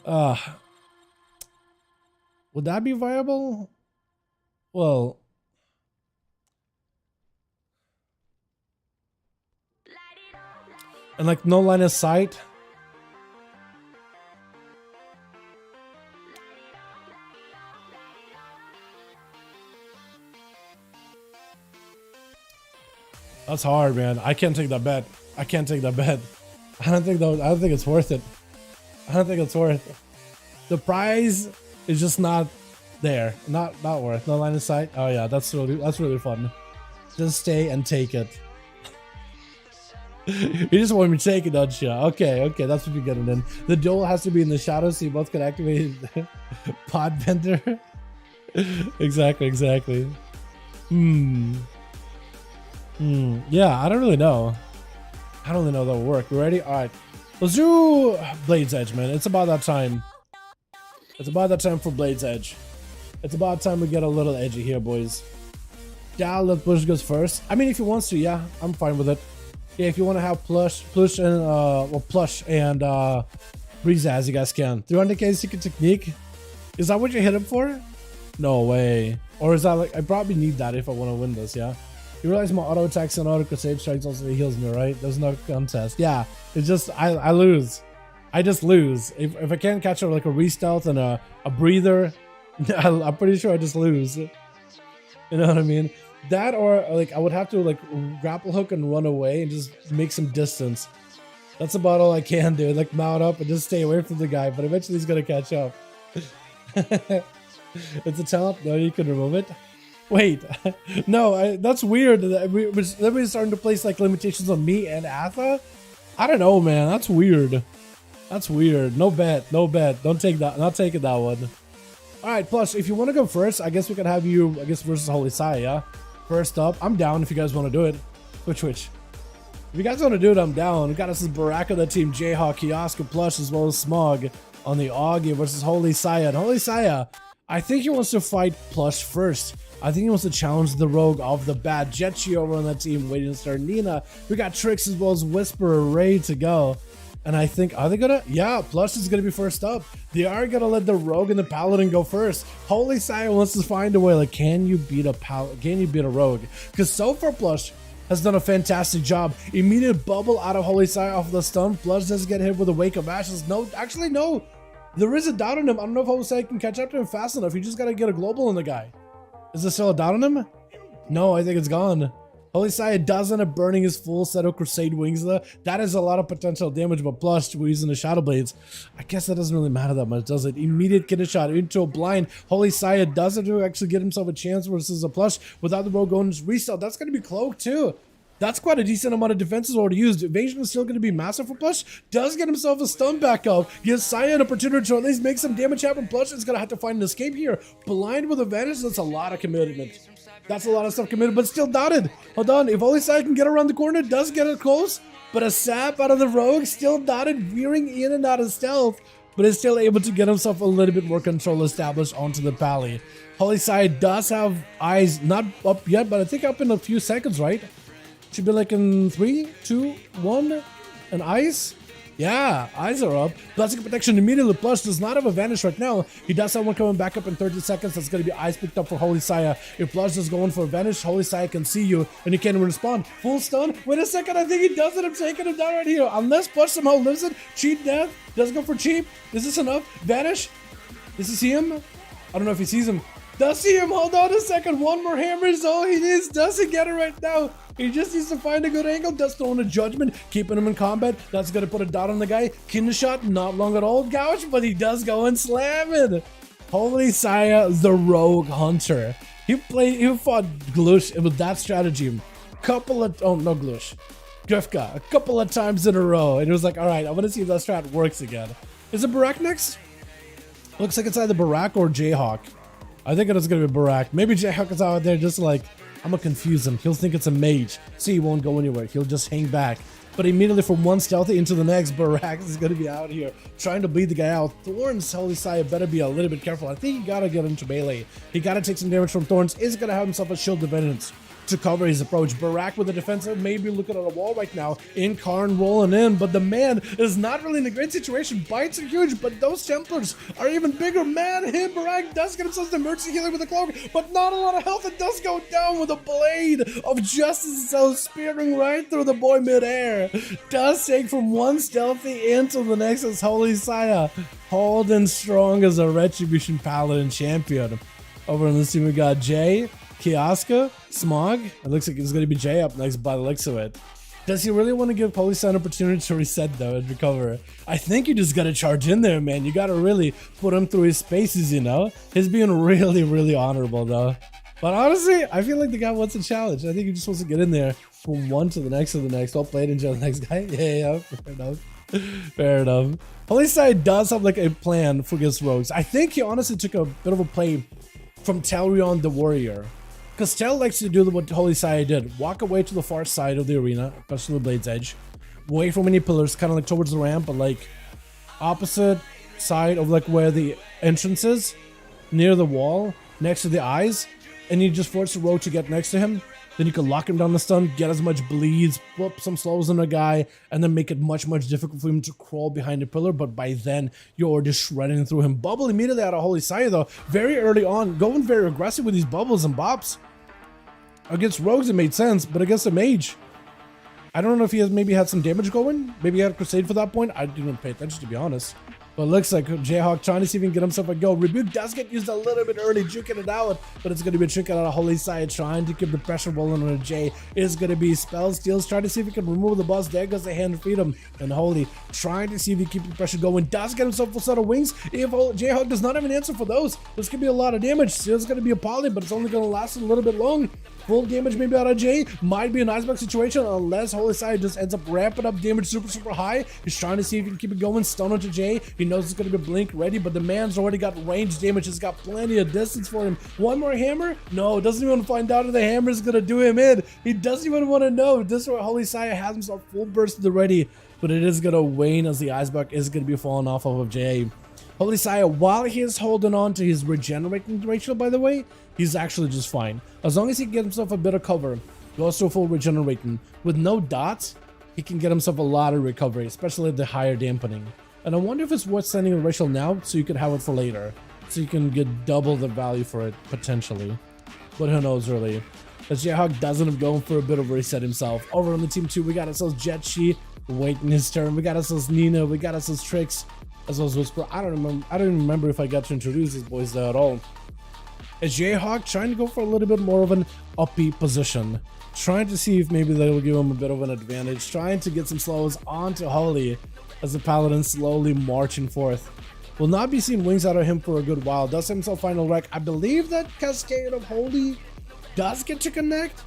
Would that be viable? Well, and like no line of sight. That's hard, man. I can't take that bet. I can't take that bet. I don't think it's worth it. I don't think it's worth it. The prize is just not there. Not worth. No line of sight. Oh yeah, that's really fun. Just stay and take it. You just want me to take it, don't you? Okay, that's what you're getting in. The duel has to be in the shadows so you both can activate pod bender. Exactly. Yeah, I don't really know. I don't really know that'll work. You ready? Alright. Let's do Blade's Edge, man. It's about that time. It's about that time for Blade's Edge. It's about time we get a little edgy here, boys. Yeah, let Push goes first. I mean, if he wants to, yeah, I'm fine with it. Yeah, if you want to have Plush and Breeze as you guys can. 300k secret technique. Is that what you hit him for? No way. Or is that like, I probably need that if I want to win this, yeah? You realize my auto attacks and auto crusade strikes also heals me, right? There's no contest. Yeah, it's just, I lose. I just lose. If I can't catch like a re-stealth and a breather, I'm pretty sure I just lose. You know what I mean? That or like I would have to like grapple hook and run away and just make some distance. That's about all I can do. Like mount up and just stay away from the guy, but eventually he's gonna catch up. It's a talent. No, you can remove it. Wait, no, that's weird. We're starting to place like limitations on me and Atha. I don't know, man. That's weird. That's weird. No bet. Don't take that. Not taking that one. All right, plus if you want to go first, I guess we could have you, versus Holy Sai, yeah? First up, I'm down if you guys want to do it. Which? If you guys want to do it, I'm down. We got us Baraka, the team Jayhawk, Kioska, Plush, as well as Smog on the Augie versus Holy Saya. And Holy Saya, I think he wants to fight Plush first. I think he wants to challenge the rogue off the bat. Jetchi over on that team waiting to start Nina. We got Tricks as well as Whisperer ready to go. And I think, are they gonna? Yeah, Plush is gonna be first up. They are gonna let the rogue and the paladin go first. Holy Saya wants to find a way, like, can you beat a rogue? Because so far Plush has done a fantastic job. Immediate bubble out of Holy Saya off the stun. Plush doesn't get hit with a Wake of Ashes. No, actually no. There is a doubt on him. I don't know if Holy Saya can catch up to him fast enough. You just gotta get a global on the guy. Is there still a doubt on him? No, I think it's gone. Holy Saya does end up burning his full set of Crusade Wings though. That is a lot of potential damage, but plus we're using the Shadow Blades. I guess that doesn't really matter that much, does it? Immediate kidney shot into a blind. Holy Saya doesn't actually get himself a chance versus a Plush without the rogue going to resell. That's going to be cloaked too. That's quite a decent amount of defenses already used. Evasion is still going to be massive for Plush. Does get himself a stun back up. Gives Saya an opportunity to at least make some damage happen. Plush is going to have to find an escape here. Blind with advantage, that's a lot of commitment. That's a lot of stuff committed, but still dotted. Hold on, if Holy Saya can get around the corner, does get it close, but a sap out of the rogue, still dotted, veering in and out of stealth, but is still able to get himself a little bit more control established onto the pally. Holy Saya does have eyes, not up yet, but I think up in a few seconds, right? Should be like in 3, 2, 1, and ice. Yeah, eyes are up. Classic protection immediately. Plus, does not have a vanish right now. He does have one coming back up in 30 seconds. That's going to be eyes picked up for Holy Saya. If Plus is going for a vanish, Holy Saya can see you and he can respond. Full stun. Wait a second, I think he does it. I'm taking him down right here. Unless Plus somehow lives it. Cheat death. Does go for cheap. Is this enough? Vanish. Does he see him? I don't know if he sees him. Does see him? Hold on a second. One more hammer is all he needs. Doesn't get it right now. He just needs to find a good angle. Does throw in a judgment, keeping him in combat. That's gonna put a dot on the guy. Kinder shot, not long at all, Gouch, but he does go and slam it. Holy Saya, the rogue hunter. He fought Glush with that strategy. Glush. Grifka, a couple of times in a row. And it was like, all right, I want to see if that strat works again. Is it Barak next? Looks like it's either Barak or Jayhawk. I think it is going to be Barak. Maybe Jayhawk is out there just like, I'm going to confuse him. He'll think it's a mage. See, he won't go anywhere. He'll just hang back. But immediately from one stealthy into the next, Barak is going to be out here trying to bleed the guy out. Thorns, Holy Saya better be a little bit careful. I think he got to get into melee. He got to take some damage from Thorns. Is going to have himself a shield of vengeance to cover his approach. Barak with the defensive, maybe looking at a wall right now. Incarn rolling in, but the man is not really in a great situation. Bites are huge, but those Templars are even bigger. Man, him, Barak does get himself the emergency healer with a cloak, but not a lot of health. It does go down with a blade of justice, so spearing right through the boy midair. Does take from one stealthy into the next as Holy Saya, holding strong as a Retribution Paladin champion. Over on this team, we got Jay, Kiaska, Smog. It looks like it's going to be Jay up next by the looks of it. Does he really want to give Holy Saya an opportunity to reset though and recover? I think you just got to charge in there, man. You got to really put him through his spaces, you know? He's being really, really honorable though. But honestly, I feel like the guy wants a challenge. I think he just wants to get in there from one to the next to the next. Well played, enjoy the next guy. Yeah, fair enough. Fair enough. Holy Saya does have like a plan for against rogues. I think he honestly took a bit of a play from Telrion the Warrior. Because Tel likes to do what Holy Saya did. Walk away to the far side of the arena, especially the Blade's Edge. Away from any pillars, kind of like towards the ramp, but like opposite side of like where the entrance is, near the wall, next to the eyes. And you just force the rogue to get next to him. Then you can lock him down the stun, get as much bleeds, whoop some slows on a guy, and then make it much, much difficult for him to crawl behind the pillar. But by then, you're already shredding through him. Bubble immediately out of Holy Saya though, very early on, going very aggressive with these bubbles and bops. Against rogues, it made sense, but against a mage, I don't know if he has maybe had some damage going. Maybe he had a crusade for that point. I didn't pay attention, to be honest. But it looks like Jayhawk trying to see if he can get himself a go. Rebuke does get used a little bit early, juking it out, but it's going to be a trick out of Holy Saya, trying to keep the pressure rolling on Jay. Is going to be spell steals, trying to see if he can remove the boss. There goes the hand freedom. And Holy trying to see if he can keep the pressure going. Does get himself a set of wings. If Jayhawk does not have an answer for those, this could be a lot of damage. Still going to be a poly, but it's only going to last a little bit long. Full damage maybe out of Jay. Might be an icebox situation unless Holy Saya just ends up ramping up damage super high. He's trying to see if he can keep it going. Stun onto Jay. He knows it's going to be blink ready, but the man's already got range damage. He's got plenty of distance for him. One more hammer? No, doesn't even find out if the hammer is going to do him in. He doesn't even want to know. This is where Holy Saya has himself full burst ready, but it is going to wane as the icebox is going to be falling off of Jay. Holy Saya, while he is holding on to his regenerating ratio, by the way, he's actually just fine. As long as he gets himself a bit of cover, goes to a full regenerating. With no dots, he can get himself a lot of recovery, especially the higher dampening. And I wonder if it's worth sending a ratio now so you can have it for later. So you can get double the value for it, potentially. But who knows, really. As Jayhawk doesn't have going for a bit of a reset himself. Over on the team 2, we got ourselves Jetshi waiting his turn. We got ourselves Nina. We got ourselves Trix. As well as Whisper. I don't even remember if I got to introduce these boys there at all. As Jayhawk trying to go for a little bit more of an uppy position. Trying to see if maybe they will give him a bit of an advantage. Trying to get some slows onto Holy as the Paladin slowly marching forth. Will not be seeing wings out of him for a good while. Does himself final wreck. I believe that Cascade of Holy does get to connect,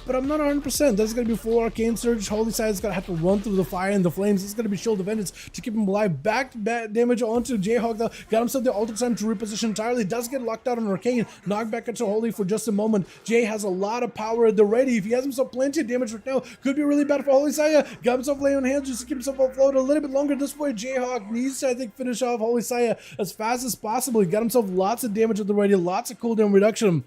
but I'm not 100%. There's going to be full Arcane Surge. Holy Saya's going to have to run through the fire and the flames. It's going to be Shield of Vengeance to keep him alive. Back damage onto Jayhawk though. Got himself the Alter Time to reposition entirely. Does get locked out on Arcane. Knocked back into Holy for just a moment. Jay has a lot of power at the ready. If he has himself plenty of damage right now, could be really bad for Holy Saya. Got himself laying on hands just to keep himself afloat a little bit longer. This way, Jayhawk needs to, I think, finish off Holy Saya as fast as possible. He got himself lots of damage at the ready. Lots of cooldown reduction.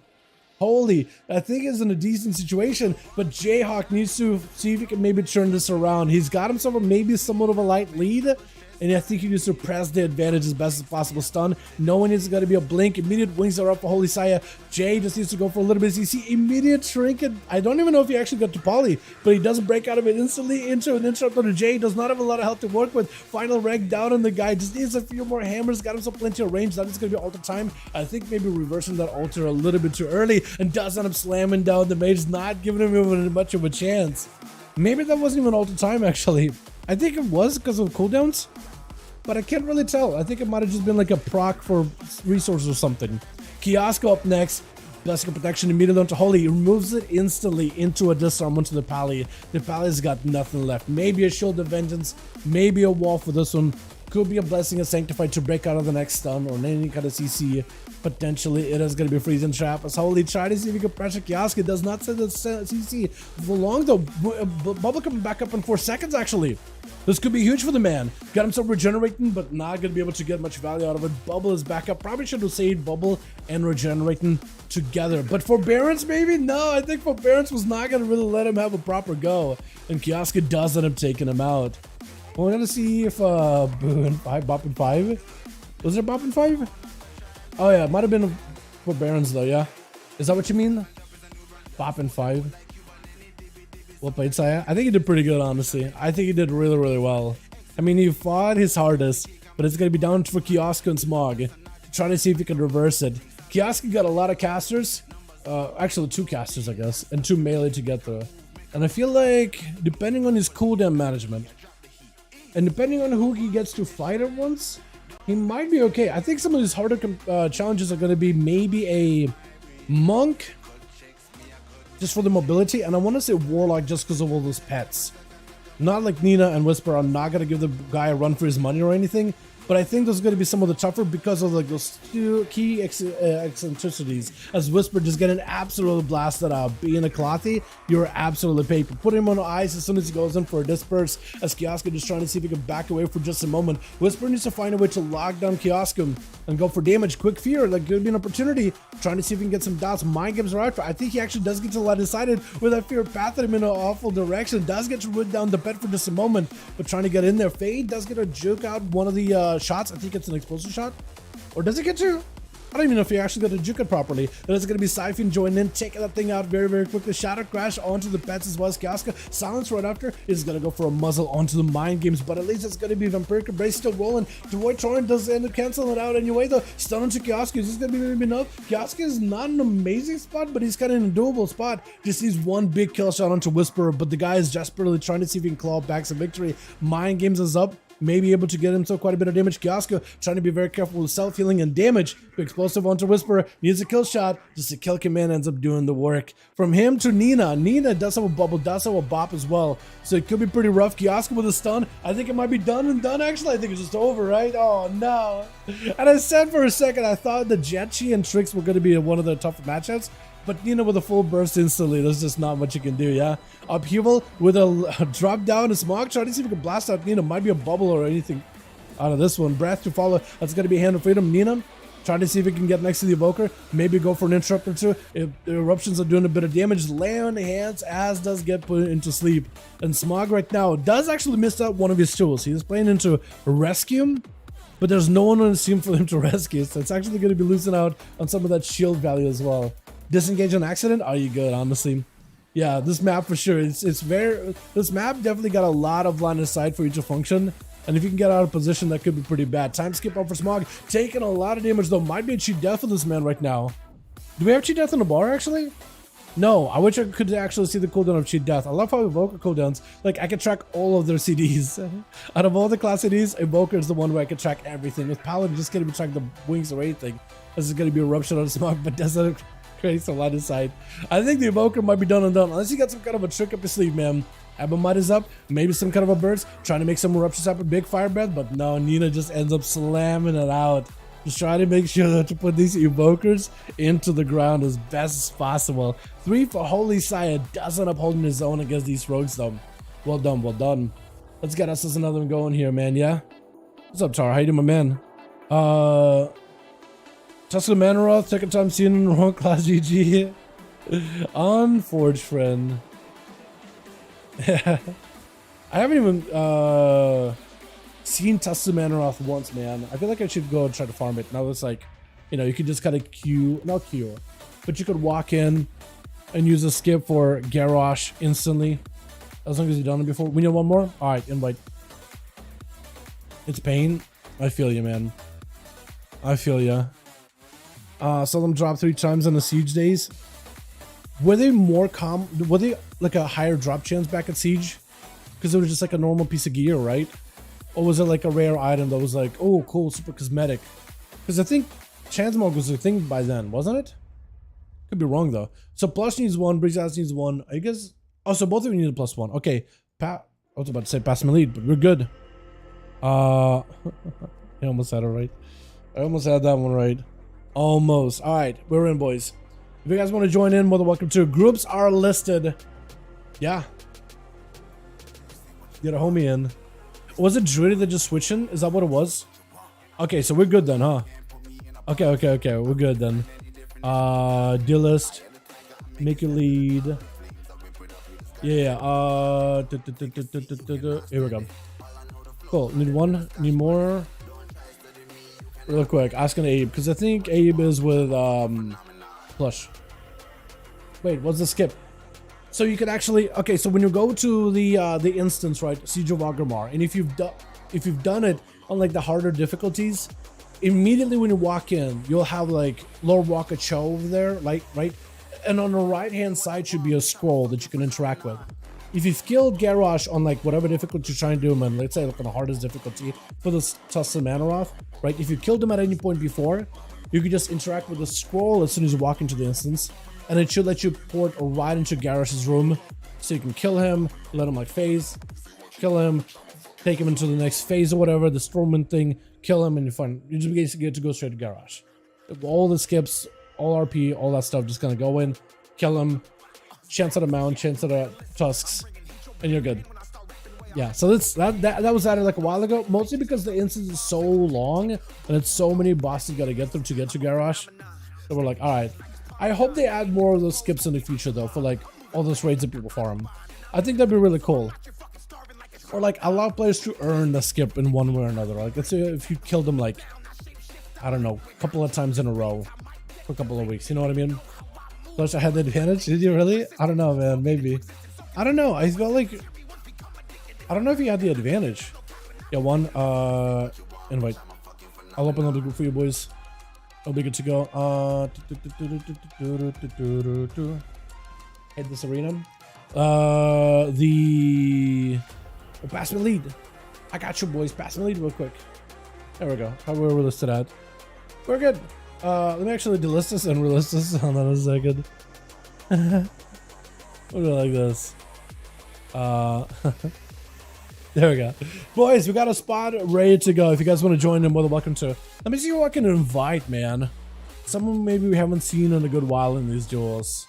Holy, I think he's in a decent situation, but Jayhawk needs to see if he can maybe turn this around. He's got himself maybe somewhat of a light lead, and I think he needs to press the advantage as best as possible. Stun, knowing it's going to be a blink. Immediate wings are up for Holy Saya. Jay just needs to go for a little bit. You see immediate trinket. I don't even know if he actually got to poly, but he doesn't break out of it instantly into an interrupt on Jay. Does not have a lot of health to work with. Final rank down on the guy. Just needs a few more hammers. Got himself plenty of range. That is going to be alter time. I think maybe reversing that alter a little bit too early, and does end up slamming down the Mage, not giving him even much of a chance. Maybe that wasn't even alter time actually. I think it was because of cooldowns, but I can't really tell. I think it might have just been like a proc for resources or something. Kiosko up next. Blessing of Protection immediately onto Holy. He removes it instantly into a disarm onto the Pally. The Pally's got nothing left. Maybe a Shield of Vengeance. Maybe a wall for this one. Could be a Blessing of Sanctified to break out of the next stun or any kind of CC. Potentially, it is going to be a Freezing Trap. As Holy try to see if he can pressure Kiosk. It does not set the CC for long though. Bubble coming back up in 4 seconds actually. This could be huge for the man. Got himself regenerating, but not going to be able to get much value out of it. Bubble is back up. Probably should have saved Bubble and regenerating together. But Forbearance, maybe? No, I think Forbearance was not going to really let him have a proper go. And Kioska does end up taking him out. We're going to see if Bop and 5? Was there Bop and 5? Oh yeah, it might have been Forbearance though, yeah? Is that what you mean? Bop and 5? Well played, Saya. I think he did pretty good, honestly. I think he did really, really well. I mean, he fought his hardest, but it's going to be down for Kiosk and Smog. Trying to see if he can reverse it. Kiosk got a lot of casters. Actually, 2 casters, I guess, and 2 melee to get there. And I feel like, depending on his cooldown management, and depending on who he gets to fight at once, he might be okay. I think some of his harder challenges are going to be maybe a Monk, just for the mobility, and I want to say Warlock just because of all those pets. Not like Nina and Whisper. I'm not going to give the guy a run for his money or anything, but I think those are going to be some of the tougher because of like those 2 key eccentricities. As Whisper just getting absolutely blasted out. Being a Clothy, you're absolutely paper. Put him on ice as soon as he goes in for a disperse. As Kioska just trying to see if he can back away for just a moment. Whisper needs to find a way to lock down Kioska and go for damage. Quick Fear, like could be an opportunity. Trying to see if he can get some dots. Mind Games are out for. I think he actually does get to a lot decided with that Fear path him in an awful direction. Does get to root down the pet for just a moment, but trying to get in there. Fade does get a juke out one of the shots. I think it's an explosive shot. Or does it get to? I don't even know if he actually got to juke it properly. Then it's going to be Siphon joining in, taking that thing out very, very quickly. Shatter Crash onto the pets as well as Kioska. Silence right after is going to go for a muzzle onto the Mind Games, but at least it's going to be Vampiric Embrace still rolling. Devoid Torrent does end up canceling it out anyway though. Stun onto Kioska. Is this going to be maybe enough? Kioska is not an amazing spot, but he's kind of in a doable spot. Just needs one big kill shot onto Whisperer, but the guy is desperately trying to see if he can claw back some victory. Mind Games is up. Maybe able to get himself quite a bit of damage. Kioska trying to be very careful with self-healing and damage. Explosive onto Whisperer. Needs a kill shot. Just a kill command ends up doing the work. From him to Nina. Nina does have a bubble, does have a bop as well. So it could be pretty rough. Kioska with a stun. I think it might be done and done actually. I think it's just over, right? Oh no. And I said for a second, I thought the Jetchi and Trix were going to be one of the tougher matchups. But Nina with a full burst instantly, there's just not much you can do, yeah? Upheaval with a drop down and Smog, trying to see if we can blast out Nina. Might be a bubble or anything out of this one. Breath to follow, that's going to be Hand of Freedom. Nina, trying to see if we can get next to the Evoker. Maybe go for an interrupt or two. If the eruptions are doing a bit of damage, lay on the hands, as does get put into sleep. And Smog right now does actually miss out one of his tools. He's playing into Rescue, but there's no one on the team for him to rescue. So it's actually going to be losing out on some of that shield value as well. Disengage on accident? Are you good, honestly? Yeah, this map for sure. This map definitely got a lot of line of sight for you to function. And if you can get out of position, that could be pretty bad. Time skip up for Smog. Taking a lot of damage though. Might be a cheat death for this man right now. Do we have cheat death on the bar actually? No, I wish I could actually see the cooldown of cheat death. I love how Evoker cooldowns, like I can track all of their CDs. Out of all the class CDs, Evoker is the one where I can track everything. With Paladin, just gonna be tracking the wings or anything. This is gonna be a eruption on Smog, but doesn't create a lot of sight. I think the Evoker might be done and done, unless you got some kind of a trick up your sleeve, man. Abamite is up, maybe some kind of a burst, trying to make some eruptions happen, big fire breath, but no, Nina just ends up slamming it out. Just trying to make sure to put these Evokers into the ground as best as possible. 3 for Holy Saya, does end up holding his own against these rogues though. Well done, well done. Let's get us another one going here, man, yeah? What's up, Tara? How you doing, my man? Tesla Manaroth, second time seeing in wrong class GG. Unforged friend. I haven't even seen Tasmanaroth once, man. I feel like I should go and try to farm it. Now it's like, you know, you could just kind of not queue, but you could walk in and use a skip for Garrosh instantly. As long as you've done it before. We need one more? Alright, invite. It's pain. I feel you, man. I feel ya. Saw them drop 3 times on the Siege days. Were they more were they like a higher drop chance back at Siege? Because it was just like a normal piece of gear, right? Or was it like a rare item that was like, oh, cool, super cosmetic? Because I think chance mode was a thing by then, wasn't it? Could be wrong though. So Plush needs 1, Bridge House needs 1. I guess. Oh, so both of you need a +1. Okay, I was about to say pass my lead, but we're good. I almost had it right. I almost had that one right. Almost. All right, we're in, boys. If you guys want to join in, more than welcome to. Groups are listed. Yeah. Get a homie in. Was it Druid that just switching? Is that what it was? Okay, so we're good then, huh? Okay. We're good then. Deal list. Make a lead. Yeah. Here we go. Cool. Need 1. Need more. Real quick. Asking Abe because I think Abe is with Plush. Wait, what's the skip? So you could actually so when you go to the instance, right, Siege of Orgrimmar, and if you've done it on like the harder difficulties, immediately when you walk in, you'll have like Lord Walker Cho over there, like right, and on the right hand side should be a scroll that you can interact with. If you've killed Garrosh on like whatever difficulty you're trying to do him, and let's say like on the hardest difficulty for the Tasmanaroth, right? If you killed him at any point before, you could just interact with the scroll as soon as you walk into the instance, and it should let you port right into Garrosh's room, so you can kill him, let him like phase, kill him, take him into the next phase or whatever, the Stormwind thing, kill him, and you're fine. You just basically get to go straight to Garrosh. All the skips, all RP, all that stuff, just gonna go in, kill him, chance at a mount, chance at a tusks, and you're good. Yeah, so that was added like a while ago, mostly because the instance is so long and it's so many bosses you gotta get through to get to Garrosh. So we're like, all right. I hope they add more of those skips in the future though, for like all those raids that people farm. I think that'd be really cool. Or like allow players to earn the skip in one way or another. Like let's say if you killed them like, I don't know, a couple of times in a row for a couple of weeks, you know what I mean? Plus I had the advantage. Did you really? I don't know, man. Maybe. I don't know. I felt like I don't know if he had the advantage. Yeah, 1 invite. I'll open up the group for you boys. I'll be good to go. Hit this arena. Oh, pass me lead. I got you, boys. Pass me lead real quick. There we go. How were we listed at? We're good. Let me actually delist this and relist this. Hold on a second. We'll go like this. There we go. Boys, we got a spot ready to go. If you guys want to join in, more than welcome to. Let me see who I can invite, man. Someone maybe we haven't seen in a good while in these duels.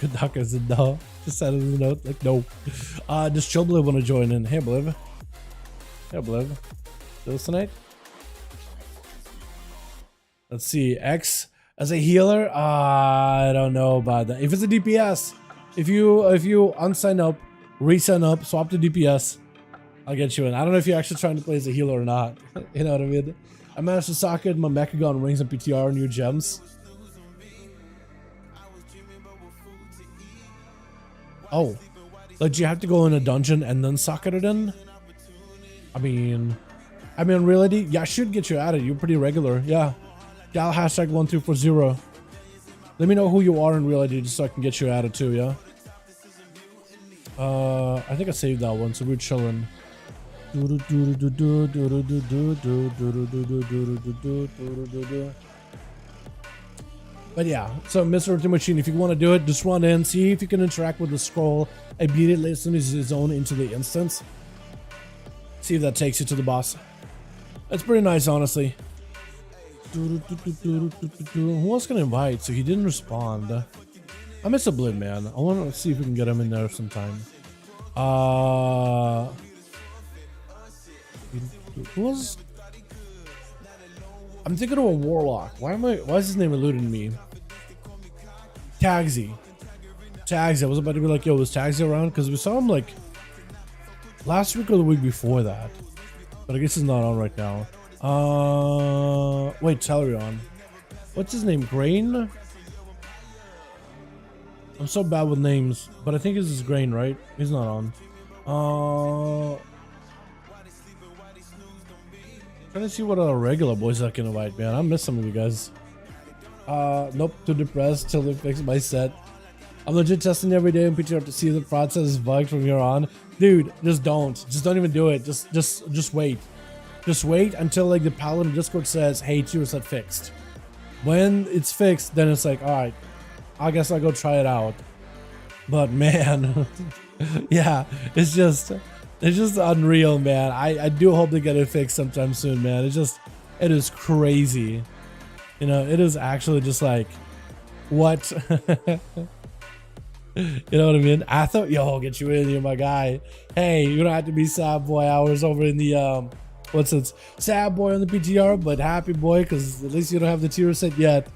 Kadaka said no. Just said in the note, like, no. Does Chilbliv want to join in? Hey, Bliv. Hey, Bliv. Duels tonight? Let's see. X as a healer? I don't know about that. If it's a DPS, if you unsign up, resign up, swap to DPS, I'll get you in. I don't know if you're actually trying to play as a healer or not. You know what I mean? I managed to socket my Mechagon rings and PTR new gems. Oh, like do you have to go in a dungeon and then socket it in? I mean, in reality, yeah, I should get you added. You're pretty regular, yeah. Dial hashtag 1340. Let me know who you are in reality just so I can get you added too, yeah? I think I saved that one, so we're chilling. But yeah, so Mr. Machine, if you want to do it, just run in, see if you can interact with the scroll immediately as soon as you zone into the instance. See if that takes you to the boss. That's pretty nice, honestly. Who else can I invite? So he didn't respond. I miss a Blid, man. I want to see if we can get him in there sometime. Who was? I'm thinking of a Warlock. Why is his name eluding me? Tagsy. Tagsy. I was about to be like, yo, was Tagsy around? Because we saw him like last week or the week before that. But I guess he's not on right now. Wait, Talarion. What's his name? Grain? I'm so bad with names, but I think this is Grain, right? He's not on. Trying to see what other regular boys I can invite, man. I miss some of you guys. Nope, too depressed till they fix my set. I'm legit testing every day and PTR to see if the process is bugged from here on. Dude, just don't even do it. Just wait. Just wait until like the Paladin Discord says, hey, it's your set fixed. When it's fixed, then it's like, all right, I guess I'll go try it out. But man, yeah, it's just unreal, man. I do hope they get it fixed sometime soon, man. It is crazy. You know, it is actually just like, what? You know what I mean? I thought, yo, I'll get you in here, my guy. Hey, you don't have to be sad boy hours over in the, what's it? Sad boy on the PTR, but happy boy, because at least you don't have the tier set yet.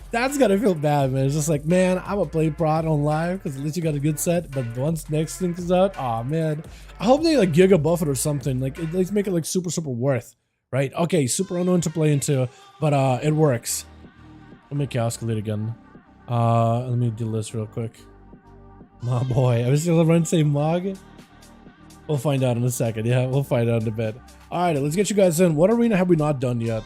That's gotta feel bad, man. It's just like, man, I'm gonna play prod on live because at least you got a good set. But once next thing comes out, oh man, I hope they like giga buff it or something. Like, let's make it like super worth, right? Okay, super unknown to play into, but it works. Let me chaos escalate again. Let me do this real quick. My boy, I was still run say Mog. We'll find out in a second. Yeah, we'll find out in a bit. All right, let's get you guys in. What arena have we not done yet?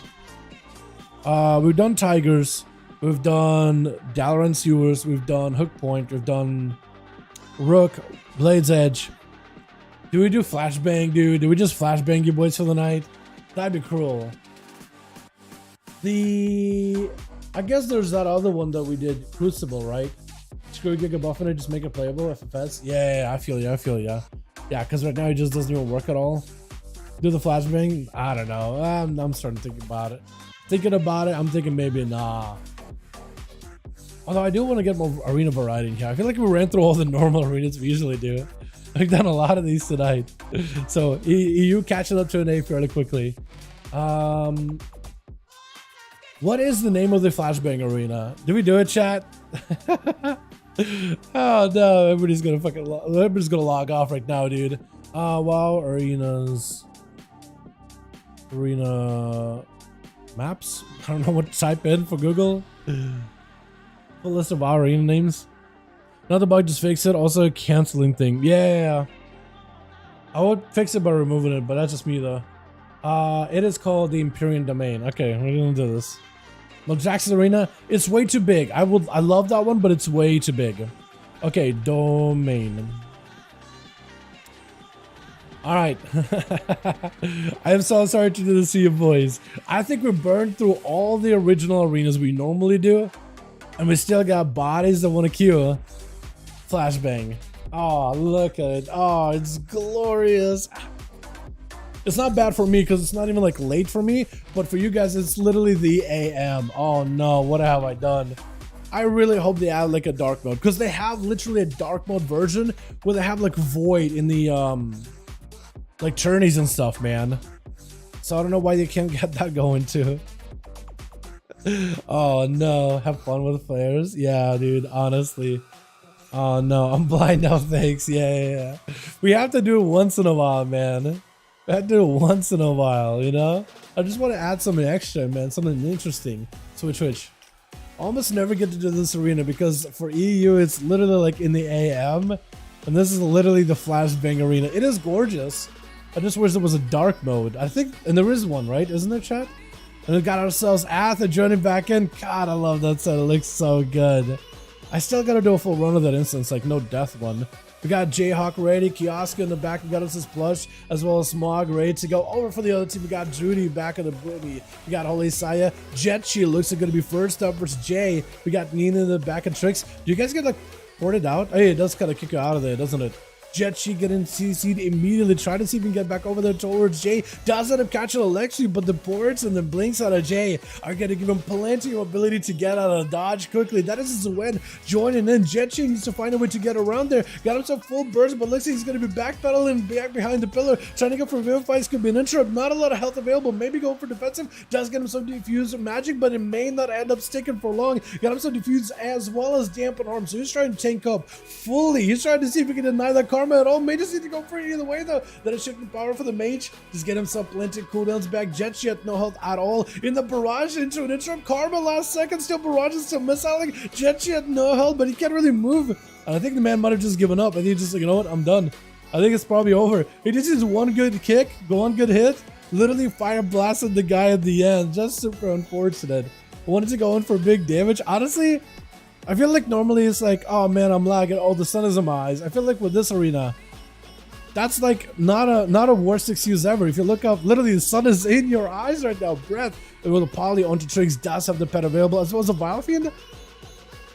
We've done Tigers. We've done Dalaran Sewers. We've done Hook Point. We've done Rook, Blade's Edge. Do we do Flashbang, dude? Do we just Flashbang you boys for the night? That'd be cruel. I guess there's that other one that we did, Crucible, right? Screw Giga Buff and just make it playable, FFS. Yeah, I feel ya. Yeah, because right now it just doesn't even work at all. Do the Flashbang? I don't know. I'm starting to think about it. I'm thinking maybe nah. Although I do want to get more arena variety in here. I feel like we ran through all the normal arenas we usually do. I've done a lot of these tonight. So EU catching up to an A fairly quickly. What is the name of the Flashbang arena? Did we do it, chat? Oh no, everybody's gonna log off right now, dude. WoW arenas. Arena maps? I don't know what to type in for Google. Full list of WoW arena names. Not the bug, just fix it. Also a canceling thing. Yeah. I would fix it by removing it, but that's just me though. It is called the Empyrean Domain. Okay, we're gonna do this. Well, Jackson Arena, it's way too big. I love that one, but it's way too big. Okay, Domain. All right. I am so sorry to do this to you boys. I think we burned through all the original arenas we normally do, and we still got bodies that want to queue. Flashbang. Oh, look at it. Oh, it's glorious. It's not bad for me because it's not even like late for me, but for you guys, it's literally the AM. Oh no, what have I done? I really hope they add like a dark mode because they have literally a dark mode version where they have like void in the like tourneys and stuff, man. So I don't know why they can't get that going too. Oh no, have fun with flares. Yeah, dude, honestly. Oh no, I'm blind now, thanks. Yeah. We have to do it once in a while, man. We have to do it once in a while, you know? I just want to add something extra, man, something interesting. Switch. Almost never get to do this arena because for EU, it's literally like in the AM, and this is literally the Flashbang arena. It is gorgeous. I just wish there was a dark mode. I think, and there is one, right? Isn't there, chat? And we got ourselves Atha joining back in. God, I love that set. It looks so good. I still gotta do a full run of that instance, like no death one. We got Jayhawk ready, Kioska in the back, we got us his plush, as well as Smog ready to go. Over for the other team, we got Judy back in the booty. We got Holy Saya. Jetchi looks like gonna be first up versus Jay. We got Nina in the back of Tricks. Do you guys get like ported out? Hey, it does kind of kick you out of there, doesn't it? Jetchi getting CC'd immediately. Try to see if he can get back over there towards Jay. Does end up catching Alexi, but the ports and the blinks out of Jay are going to give him plenty of ability to get out of dodge quickly. That is his win. Joining in, Jetchi needs to find a way to get around there. Got himself full burst, but Alexi is going to be backpedaling back behind the pillar. Trying to go for Vivify could be an interrupt. Not a lot of health available. Maybe going for defensive. Does get himself defused magic, but it may not end up sticking for long. Got himself defused as well as dampen arm. So he's trying to tank up fully. He's trying to see if he can deny that karma at all. May just need to go for it either way though. That is shifting power for the mage. Just get himself plenty cooldowns back. Jetchi at no health at all. In the barrage into an interrupt. Karma last second. Still barrage is still missiling. Jetchi at no health, but he can't really move. And I think the man might have just given up. I think he's just like, you know what? I'm done. I think it's probably over. He just needs one good kick, one good hit. Literally fire blasted the guy at the end. Just super unfortunate. I wanted to go in for big damage. Honestly, I feel like normally it's like, oh man, I'm lagging. Oh, the sun is in my eyes. I feel like with this arena, that's like not a worst excuse ever. If you look up, literally the sun is in your eyes right now. Breath. And with a poly onto Triggs does have the pet available as well as a Vile Fiend.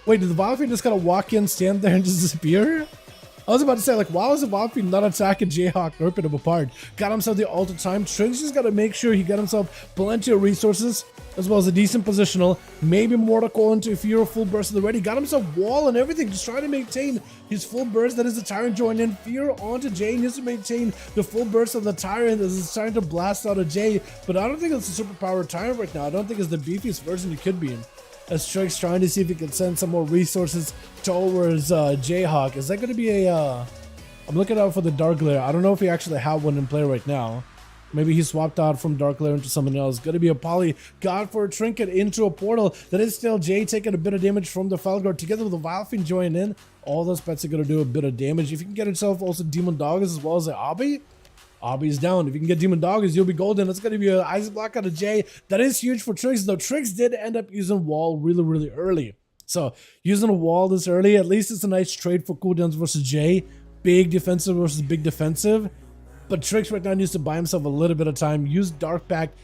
Wait, did the Vile Fiend just kind of walk in, stand there, and just disappear? I was about to say, like, why was the Vile Fiend not attacking Jayhawk, ripping him apart? Got himself the ult time. Triggs just got to make sure he got himself plenty of resources, as well as a decent positional. Maybe Mortal Call into a Fear full burst of the ready. Got himself wall and everything, just trying to maintain his full burst. That is the Tyrant joined in. Fear onto Jay. Needs to maintain the full burst of the Tyrant as it's trying to blast out of Jay. But I don't think it's a superpowered Tyrant right now. I don't think it's the beefiest version it could be in. As Triggs trying to see if he can send some more resources towards Jayhawk. Is that going to be a... I'm looking out for the Dark Glare. I don't know if he actually have one in play right now. Maybe he swapped out from Dark Glare into something else. Going to be a poly. God for a trinket into a portal. That is still Jay taking a bit of damage from the Felguard together with the Vile Fiend joining in. All those pets are going to do a bit of damage. If you can get himself also Demon Doggers as well as an Obby. Obby's down. If you can get Demon Doggers, you'll be golden. That's going to be an Ice Block out of Jay. That is huge for Triggs, though. Triggs did end up using Wall really, really early. So, using a Wall this early, at least it's a nice trade for cooldowns versus Jay. Big defensive versus big defensive. But Triggs right now needs to buy himself a little bit of time. Use Dark Pact,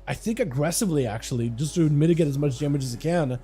I think aggressively, actually, just to mitigate as much damage as he can.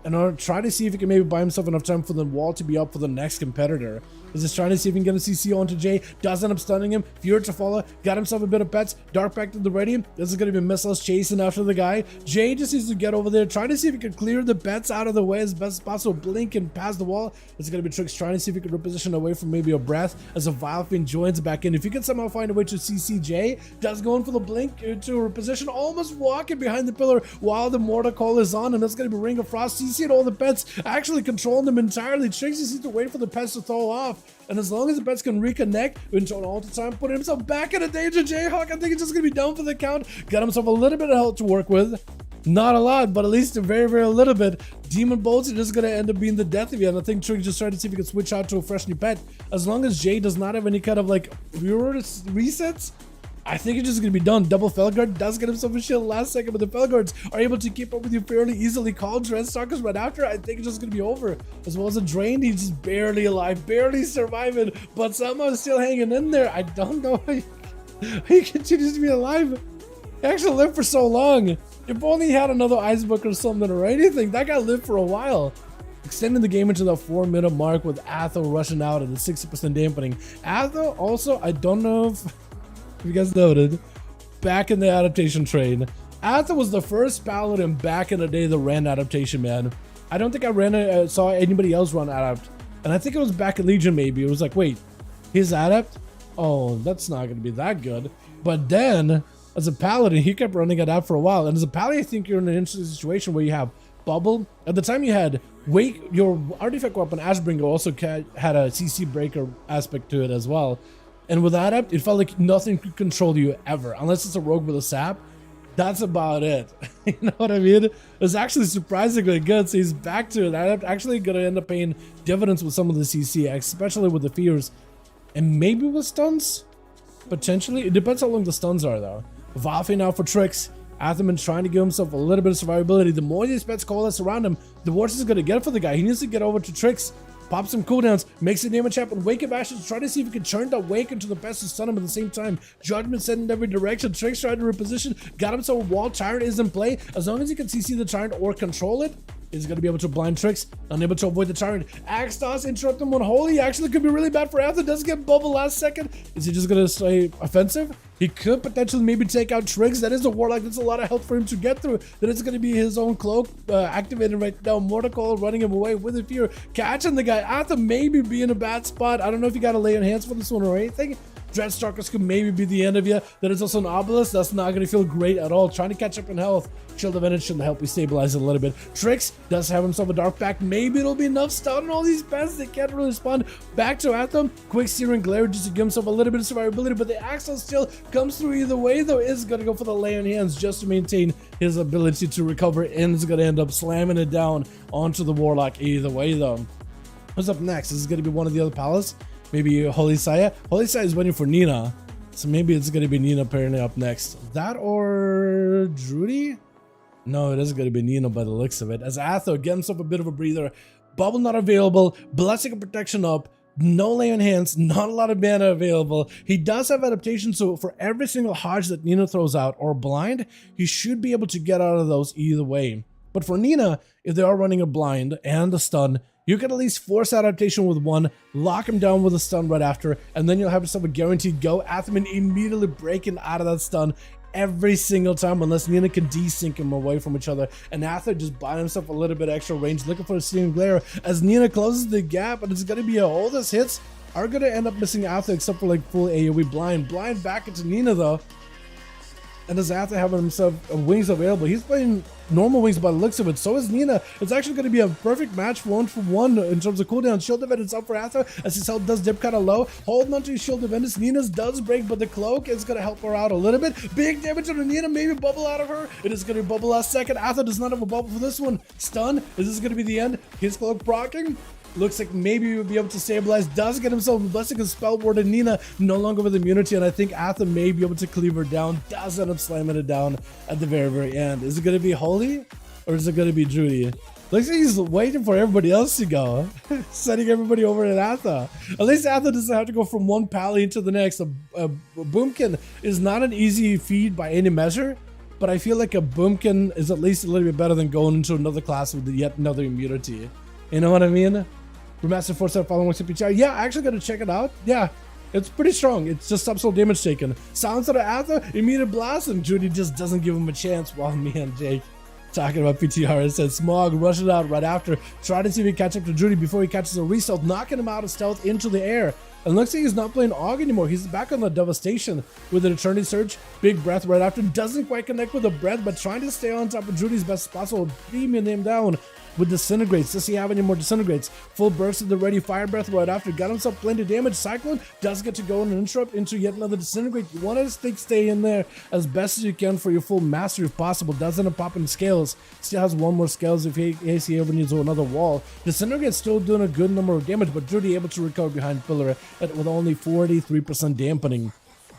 And try to see if he can maybe buy himself enough time for the wall to be up for the next competitor. Is just trying to see if he can get a CC onto Jay. Does end up stunning him. Fear to follow. Got himself a bit of pets. Dark Pact to the ready. This is going to be missiles chasing after the guy. Jay just needs to get over there. Trying to see if he can clear the pets out of the way as best as possible. Blink and pass the wall. It's going to be Triggs trying to see if he can reposition away from maybe a breath as a Vile Fiend joins back in. If he can somehow find a way to CC Jay, does go in for the blink to a reposition. Almost walking behind the pillar while the Mortal Call is on. And that's going to be Ring of Frost. CC all the pets. Actually controlling them entirely. Triggs just needs to wait for the pets to throw off. And as long as the pets can reconnect into an alter time, putting himself back in a danger, Jayhawk, I think he's just going to be down for the count. Got himself a little bit of health to work with. Not a lot, but at least a very, very little bit. Demon Bolts are just going to end up being the death of you. And I think Triggs just tried to see if he can switch out to a fresh new pet. As long as Jay does not have any kind of like resets, I think it's just going to be done. Double Felguard does get himself a shield last second, but the Felguards are able to keep up with you fairly easily. Call Dreadstalkers right after. I think it's just going to be over. As well as a Drain, he's just barely alive, barely surviving, but somehow still hanging in there. I don't know how he continues to be alive. He actually lived for so long. If only he had another Ice Book or something or anything. That guy lived for a while. Extending the game into the 4-minute mark with Atho rushing out at the 60% dampening. Atho also, I don't know if you guys noted, back in the adaptation train. Atho was the first Paladin back in the day that ran adaptation, man. I don't think I saw anybody else run adapt. And I think it was back in Legion maybe. It was like, wait, his adapt? Oh, that's not going to be that good. But then, as a Paladin, he kept running adapt for a while. And as a Paladin, I think you're in an interesting situation where you have Bubble. At the time you had Wake, your artifact weapon, Ashbringer, also had a CC breaker aspect to it as well. And with Adapt, it felt like nothing could control you ever, unless it's a rogue with a sap. That's about it. You know what I mean? It's actually surprisingly good, so he's back to it. Adapt actually going to end up paying dividends with some of the CC, especially with the fears. And maybe with stuns? Potentially. It depends how long the stuns are, though. Vile Fiend now for Tricks. Atherman trying to give himself a little bit of survivability. The more these pets coalesce around him, the worse it's going to get for the guy. He needs to get over to Tricks. Pop some cooldowns, makes the damage happen. Wake of Ashes, try to see if he can turn that Wake into the best to stun him at the same time. Judgment set in every direction. Tricks trying to reposition. Got him so Wall Tyrant is in play. As long as he can CC the Tyrant or control it, He's going to be able to blind tricks, unable to avoid the tyrant. Axe toss, interrupt him on holy. Actually could be really bad for Anthem. Does get bubble last second. Is he just going to stay offensive? He could potentially maybe take out tricks. That is a Warlock. That's a lot of health for him to get through. That is going to be his own cloak activated right now. Mortal running him away with a fear. Catching the guy. Anthem maybe be in a bad spot. I don't know if you got to lay on hands for this one or anything. Dreadstalkers could maybe be the end of you. That is also an obelisk. That's not going to feel great at all. Trying to catch up in health. Shield of Energy should help you stabilize it a little bit. Tricks does have himself a dark pack. Maybe it'll be enough. Stun all these pests. They can't really respond. Back to Anthem. Quick searing glare just to give himself a little bit of survivability. But the Axel still comes through either way, though. Is going to go for the lay on hands just to maintain his ability to recover. And is going to end up slamming it down onto the Warlock either way, though. What's up next? This is going to be one of the other palace. Maybe Holy Saya. Holy Saya is waiting for Nina. So maybe it's going to be Nina apparently up next. That or Drudy? No, it is going to be Nina by the looks of it. As Atho gets himself a bit of a breather. Bubble not available. Blessing of Protection up. No lay on hands. Not a lot of mana available. He does have adaptation, so for every single Hodge that Nina throws out or blind, he should be able to get out of those either way. But for Nina, if they are running a blind and a stun, you can at least force adaptation with one, lock him down with a stun right after, and then you'll have yourself a guaranteed go. Athman immediately breaking out of that stun every single time, unless Nina can desync him away from each other. And Athar just buying himself a little bit extra range, looking for a searing glare as Nina closes the gap, and it's going to be all those hits are going to end up missing Athar except for like full AoE blind. Blind back into Nina though. And does Athar having himself wings available? He's playing normal wings by the looks of it. So is Nina. It's actually going to be a perfect match for one in terms of cooldown. Shield of Endless up for Athar as his health does dip kind of low. Holding onto his Shield of Endless. Nina's does break, but the cloak is going to help her out a little bit. Big damage on Nina. Maybe bubble out of her. It is going to bubble last second. Athar does not have a bubble for this one. Stun. Is this going to be the end? His cloak proccing. Looks like maybe he will be able to stabilize. Does get himself a blessing of spell ward, and Nina no longer with immunity, and I think Atha may be able to cleave her down. Does end up slamming it down at the very end. Is it going to be Holy or is it going to be Judy? Looks like he's waiting for everybody else to go. Sending everybody over to Atha. At least Atha doesn't have to go from one pally to the next. A Boomkin is not an easy feat by any measure, but I feel like a Boomkin is at least a little bit better than going into another class with yet another immunity. You know what I mean? Remastered 4-star following PCIe. Yeah, I actually got to check it out. Yeah, it's pretty strong. It's just subtle damage taken. Silence out of Atha, immediate blast, and Judy just doesn't give him a chance. While me and Jake talking about PTR, it said Smog rushes out right after, trying to see if he can catch up to Judy before he catches a re-stealth, knocking him out of stealth into the air. And looks like he's not playing AUG anymore. He's back on the Devastation with an Eternity Surge. Big breath right after. Doesn't quite connect with the breath, but trying to stay on top of Judy's best possible, beaming him down with Disintegrates. Does he have any more Disintegrates? Full burst of the ready fire breath right after. Got himself plenty of damage. Cyclone does get to go and interrupt into yet another Disintegrate. You want to stay in there as best as you can for your full mastery if possible. Doesn't end up popping scales. Still has one more scales if he ever needs another wall. Disintegrate's still doing a good number of damage, but Judy able to recover behind Pillar with only 43% dampening.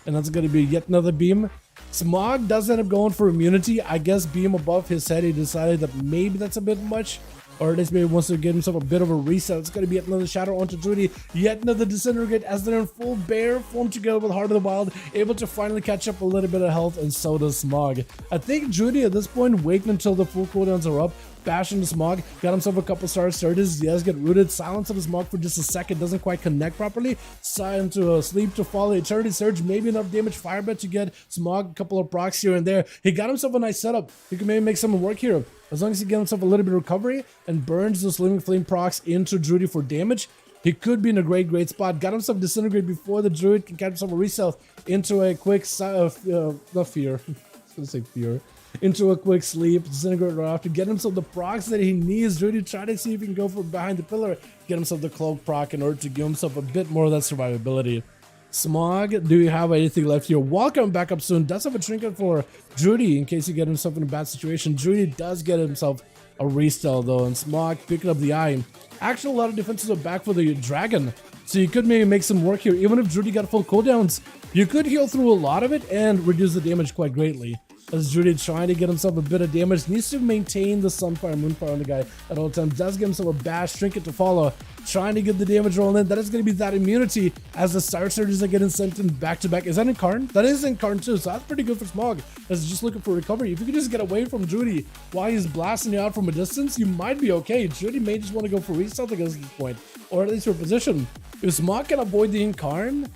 And that's going to be yet another beam. Smog does end up going for immunity. I guess beam above his head, he decided that maybe that's a bit much. Or at least maybe wants to give himself a bit of a reset. It's going to be yet another shadow onto Judy. Yet another Disintegrate as they're in full bear form together with Heart of the Wild. Able to finally catch up a little bit of health, and so does Smog. I think Judy at this point waiting until the full cooldowns are up. Bashing the Smog, got himself a couple stars, surges, yes, get rooted, silence of the Smog for just a second, doesn't quite connect properly, sign to sleep to follow, Eternity Surge, maybe enough damage, Firebet to get Smog, a couple of procs here and there. He got himself a nice setup, he can maybe make some work here, as long as he gets himself a little bit of recovery, and burns those Living Flame procs into Druid for damage. He could be in a great spot. Got himself Disintegrate before the Druid can catch himself a reself into a quick, not fear, I was gonna say fear. Into a quick sleep, Disintegrate right after, get himself the procs that he needs. Really try to see if he can go for behind the pillar, get himself the cloak proc in order to give himself a bit more of that survivability. Smog, do you have anything left here? Welcome back up soon. Does have a trinket for Drudy in case you get himself in a bad situation. Drudy does get himself a restyle though, and Smog picking up the eye. Actually, a lot of defenses are back for the dragon, so you could maybe make some work here. Even if Drudy got full cooldowns, you could heal through a lot of it and reduce the damage quite greatly. As Judy trying to get himself a bit of damage, needs to maintain the Sunfire, Moonfire on the guy at all times. Does get himself a bash, trinket to follow, trying to get the damage rolling in. That is going to be that immunity as the Star Surges are getting sent in back to back. Is that Incarn? That is Incarn too, so that's pretty good for Smog. As just looking for recovery. If you could just get away from Judy while he's blasting you out from a distance, you might be okay. Judy may just want to go for reset at this point, or at least for position. If Smog can avoid the Incarn,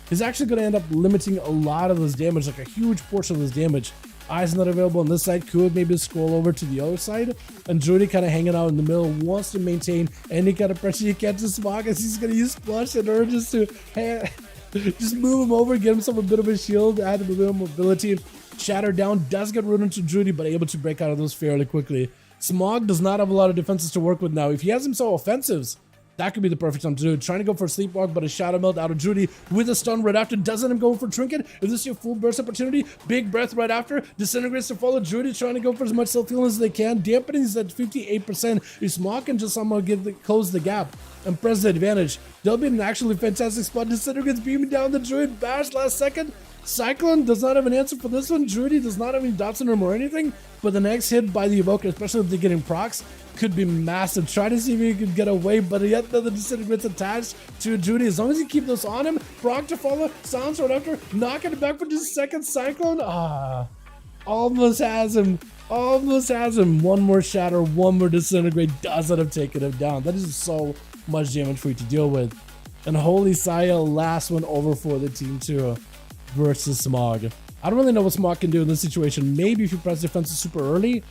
he's actually going to end up limiting a lot of this damage, like a huge portion of this damage. Eyes not available on this side, could maybe scroll over to the other side, and Judy kind of hanging out in the middle, wants to maintain any kind of pressure he can to Smog, as he's going to use Flush in order just to just move him over, get himself a bit of a shield, add a bit of mobility. Shatter down, does get rooted into Judy, but able to break out of those fairly quickly. Smog does not have a lot of defenses to work with now. If he has himself offensives, that could be the perfect time to do it. Trying to go for a sleepwalk, but a shadow melt out of Judy with a stun right after. Doesn't him go for trinket. Is this your full burst opportunity? Big breath right after. Disintegrates to follow. Judy trying to go for as much self-healing as they can. Dampening is at 58%. If Smog can just somehow close the gap and press the advantage, there'll be an actually fantastic spot. Disintegrates beaming down the Druid. Bash last second. Cyclone does not have an answer for this one. Druid does not have any dots in him or anything, but the next hit by the Evoker, especially if they're getting procs, could be massive. Try to see if he can get away, but yet another disintegrates attached to Judy. As long as you keep those on him, proc to follow, sounds right after, knocking it back for just a second. Cyclone, almost has him. Almost has him. One more shatter, one more disintegrate, doesn't have taken him down. That is so much damage for you to deal with. And Holy Saya, last one over for the team too. Versus Smog. I don't really know what Smog can do in this situation. Maybe if you press defenses super early,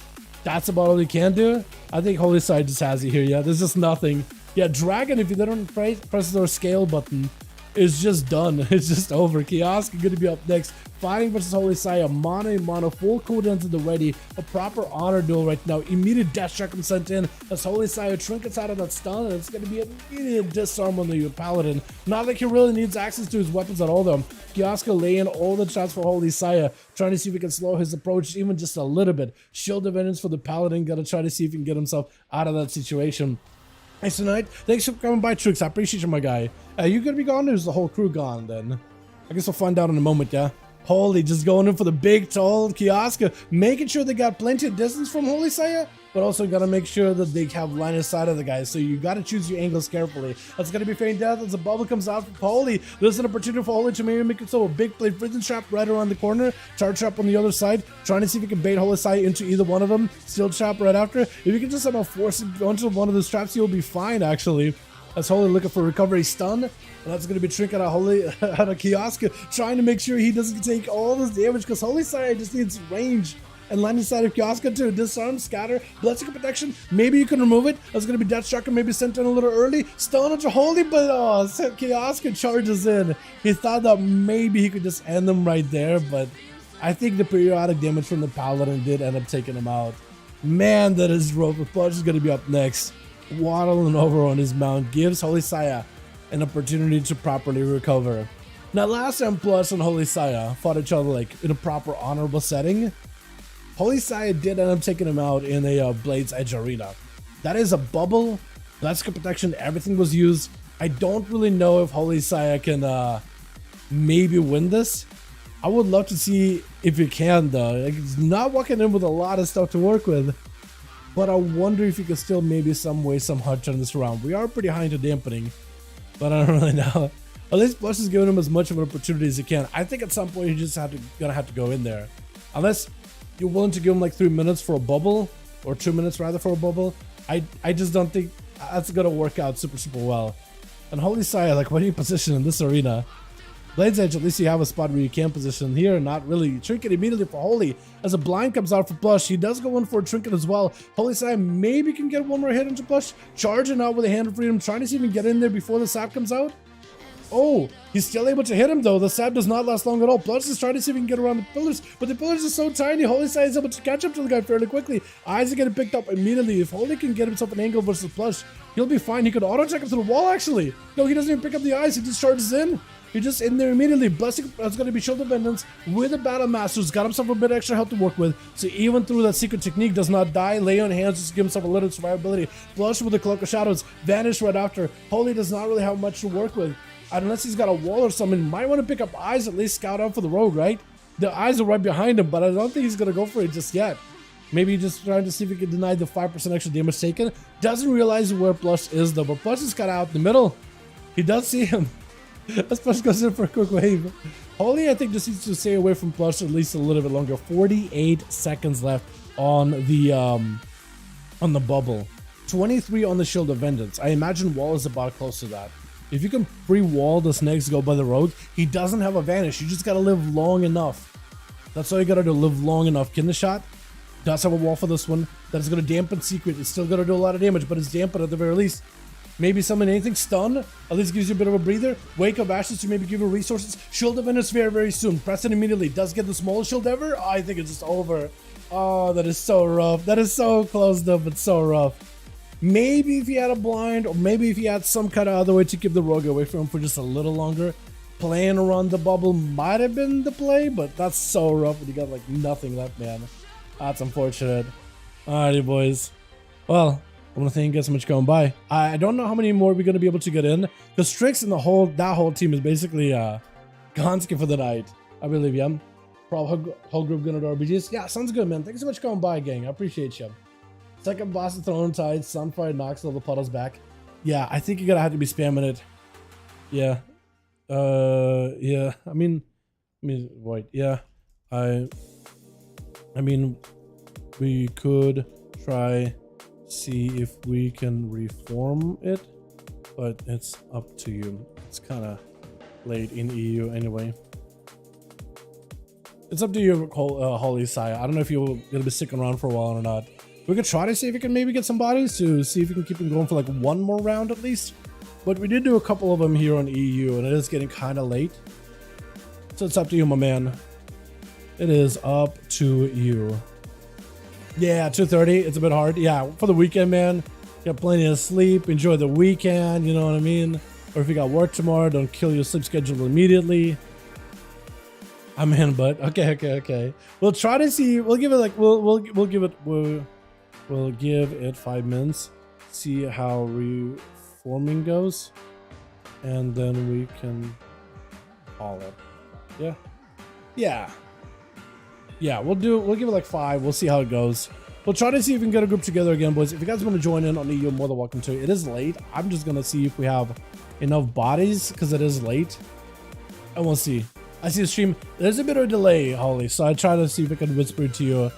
that's about all he can do. I think Holy Side just has it here. Yeah, there's just nothing. Yeah, Dragon, if you don't press their scale button, is just done. It's just over. Kiosk going to be up next. Fighting versus Holy Saya. Mono, full cooldown to the ready. A proper honor duel right now. Immediate dash check sent in as Holy Saya trinkets out of that stun, and it's going to be an immediate disarm on the Paladin. Not like he really needs access to his weapons at all though. Kiosk laying all the shots for Holy Saya, trying to see if he can slow his approach even just a little bit. Shield of Vengeance for the Paladin. Got to try to see if he can get himself out of that situation. Nice tonight. Thanks for coming by, Trix. I appreciate you, my guy. You gonna be gone, or is the whole crew gone then? I guess we'll find out in a moment, yeah? Holy, just going in for the big, tall Kiosk, making sure they got plenty of distance from Holy Saya, but also got to make sure that they have line of sight of the guys, so you got to choose your angles carefully. That's going to be Feign Death as the bubble comes out from Holy. There's an opportunity for Holy to maybe make it so a big play. Prison Trap right around the corner, Charge Trap on the other side, trying to see if he can bait Holy Saya into either one of them. Steel Trap right after. If you can just somehow force him onto one of those traps, you'll be fine, actually. That's Holy looking for recovery stun. And that's going to be Trinket out of Holy out of Kiosk, trying to make sure he doesn't take all this damage, because Holy Saya just needs range and line inside of Kiosk to disarm, scatter, Bloodsucker protection. Maybe you can remove it. That's going to be Death Shocker, maybe sent in a little early. Stun onto Holy, but Kiosk charges in. He thought that maybe he could just end them right there, but I think the periodic damage from the Paladin did end up taking him out. Man, that is rough. Flush is going to be up next. Waddling over on his mount gives Holy Saya an opportunity to properly recover. Now, last time Plus and Holy Saya fought each other like in a proper honorable setting, Holy Saya did end up taking him out in a Blades Edge arena. That is a bubble, Bloodsucker protection, everything was used. I don't really know if Holy Saya can maybe win this. I would love to see if he can though. Like, he's not walking in with a lot of stuff to work with. But I wonder if you could still maybe some way, somehow turn this around. We are pretty high into dampening, but I don't really know. At least Plus is giving him as much of an opportunity as he can. I think at some point you just gonna have to go in there. Unless you're willing to give him like 3 minutes for a bubble, or 2 minutes rather for a bubble. I just don't think that's gonna work out super well. And Holy Saya, like, what do you position in this arena? Blades Edge, at least you have a spot where you can position. Here, not really. Trinket immediately for Holy. As a blind comes out for Plush, he does go in for a Trinket as well. Holy Saya maybe can get one more hit into Plush. Charging out with a Hand of Freedom, trying to see if he can get in there before the sap comes out. Oh, he's still able to hit him though. The sap does not last long at all. Plush is trying to see if he can get around the pillars, but the pillars are so tiny. Holy Saya is able to catch up to the guy fairly quickly. Eyes are getting picked up immediately. If Holy can get himself an angle versus Plush, he'll be fine. He could auto check him to the wall actually. No, he doesn't even pick up the eyes. He just charges in. He's just in there immediately. Blessing is going to be Shield of Vengeance with a Battle Master. He's got himself a bit extra health to work with. So even through that secret technique, does not die. Lay on hands, just give himself a little survivability. Flush with the Cloak of Shadows. Vanish right after. Holy does not really have much to work with. Unless he's got a wall or something. Might want to pick up eyes, at least scout out for the rogue, right? The eyes are right behind him, but I don't think he's gonna go for it just yet. Maybe just trying to see if he can deny the 5% extra damage taken. Doesn't realize where Plush is though, but Plush is kind of out in the middle. He does see him. As Plush goes in for a quick wave. Holy, I think just needs to stay away from Plush at least a little bit longer. 48 seconds left on the bubble. 23 on the Shield of Vengeance. I imagine Wall is about close to that. If you can free wall this next go by the road, he doesn't have a vanish. You just gotta live long enough. That's all you gotta do, live long enough. Kidney shot does have a wall for this one. That is gonna dampen secret. It's still gonna do a lot of damage, but it's dampened at the very least. Maybe summon anything, stun, at least gives you a bit of a breather. Wake of Ashes to maybe give you resources. Shield of Vengeance very, very soon. Press it immediately. Does get the smallest shield ever? Oh, I think it's just over. Oh, that is so rough. That is so close though, but so rough. Maybe if he had a blind, or maybe if he had some kind of other way to keep the rogue away from him for just a little longer, playing around the bubble might have been the play, but that's so rough when you got like nothing left, man. That's unfortunate. Alrighty, boys. Well, I want to thank you guys so much going by. I don't know how many more we're going to be able to get in, because Strix and that whole team is basically Gonski for the night. I believe, yeah. Probably whole group gonna do RBGs. Yeah, sounds good, man. Thank you so much for going by, gang. I appreciate you. Second boss of Throne Tide, Sunfire knocks all the puddles back. Yeah, I think you're gonna have to be spamming it. Yeah. Yeah. I mean, wait. Yeah. I mean, we could try see if we can reform it, but it's up to you. It's kind of late in EU anyway. It's up to you, Holy Saya. I don't know if you're gonna be sticking around for a while or not. We could try to see if we can maybe get some bodies to see if we can keep them going for like one more round at least. But we did do a couple of them here on EU, and it is getting kind of late. So it's up to you, my man. It is up to you. Yeah, 2:30. It's a bit hard. Yeah, for the weekend, man. Got plenty of sleep. Enjoy the weekend. You know what I mean? Or if you got work tomorrow, don't kill your sleep schedule immediately. I'm in, but okay. We'll try to see. We'll give it like we'll give it 5 minutes. See how reforming goes, and then we can call it. Yeah. We'll give it like 5. We'll see how it goes. We'll try to see if we can get a group together again, boys. If you guys want to join in on EU, you're more than welcome to. It is late. I'm just gonna see if we have enough bodies because it is late, and we'll see. I see the stream. There's a bit of a delay, Holly, so I try to see if I can whisper it to you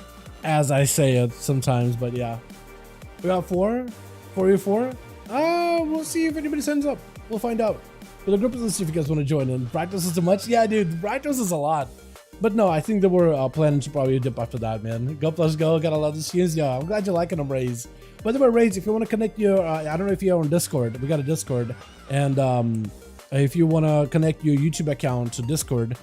as I say it sometimes. But yeah, we got 4v4. We'll see if anybody signs up. We'll find out. But the group is, let's see if you guys want to join in. Practice is too much. Yeah, dude, practice is a lot. But no, I think that we're planning to probably dip after that, man. Go plus go. Gotta love the skins. Yeah, I'm glad you're liking them, Raze. By the way, Raze, if you want to connect your, I don't know if you're on Discord. We got a Discord, and if you want to connect your YouTube account to Discord,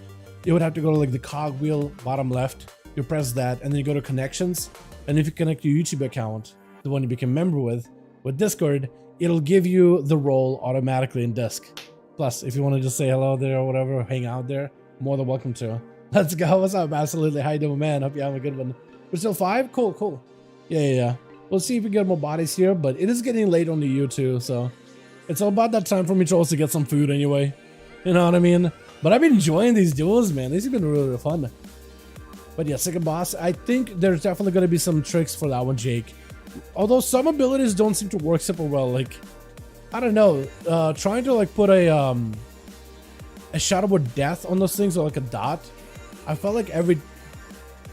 you would have to go to like the cog wheel bottom left. You press that, and then you go to connections. And if you connect your YouTube account, the one you became a member with Discord, it'll give you the role automatically in Disc. Plus, if you want to just say hello there or whatever, hang out there, more than welcome to. Let's go. What's up? Absolutely. How you doing, man? Hope you're having a good one. We're still 5? Cool. Yeah. We'll see if we get more bodies here, but it is getting late on the U too, so it's all about that time for me to also get some food anyway. You know what I mean? But I've been enjoying these duels, man. These have been really fun. But yeah, second boss. I think there's definitely going to be some tricks for that one, Jake. Although some abilities don't seem to work super well. Like, I don't know. Trying to like put a Shadow Word Death on those things, or like a dot. I felt like every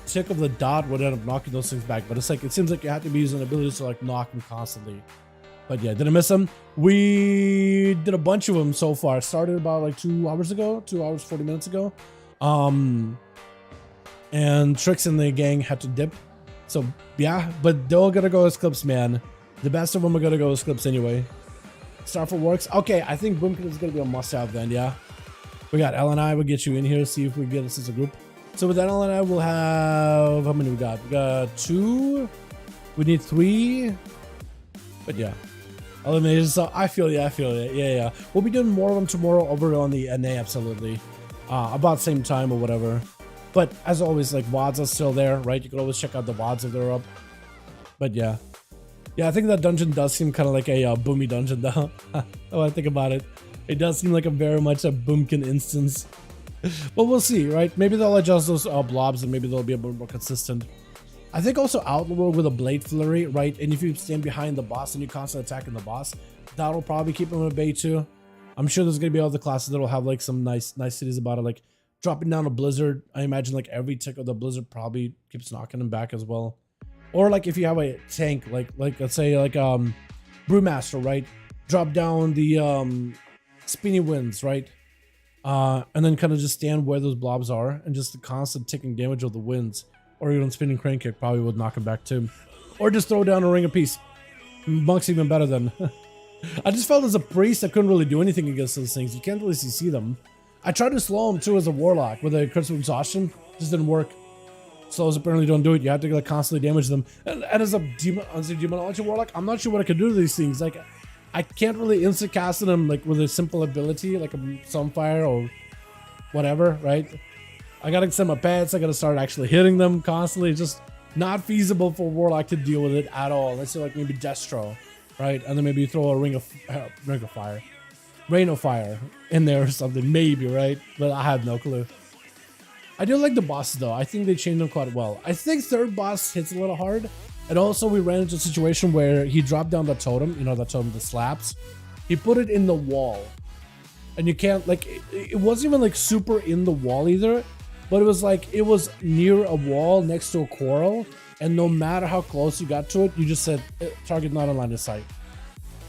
tick of the dot would end up knocking those things back. But it's like, it seems like you have to be using abilities to like knock them constantly. But yeah, did I miss them? We did a bunch of them so far. Started about like 2 hours ago, 2 hours, 40 minutes ago. And Trix and the gang had to dip. So yeah, but they're all gonna go as clips, man. The best of them are gonna go as clips anyway. Starfall works. Okay, I think Boomkin is gonna be a must-have then, yeah. We got L and I, we'll get you in here, see if we get us as a group. So with L and I, we'll have, how many we got? We got 2. We need 3. But yeah. Elimination, so I feel you. Yeah. We'll be doing more of them tomorrow over on the NA, absolutely. About the same time or whatever. But as always, like, VODs are still there, right? You can always check out the VODs if they're up. But yeah. Yeah, I think that dungeon does seem kind of like a Boomy dungeon, though. Oh, I think about it. It does seem like a very much a Boomkin instance. But we'll see, right? Maybe they'll adjust those blobs and maybe they'll be a bit more consistent. I think also Outlaw with a Blade Flurry, right? And if you stand behind the boss and you constantly attacking the boss, that'll probably keep him at bay too. I'm sure there's gonna be other classes that'll have like some nice cities about it, like dropping down a Blizzard. I imagine like every tick of the Blizzard probably keeps knocking him back as well. Or like if you have a tank, like let's say like Brewmaster, right? Drop down the spinny winds, right? And then kind of just stand where those blobs are and just the constant ticking damage of the winds. Or even spinning crane kick probably would knock him back too. Or just throw down a ring of peace. Monk's even better than. I just felt as a priest I couldn't really do anything against those things. You can't really see them. I tried to slow him too as a warlock with a critical exhaustion. Just didn't work. Slows apparently don't do it. You have to like constantly damage them. And as a demonology warlock, I'm not sure what I could do to these things. Like I can't really instant cast them like with a simple ability like a sunfire or whatever, right? I gotta send my pets, I gotta start actually hitting them constantly. It's just not feasible for Warlock to deal with it at all. Let's say like maybe Destro, right? And then maybe you throw a Rain of Fire in there or something, maybe, right? But I have no clue. I do like the bosses though. I think they changed them quite well. I think third boss hits a little hard. And also we ran into a situation where he dropped down the totem, you know, the totem that slaps. He put it in the wall. And you can't, like, it wasn't even like super in the wall either. But it was like, it was near a wall next to a coral. And no matter how close you got to it, you just said, target not in line of sight.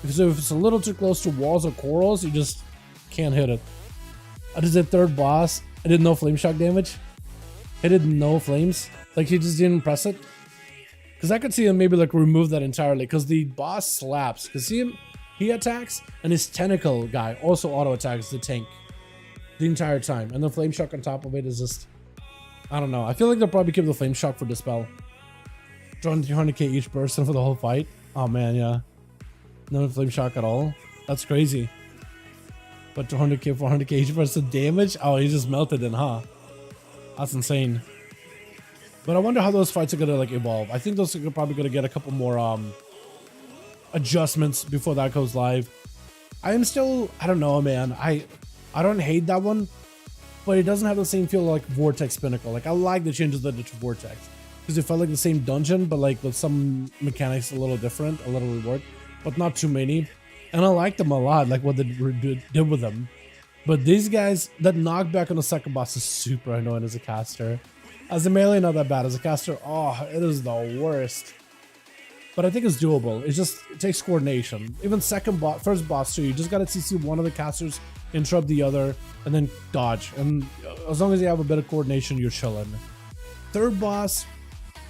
So if it's a little too close to walls or corals, you just can't hit it. I just did third boss. I did no flame shock damage. I did no flames. Like he just didn't press it. Because I could see him maybe like remove that entirely. Because the boss slaps. Because see him, he attacks. And his tentacle guy also auto attacks the tank. The entire time. And the flame shock on top of it is just, I don't know. I feel like they'll probably give the flame shock for dispel. 200k each person for the whole fight. Oh man, yeah. No flame shock at all. That's crazy. But 200k, 400k each person damage? Oh, he just melted in, huh? That's insane. But I wonder how those fights are gonna like evolve. I think those are probably gonna get a couple more adjustments before that goes live. I am still, I don't know, man. I don't hate that one, but it doesn't have the same feel like Vortex Pinnacle. Like I like the changes that did to Vortex because it felt like the same dungeon, but like with some mechanics a little different, a little reward, but not too many. And I like them a lot, like what they did with them. But these guys, that knockback on the second boss is super annoying as a caster. As a melee, not that bad. As a caster, oh, it is the worst. But I think it's doable. It takes coordination. Even first boss too, you just gotta CC one of the casters, interrupt the other, and then dodge. And as long as you have a bit of coordination, you're chilling. Third boss,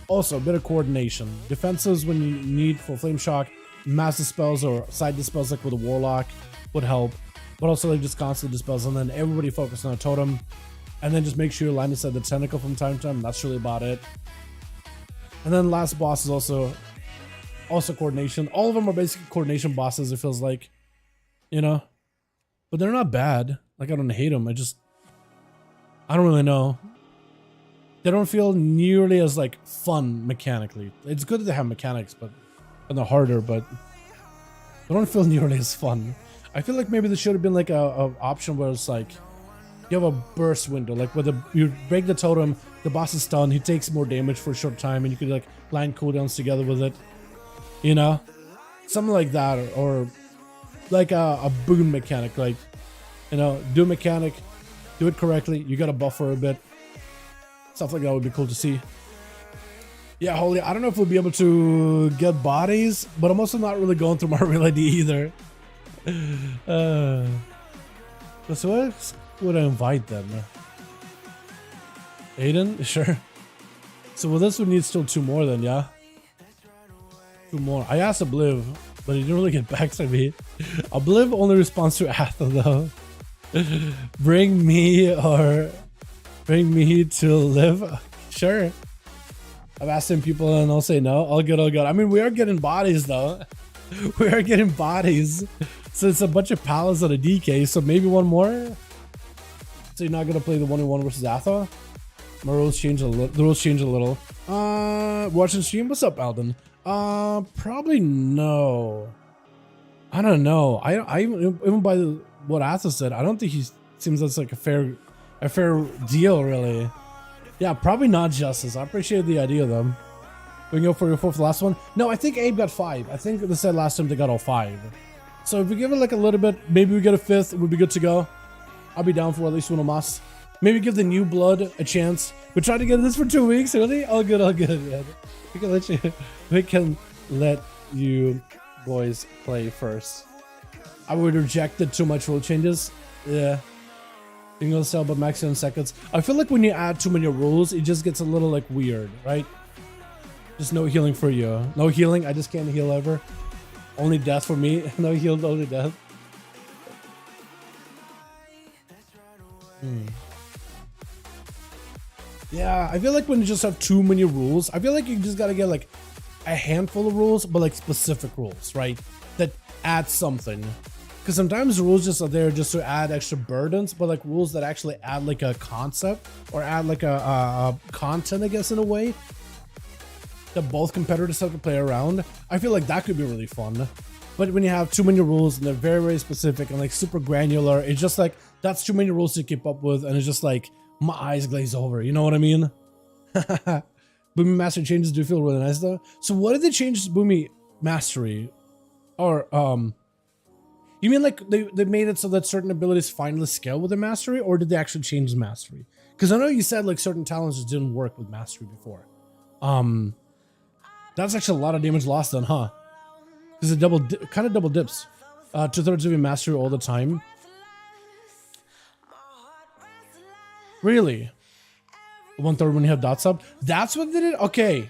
also a bit of coordination. Defenses when you need for flame shock, massive spells or side dispels like with a warlock would help. But also like just constant dispels, and then everybody focus on a totem. And then just make sure you line inside the tentacle from time to time. That's really about it. And then last boss is also coordination. All of them are basically coordination bosses, it feels like. You know? But they're not bad. Like, I don't hate them. I don't really know. They don't feel nearly as, like, fun mechanically. It's good that they have mechanics, but and they're harder, but they don't feel nearly as fun. I feel like maybe there should have been, like, a option where it's, like, you have a burst window, like, where you break the totem, the boss is stunned, he takes more damage for a short time, and you could, like, line cooldowns together with it. You know? Something like that, or like a boon mechanic, like, you know, do a mechanic, do it correctly, you gotta buffer a bit. Stuff like that would be cool to see. Yeah, Holy, I don't know if we'll be able to get bodies, but I'm also not really going through my real ID either. So what would I invite them? Aiden? Sure. So well, this would need still 2 more then, yeah? 2 more. I asked Obliv, but he didn't really get back to me. Obliv only responds to Atha though. Bring me to live. Sure. I've asked some people and they'll say no. All good, all good. I mean, we are getting bodies though. We are getting bodies. So it's a bunch of pals on a DK, so maybe 1 more. So you're not gonna play the 1v1 versus Atha? My rules change a little. The rules change a little. Watching stream. What's up, Paladin? Probably no. I don't know. I even by what Atha said, I don't think he seems that's like a fair a fair deal, really. Yeah, probably not Justice. I appreciate the idea, though. We can go for your fourth last one. No, I think Abe got 5. I think they said last time they got all 5. So if we give it like a little bit, maybe we get a 5th, we'll be good to go. I'll be down for at least one of us. Maybe give the new blood a chance. We tried to get this for 2 weeks, really? All good, man. We can let you boys play first. I would rejected too much rule changes. Yeah. You can go sell but max 7 seconds. I feel like when you add too many rules, it just gets a little like weird, right? Just no healing for you. No healing, I just can't heal ever. Only death for me. No healed, only death. Yeah, I feel like when you just have too many rules, I feel like you just gotta get like a handful of rules, but like specific rules, right? That add something. Because sometimes rules just are there just to add extra burdens, but like rules that actually add like a concept or add like a content, I guess, in a way that both competitors have to play around. I feel like that could be really fun. But when you have too many rules and they're very, very specific and like super granular, it's just like that's too many rules to keep up with, and it's just like my eyes glaze over. You know what I mean? Boomy Mastery changes do feel really nice though. So what did they change to Boomy Mastery? Or you mean like they made it so that certain abilities finally scale with the mastery, or did they actually change the mastery? Because I know you said like certain talents just didn't work with mastery before. That's actually a lot of damage lost then, huh? Because it kind of double dips. 2/3 of your mastery all the time. Really? 1/3 when you have dots up? That's what they did? Okay.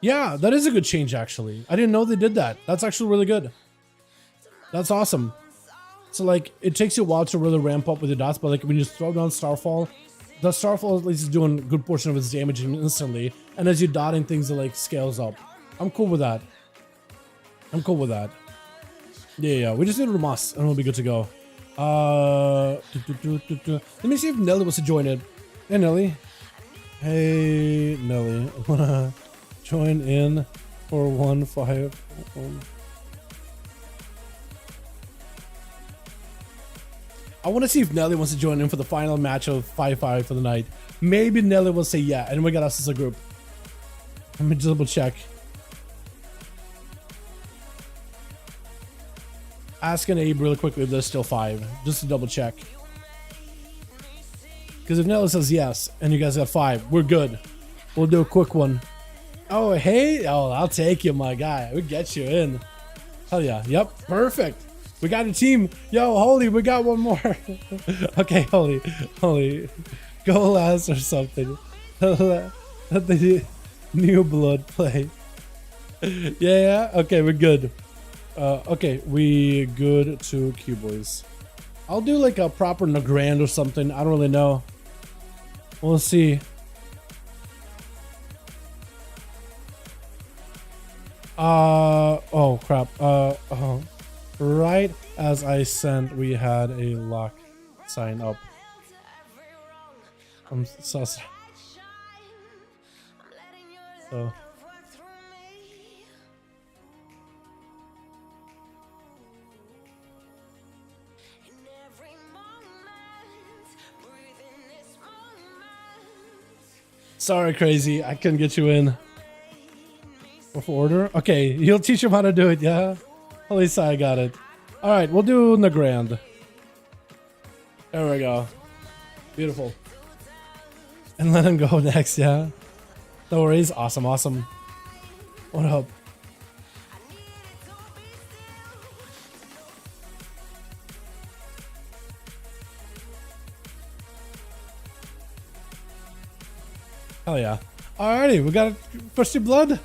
Yeah, that is a good change actually. I didn't know they did that. That's actually really good. That's awesome. So like, it takes you a while to really ramp up with your dots, but like when you throw down Starfall, the Starfall at least is doing a good portion of its damage instantly, and as you're dotting things, it like scales up. I'm cool with that. I'm cool with that. Yeah, we just need a Ramas and we'll be good to go. Let me see if Nelly wants to join in. Hey Nelly. Hey Nelly. Wanna join in for 1-5? I want to see if Nelly wants to join in for the final match of 5-5 for the night. Maybe Nelly will say yeah, and we got us as a group. Let me just double check. Asking Abe really quickly if there's still 5, just to double check. Because if Nelly says yes, and you guys got 5, we're good. We'll do a quick one. Oh, hey. Oh, I'll take you, my guy. We get you in. Hell yeah. Yep, perfect. We got a team. Yo, Holy, we got one more. Okay, Holy, go last or something. Let the new blood play. Yeah, okay, we're good. Okay, we good to Q boys. I'll do like a proper Nagrand or something. I don't really know. We'll see. Oh crap. Right as I sent, we had a lock sign up. I'm so sorry. So. Sorry, Crazy. I couldn't get you in. Before order? Okay, you'll teach him how to do it, yeah? At least I got it. Alright, we'll do Nagrand. There we go. Beautiful. And let him go next, yeah? No worries. Awesome, awesome. What up? Hell yeah. Alrighty, we got Thirsty Blood.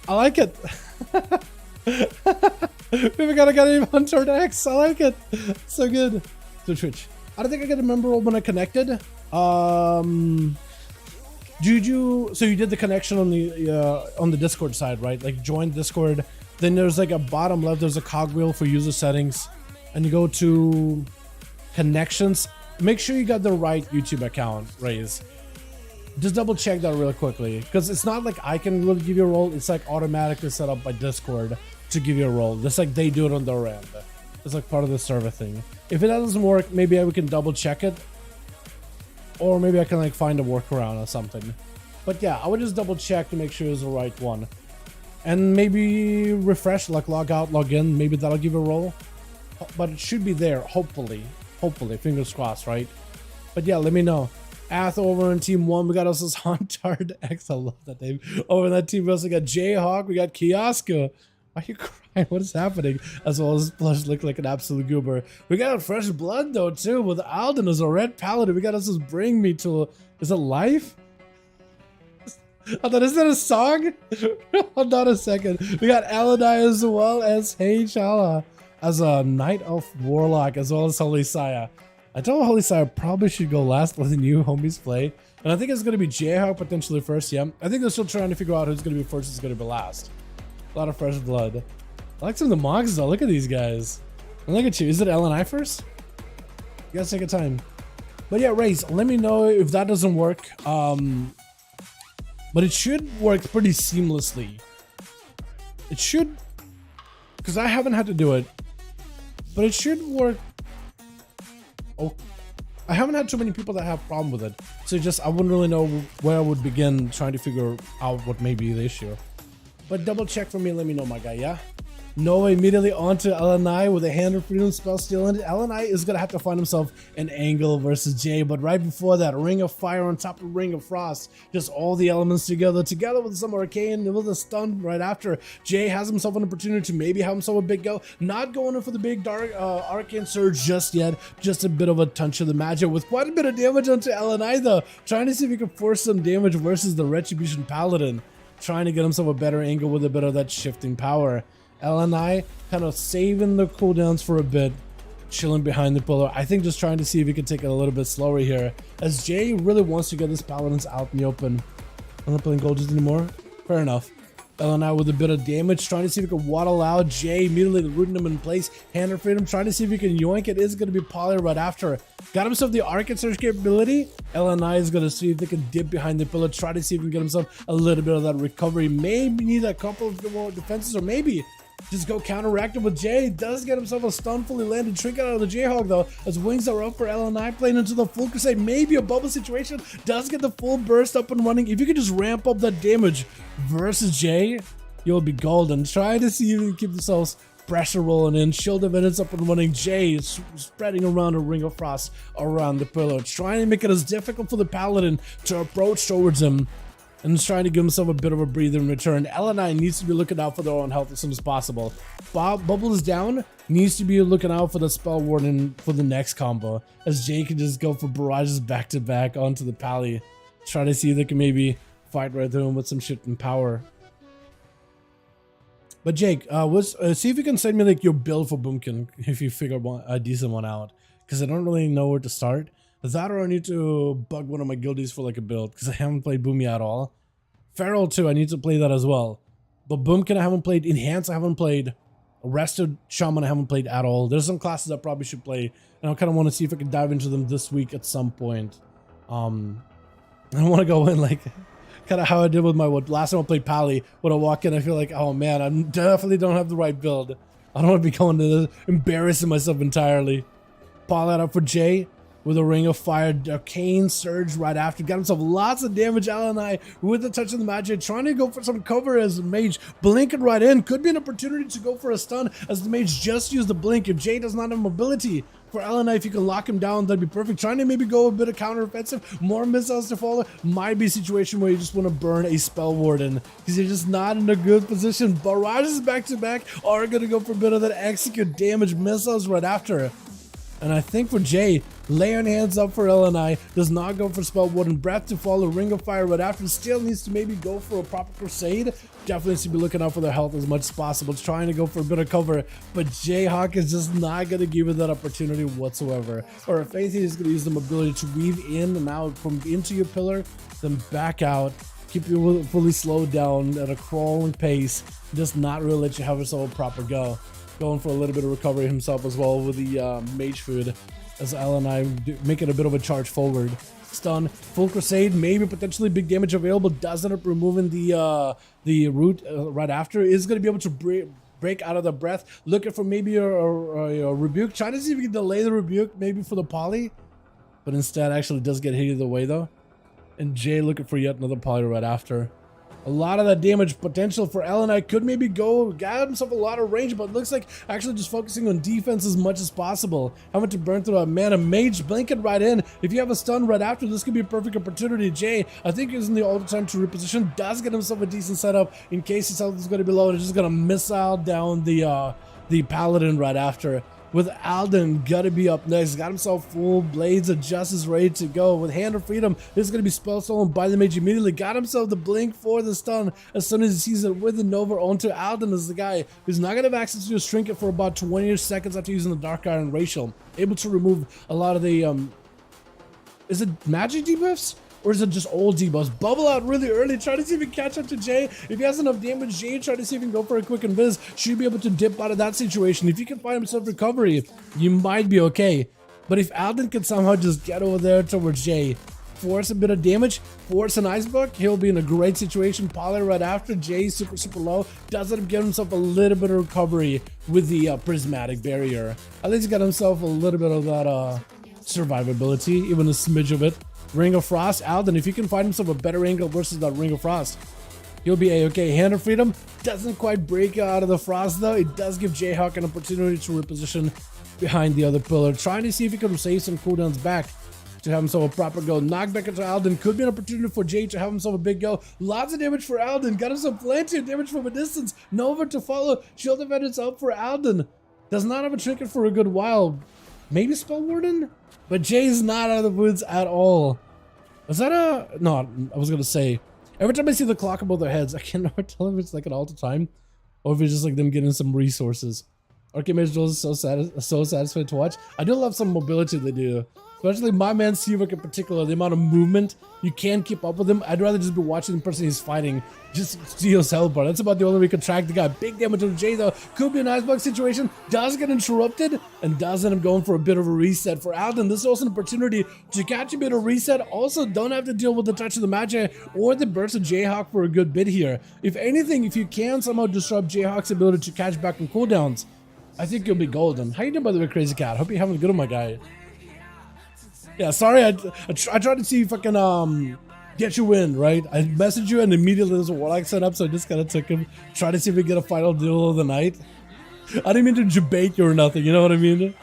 I like it. We even got a Hunter X. I like it. So good. So Twitch. I don't think I got a member when I connected. So you did the connection on the Discord side, right? Like join Discord. Then there's like a bottom left, there's a cogwheel for user settings, and you go to connections. Make sure you got the right YouTube account, Raise. Just double check that real quickly, because it's not like I can really give you a role. It's like automatically set up by Discord to give you a role, just like they do it on their end. It's like part of the server thing. If it doesn't work, maybe we can double check it Or maybe I can like find a workaround or something. But yeah, I would just double check to make sure it's the right one. And maybe refresh, like log out, log in. Maybe that'll give a roll. But it should be there, hopefully. Hopefully, fingers crossed, right? But yeah, let me know. Ath over in team 1, we got us this Hauntard X. I love that name. Over in that team, we also got Jayhawk, we got Kioska. Why are you crying? What is happening? As well as Plush look like an absolute goober. We got a fresh blood though too, with Alden as a red paladin. We got us this Bring Me to, is it Life? I thought, is that a song? Hold on a second. We got Aladai as well as Hey as a Knight of Warlock, as well as Holy Saya. I told Holy Saya probably should go last, letting you homies play. And I think it's going to be Jayhawk potentially first, yeah. I think they're still trying to figure out who's going to be first, who's going to be last. A lot of fresh blood. I like some of the mocks though. Look at these guys. And look at you. Is it LNI first? You guys take your time. But yeah, Race, let me know if that doesn't work. But it should work pretty seamlessly. It should, because I haven't had to do it. But it should work. Oh, I haven't had too many people that have a problem with it. So just, I wouldn't really know where I would begin trying to figure out what may be the issue. But double check for me and let me know, my guy, yeah? Noah immediately onto LNI with a Hand of Freedom spell still in it. LNI is going to have to find himself an angle versus Jay, but right before that, Ring of Fire on top of Ring of Frost. Just all the elements together with some Arcane, with a stun right after. Jay has himself an opportunity to maybe have himself a big go. Not going in for the big dark Arcane Surge just yet. Just a bit of a touch of the magic with quite a bit of damage onto LNI though. Trying to see if he can force some damage versus the Retribution Paladin. Trying to get himself a better angle with a bit of that shifting power. LNI kind of saving the cooldowns for a bit, chilling behind the pillar. I think just trying to see if he can take it a little bit slower here, as Jay really wants to get his paladins out in the open. I'm not playing Golds anymore. Fair enough. LNI with a bit of damage, trying to see if he can waddle out. Jay immediately rooting him in place. Hand of Freedom, trying to see if he can yoink it. Is going to be Poly right after. Got himself the Arcane Surge capability. LNI is going to see if they can dip behind the pillar, try to see if he can get himself a little bit of that recovery. Maybe need a couple of more defenses, or maybe just go counteractive with Jay. Does get himself a stun fully landed trinket out of the Jayhawk though, as wings are up for LNI, playing into the full crusade. Maybe a bubble situation. Does get the full burst up and running. If you could just ramp up that damage versus Jay, you'll be golden. Try to see if you can keep yourselves pressure rolling in. Shield of Evidence up and running. Jay is spreading around a Ring of Frost around the pillar, trying to make it as difficult for the Paladin to approach towards him, and is trying to give himself a bit of a breather in return. LNI needs to be looking out for their own health as soon as possible. Bubble is down, needs to be looking out for the Spell Warden for the next combo, as Jay can just go for barrages back to back onto the Pally. Try to see if they can maybe fight right through him with some shit and power. But Jake, see if you can send me like your build for Boomkin if you figure a decent one out, because I don't really know where to start. That, or I need to bug one of my guildies for like a build, because I haven't played Boomy at all. Feral too, I need to play that as well. But Boomkin I haven't played, Enhance I haven't played, Arrested Shaman I haven't played at all. There's some classes I probably should play, and I kind of want to see if I can dive into them this week at some point. I want to go in like kind of how I did with my last time I played Pally. When I walk in, I feel like, oh man, I definitely don't have the right build. I don't want to be going to this, embarrassing myself entirely. Pile that up for Jay with a Ring of Fire, Arcane Surge right after. Got himself lots of damage. LNI with the touch of the magic, trying to go for some cover as the Mage blinking right in. Could be an opportunity to go for a stun as the Mage just used the blink. If Jay does not have mobility for LNI, if you can lock him down, that'd be perfect. Trying to maybe go a bit of counter offensive, more missiles to follow. Might be a situation where you just want to burn a Spell Warden because you're just not in a good position. Barrages back to back are going to go for a bit of that execute damage missiles right after. And I think for Jay, lay on hands up for LNI, does not go for Spell Warden, Breath to follow, Ring of Fire right after, still needs to maybe go for a proper Crusade. Definitely needs to be looking out for their health as much as possible, trying to go for a bit of cover, but Jayhawk is just not going to give it that opportunity whatsoever. Or if anything, he's going to use the mobility to weave in and out from into your pillar, then back out, keep you fully slowed down at a crawling pace, just not really let you have yourself a proper go. Going for a little bit of recovery himself as well with the Mage food, as LNI making a bit of a charge forward. Stun, full Crusade, maybe potentially big damage available. Does end up removing the root right after. Is going to be able to break out of the breath. Looking for maybe a rebuke. Trying to see if we can delay the rebuke maybe for the poly. but instead actually does get hit either way though. And Jay looking for yet another poly right after. A lot of that damage potential for LNI could maybe go, got himself a lot of range, but looks like actually just focusing on defense as much as possible. Having to burn through a mana. Mage blinking right in. If you have a stun right after, this could be a perfect opportunity. Jay, I think using the ult time to reposition, does get himself a decent setup in case his health is going to be low and is just going to missile down the Paladin right after. With Alden gotta be up next, got himself full blades of justice ready to go. With Hand of Freedom, this is gonna be spell stolen by the Mage immediately. Got himself the blink for the stun as soon as he sees it with the Nova onto Alden as the guy who's not gonna have access to his trinket for about 20 seconds after using the Dark Iron Racial. Able to remove a lot of the is it magic debuffs? Or is it just old debuffs? Bubble out really early, try to see if he can catch up to Jay. If he has enough damage, Jay try to see if he can go for a quick invis. Should be able to dip out of that situation. If he can find himself recovery, you might be okay. But if Alden can somehow just get over there towards Jay, force a bit of damage, force an ice buck, he'll be in a great situation. Poly right after, Jay super low, does end up giving himself a little bit of recovery with the prismatic barrier. At least he got himself a little bit of that survivability, even a smidge of it. Ring of Frost, Alden, if you can find himself a better angle versus that Ring of Frost, he'll be a-okay. Hand of Freedom doesn't quite break out of the frost though. It does give Jayhawk an opportunity to reposition behind the other pillar, trying to see if he can save some cooldowns back to have himself a proper go. Knockback into Alden could be an opportunity for Jay to have himself a big go. Lots of damage for Alden, got himself plenty of damage from a distance. Nova to follow, shield defenders up for Alden. Does not have a trinket for a good while. Maybe Spell Warden? But Jay's not out of the woods at all. Was that a... No, I was going to say, every time I see the clock above their heads, I can never tell if it's like an alt time or if it's just like them getting some resources. Arcade Mage Duels is so satisfying to watch. I do love some mobility they do. Especially my man Seawork in particular, the amount of movement, you can't keep up with him. I'd rather just be watching the person he's fighting, just see his health bar. That's about the only way we can track the guy. Big damage on Jay though, could be an icebug situation, does get interrupted, and does end up going for a bit of a reset. For Alden, this is also an opportunity to catch a bit of reset. Also, don't have to deal with the touch of the Magi or the burst of Jayhawk for a good bit here. If anything, if you can somehow disrupt Jayhawk's ability to catch back on cooldowns, I think you'll be golden. How you doing, by the way, Crazy Cat? Hope you're having a good one, my guy. Yeah, sorry, I tried to see if I can get you in, right? I messaged you and immediately there's a Warlock set up, so I just kind of took him, try to see if we get a final duel of the night. I didn't mean to debate you or nothing, you know what I mean?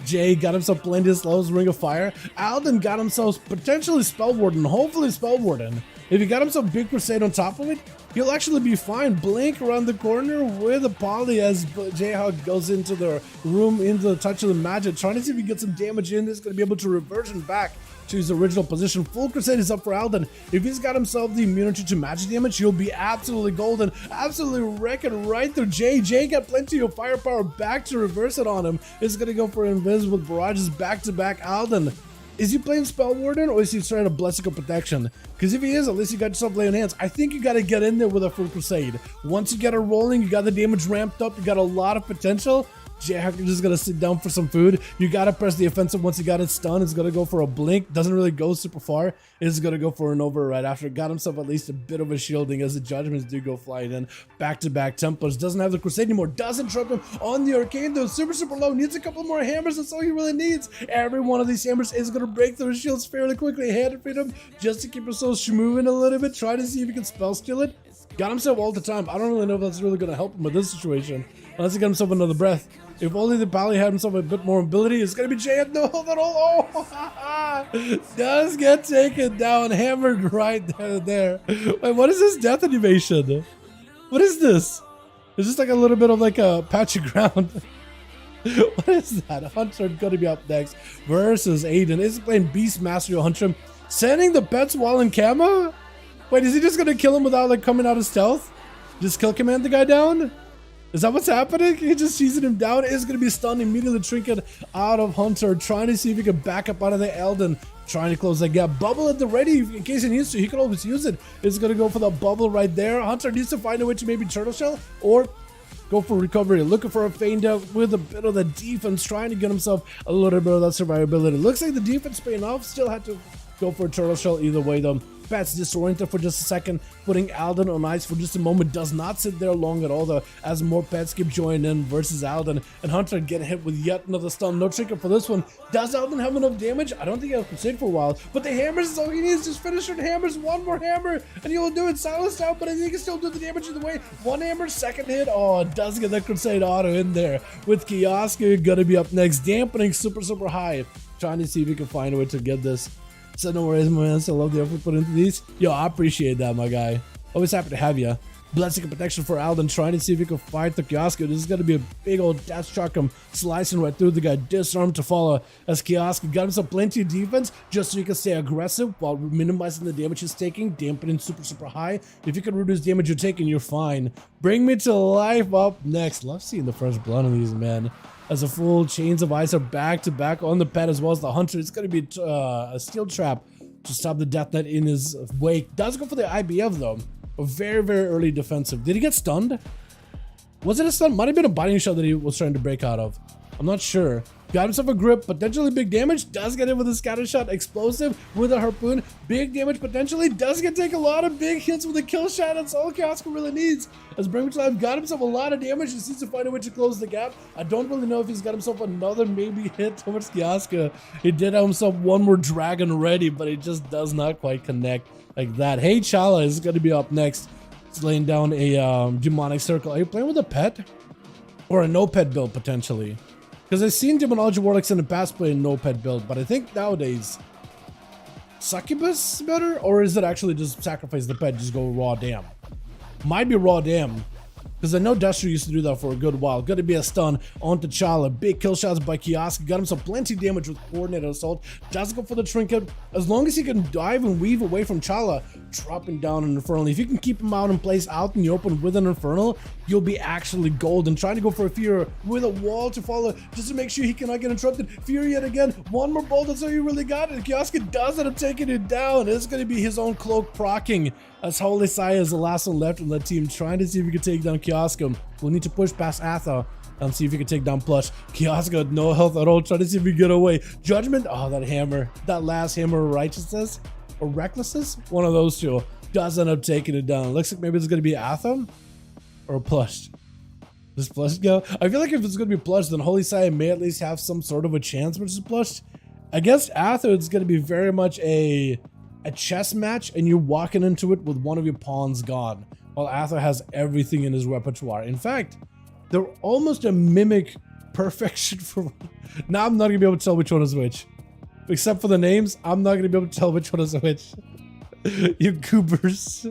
Jay got himself plenty of slows, Ring of Fire. Alden got himself potentially Spell Warden, hopefully Spell Warden. If he got himself Big Crusade on top of it, he'll actually be fine. Blink around the corner with a poly as Jayhawk goes into the room, into the touch of the magic, trying to see if he gets some damage in. He's going to be able to reversion back to his original position. Full Crusade is up for Alden. If he's got himself the immunity to magic damage, he'll be absolutely golden. Absolutely wrecking right through Jay. Jay got plenty of firepower back to reverse it on him. He's going to go for Invisible Barrages back-to-back. Alden, is he playing Spell Warden or is he trying to Blessing of Protection? Because if he is, at least you got yourself laying hands. I think you got to get in there with a Full Crusade. Once you get it rolling, you got the damage ramped up, you got a lot of potential. Jayhawk is just going to sit down for some food. You got to press the offensive once you got it stunned. It's going to go for a blink. Doesn't really go super far. It's going to go for an over right after. Got himself at least a bit of a shielding as the judgments do go flying in. Back-to-back Templars. Doesn't have the Crusade anymore. Doesn't trap him on the Arcane though. Super low. Needs a couple more hammers. That's all he really needs. Every one of these hammers is going to break through his shields fairly quickly. Hand of Freedom just to keep himself moving a little bit. Try to see if he can spell steal it. Got himself all the time. I don't really know if that's really going to help him with this situation. Unless he got himself another breath. If only the Pally had himself a bit more ability, it's going to be Jay. No, that all. Oh, does get taken down. Hammered right there. Wait, what is this death animation? What is this? It's just like a little bit of like a patch of ground. What is that? Hunter going to be up next versus Aiden. Is playing Beast Master Hunter. Sending the pets while in camo? Wait, is he just going to kill him without like coming out of stealth? Just kill command the guy down? Is that what's happening? He just seizing him down. Is going to be stunned immediately. Trinket out of Hunter. Trying to see if he can back up out of the Elden. Trying to close that gap. Bubble at the ready in case he needs to. He can always use it. It's going to go for the bubble right there. Hunter needs to find a way to maybe Turtle Shell or go for recovery. Looking for a feint out with a bit of the defense. Trying to get himself a little bit of that survivability. Looks like the defense paying off. Still had to Go for a turtle shell either way though. Pet's disoriented for just a second, putting Alden on ice for just a moment. Does not sit there long at all though, as more pets keep joining in versus Alden. And Hunter getting hit with yet another stun. No trinket for this one. Does Alden have enough damage? I don't think he has crusade for a while, but the hammers is all he needs. Just finish with hammers. One more hammer and you'll do it. Silenced out, but I think he can still do the damage either way. One hammer, second hit. Oh, it does get that crusade auto in there. With Kiosk gonna be up next, dampening super high. Trying to see if we can find a way to get this. So no worries, my man. So I love the effort put into these. Yo, I appreciate that, my guy. Always happy to have you. Blessing and protection for Alden, trying to see if he can fight the Kiosk. This is gonna be a big old death shock him, slicing right through the guy. Disarmed to follow as Kiosk got himself plenty of defense just so he can stay aggressive while minimizing the damage he's taking, dampening super high. If you can reduce damage you're taking, you're fine. Bring me to life up next. Love seeing the first blood on these, man. As the full chains of ice are back to back on the pet as well as the hunter. It's going to be a steel trap to stop the death net in his wake. Does go for the IBF though. A very early defensive. Did he get stunned? Was it a stun? Might have been a biting shot that he was trying to break out of. I'm not sure. Got himself a grip, potentially big damage. Does get hit with a scatter shot, explosive with a harpoon. Big damage potentially. Does get take a lot of big hits with a kill shot. That's all Kiosk really needs. As Bring Me to Life got himself a lot of damage. He needs to find a way to close the gap. I don't really know if he's got himself another maybe hit towards Kiosk. He did have himself one more dragon ready, but it just does not quite connect like that. Hey, Chala is going to be up next. It's laying down a demonic circle. Are you playing with a pet? Or a no pet build potentially? Because I've seen Demonology Warlocks in the past play a no pet build, but I think nowadays Succubus better, or is it actually just sacrifice the pet, just go raw dam? Might be raw dam. Because I know Destro used to do that for a good while. Gonna be a stun onto Chala. Big kill shots by Kiosk. Got himself plenty of damage with coordinated assault. Does go for the trinket. As long as he can dive and weave away from Chala, dropping down an Infernal. If you can keep him out in place, out in the open with an Infernal, you'll be actually golden. Trying to go for a Fear with a wall to follow, just to make sure he cannot get interrupted. Fear yet again. One more bolt, that's all you really got. And Kiosk does end up taking it down. It's gonna be his own cloak procking. As Holy Saya is the last one left on that team, trying to see if we can take down Kiosk. We'll need to push past Atha and see if we can take down Plush. Kiosk got no health at all, trying to see if we get away. Judgment, oh, that hammer. That last hammer of righteousness or recklessness? One of those two does end up taking it down. Looks like maybe it's going to be Atha or Plush. Does Plush go? I feel like if it's going to be Plush, then Holy Saya may at least have some sort of a chance versus Plush. Against Atha, it's going to be very much a chess match, and you're walking into it with one of your pawns gone, while Atha has everything in his repertoire. In fact, they're almost a mimic perfection for... Now I'm not going to be able to tell which one is which. Except for the names, I'm not going to be able to tell which one is which. You goobers.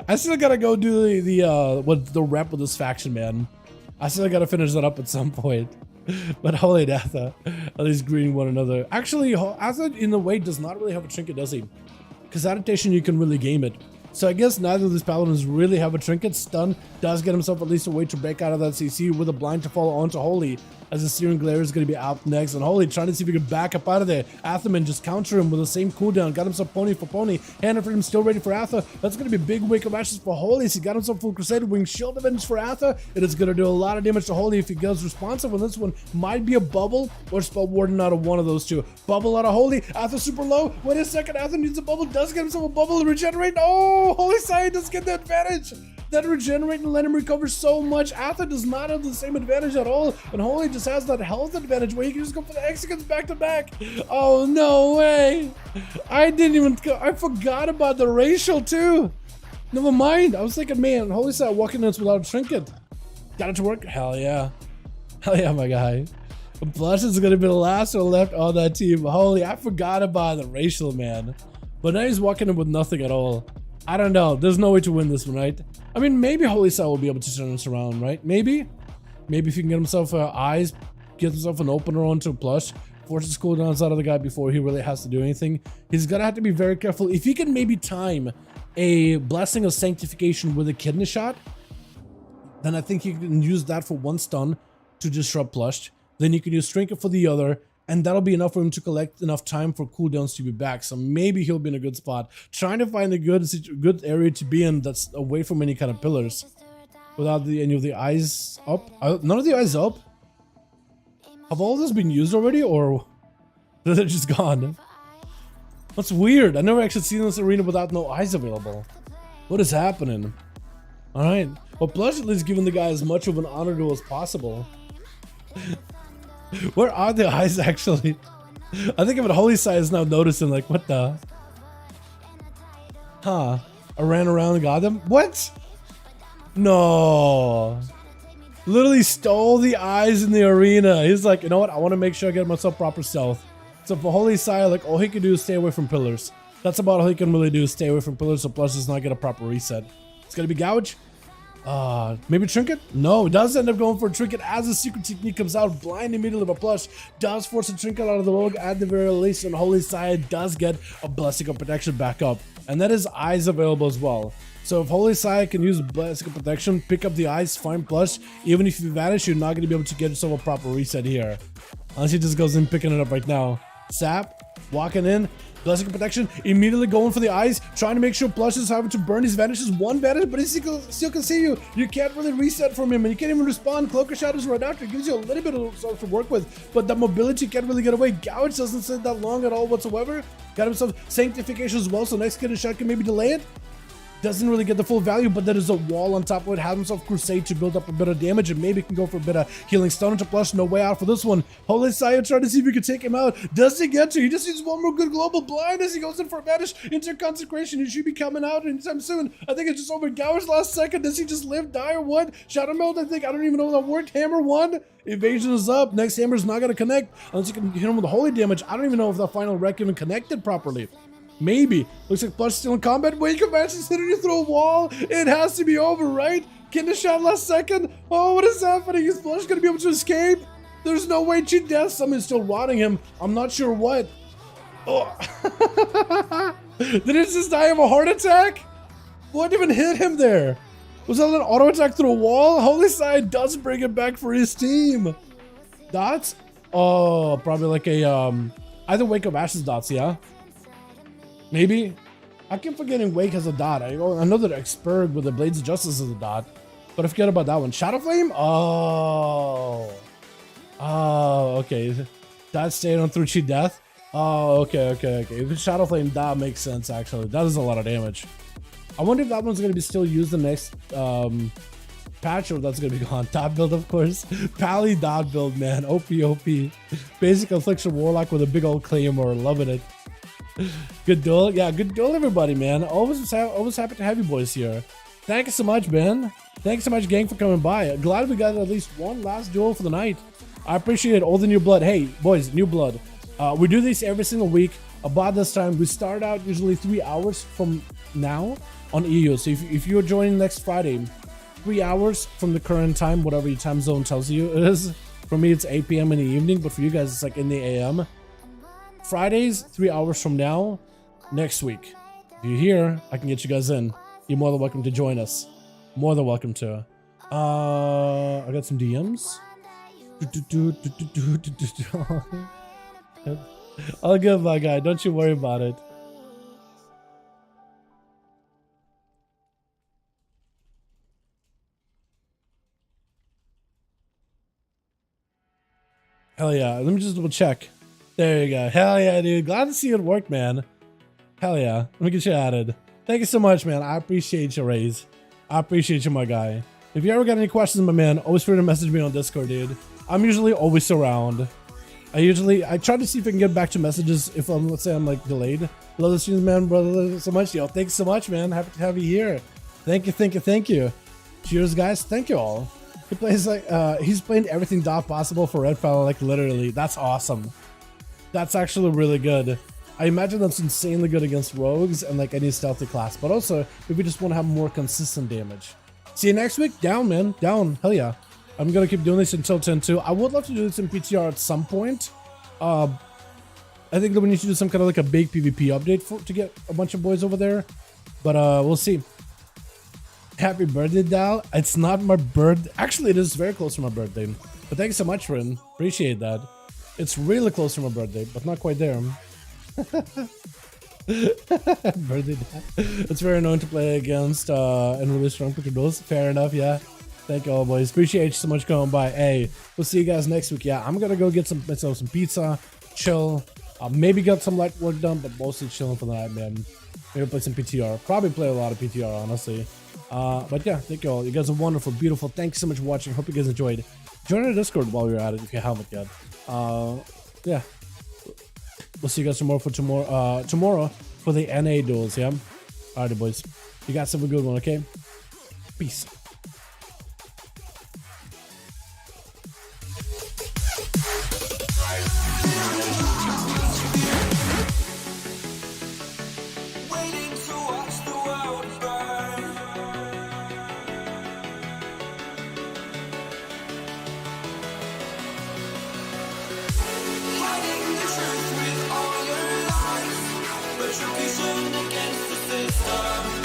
I still got to go do the rep with this faction, man. I still got to finish that up at some point. But holy Atha, at least greeting one another. Actually, Atha in a way does not really have a trinket, does he? Because adaptation, you can really game it. So I guess neither of these paladins really have a trinket. Stun does get himself at least a way to break out of that CC with a blind to follow onto Holy, as the Searing Glare is going to be out next. And Holy trying to see if he can back up out of there. Athaman just counter him with the same cooldown. Got himself pony for pony. Hand of Freedom still ready for Atha. That's going to be a big wake of ashes for Holy. So he got himself full Crusader Wing Shield Avenge for Atha. It is going to do a lot of damage to Holy if he goes responsive on this one. Might be a bubble or Spell Warden out of one of those two. Bubble out of Holy. Atha super low. Wait a second. Atha needs a bubble. Does get himself a bubble and regenerate. Oh, Holy Side does get the advantage. That regenerate and let him recover so much. Atha does not have the same advantage at all, and Holy just has that health advantage where he can just go for the executes back to back. Oh, no way. I forgot about the racial too. Never mind. I was thinking, man, Holy started walking in without a trinket. Got it to work? Hell yeah. Hell yeah, my guy. Blush is going to be the last one left on that team. Holy, I forgot about the racial, man. But now he's walking in with nothing at all. I don't know. There's no way to win this one, right? I mean, maybe Holy Cell will be able to turn this around, right? Maybe if he can get himself eyes, get himself an opener onto a Plush, forces cooldowns out of the guy before he really has to do anything. He's gonna have to be very careful. If he can maybe time a Blessing of Sanctification with a Kidney Shot, then I think he can use that for one stun to disrupt Plush. Then you can use Trinket for the other, and that'll be enough for him to collect enough time for cooldowns to be back. So maybe he'll be in a good spot. Trying to find a good area to be in that's away from any kind of pillars. Without any of the eyes up. None of the eyes up? Have all of this been used already, or they're just gone? That's weird. I never actually seen this arena without no eyes available. What is happening? Alright. Well, Plush at least giving the guy as much of an honor duel as possible. Where are the eyes actually? I think even Holy Side is now noticing, like, what the? Huh. I ran around and got them? What? No. Literally stole the eyes in the arena. He's like, you know what? I want to make sure I get myself proper stealth. So for Holy Side, like, all he can do is stay away from pillars. That's about all he can really do is stay away from pillars so Plush does not get a proper reset. It's gonna be Gouge. Maybe Trinket? No, it does end up going for a Trinket as the secret technique comes out. Blind immediately, but Plush does force a Trinket out of the Rogue at the very least, and Holy Side does get a Blessing of Protection back up. And that is eyes available as well. So if Holy Side can use Blessing of Protection, pick up the eyes, find Plush. Even if you vanish, you're not going to be able to get yourself a proper reset here. Unless he just goes in picking it up right now. Sap, walking in. Blessing of Protection, immediately going for the eyes, trying to make sure Plush is having to burn his vanishes. One vanish, but he still can see you. You can't really reset from him, and you can't even respond. Cloak of Shadows right after. It gives you a little bit of stuff to work with, but the mobility can't really get away. Gouge doesn't sit that long at all whatsoever. Got himself Sanctification as well, so next kid shot can maybe delay it. Doesn't really get the full value, but there is a wall on top of it. Has himself Crusade to build up a bit of damage, and maybe can go for a bit of healing stone into Plush. No way out for this one. Holy Saiyan trying to see if he can take him out. Does he get to? He just needs one more good global blind as he goes in for a vanish into Consecration. He should be coming out anytime soon. I think it's just over Gouge last second. Does he just live, die, or what? Shadow Meld, I think. I don't even know that word. Hammer 1. Evasion is up. Next hammer is not going to connect unless you can hit him with the holy damage. I don't even know if the final wreck even connected properly. Maybe. Looks like Plush still in combat. Wake up, match is hitting you through a wall. It has to be over, right? Getting a shot last second. Oh, what is happening? Is Plush going to be able to escape? There's no way. Cheat death. Someone's still rotting him. I'm not sure what. Oh. Did he just die of a heart attack? What even hit him there? Was that an auto attack through a wall? Holy Side does bring it back for his team. Dots? Oh, probably like a, either Wake of Ashes dots, yeah? Maybe. I keep forgetting Wake has a dot. I know that Experg with the Blades of Justice is a dot, but I forget about that one. Shadow Flame? Oh. Oh, okay. That's staying on through cheat death? Oh, okay. If Shadow Flame, that makes sense, actually. That is a lot of damage. I wonder if that one's going to be still used the next patch, or that's going to be gone. Dot build, of course. Pally dot build, man. OP. Basic Affliction Warlock with a big old Claymore. Loving it. Good duel. Yeah, good duel, everybody, man. Always happy to have you boys here. Thank you so much, man. Thanks so much, gang, for coming by. Glad we got at least one last duel for the night. I appreciate all the new blood. Hey, boys, new blood. We do these every single week. About this time, we start out usually 3 hours from now on EU. So if you're joining next Friday, 3 hours from the current time, whatever your time zone tells you it is. For me, it's 8 p.m. in the evening, but for you guys, it's like in the AM. Fridays, 3 hours from now, next week. If you're here, I can get you guys in. You're more than welcome to join us. More than welcome to. I got some DMs. All good, my guy. Don't you worry about it. Hell yeah. Let me just double check. There you go. Hell yeah, dude. Glad to see it work, man. Hell yeah. Let me get you added. Thank you so much, man. I appreciate you, Raze. I appreciate you, my guy. If you ever got any questions, my man, always free to message me on Discord, dude. I'm usually always around. I try to see if I can get back to messages if let's say I'm like delayed. Love the streams, man, brother, so much. Yo, thanks so much, man. Happy to have you here. Thank you. Cheers, guys. Thank you all. He plays like, he's playing everything dot possible for Red Fella, like literally. That's awesome. That's actually really good. I imagine that's insanely good against rogues and like any stealthy class, but also if we just want to have more consistent damage. See you next week. Down, man. Down. Hell yeah. I'm gonna keep doing this until 10-2. I would love to do this in PTR at some point. I think that we need to do some kind of like a big PvP update to get a bunch of boys over there, but we'll see. Happy birthday, Dal. It's not my birthday. Actually, it is very close to my birthday, but thank you so much, friend. Appreciate that. It's really close to my birthday, but not quite there. Birthday. It's very annoying to play against and really strong duels. Fair enough, yeah. Thank you all, boys. Appreciate you so much coming by. Hey, we'll see you guys next week. Yeah, I'm gonna go get myself some pizza, chill, Maybe got some light work done, but mostly chilling for the night, man. Maybe play some PTR. Probably play a lot of PTR, honestly. But yeah, thank you all. You guys are wonderful, beautiful. Thanks so much for watching. Hope you guys enjoyed. Join our Discord while you're at it if you haven't yet. Yeah. We'll see you guys tomorrow for the NA duels, yeah? Alrighty, boys. You guys have a good one, okay? Peace. Against the system.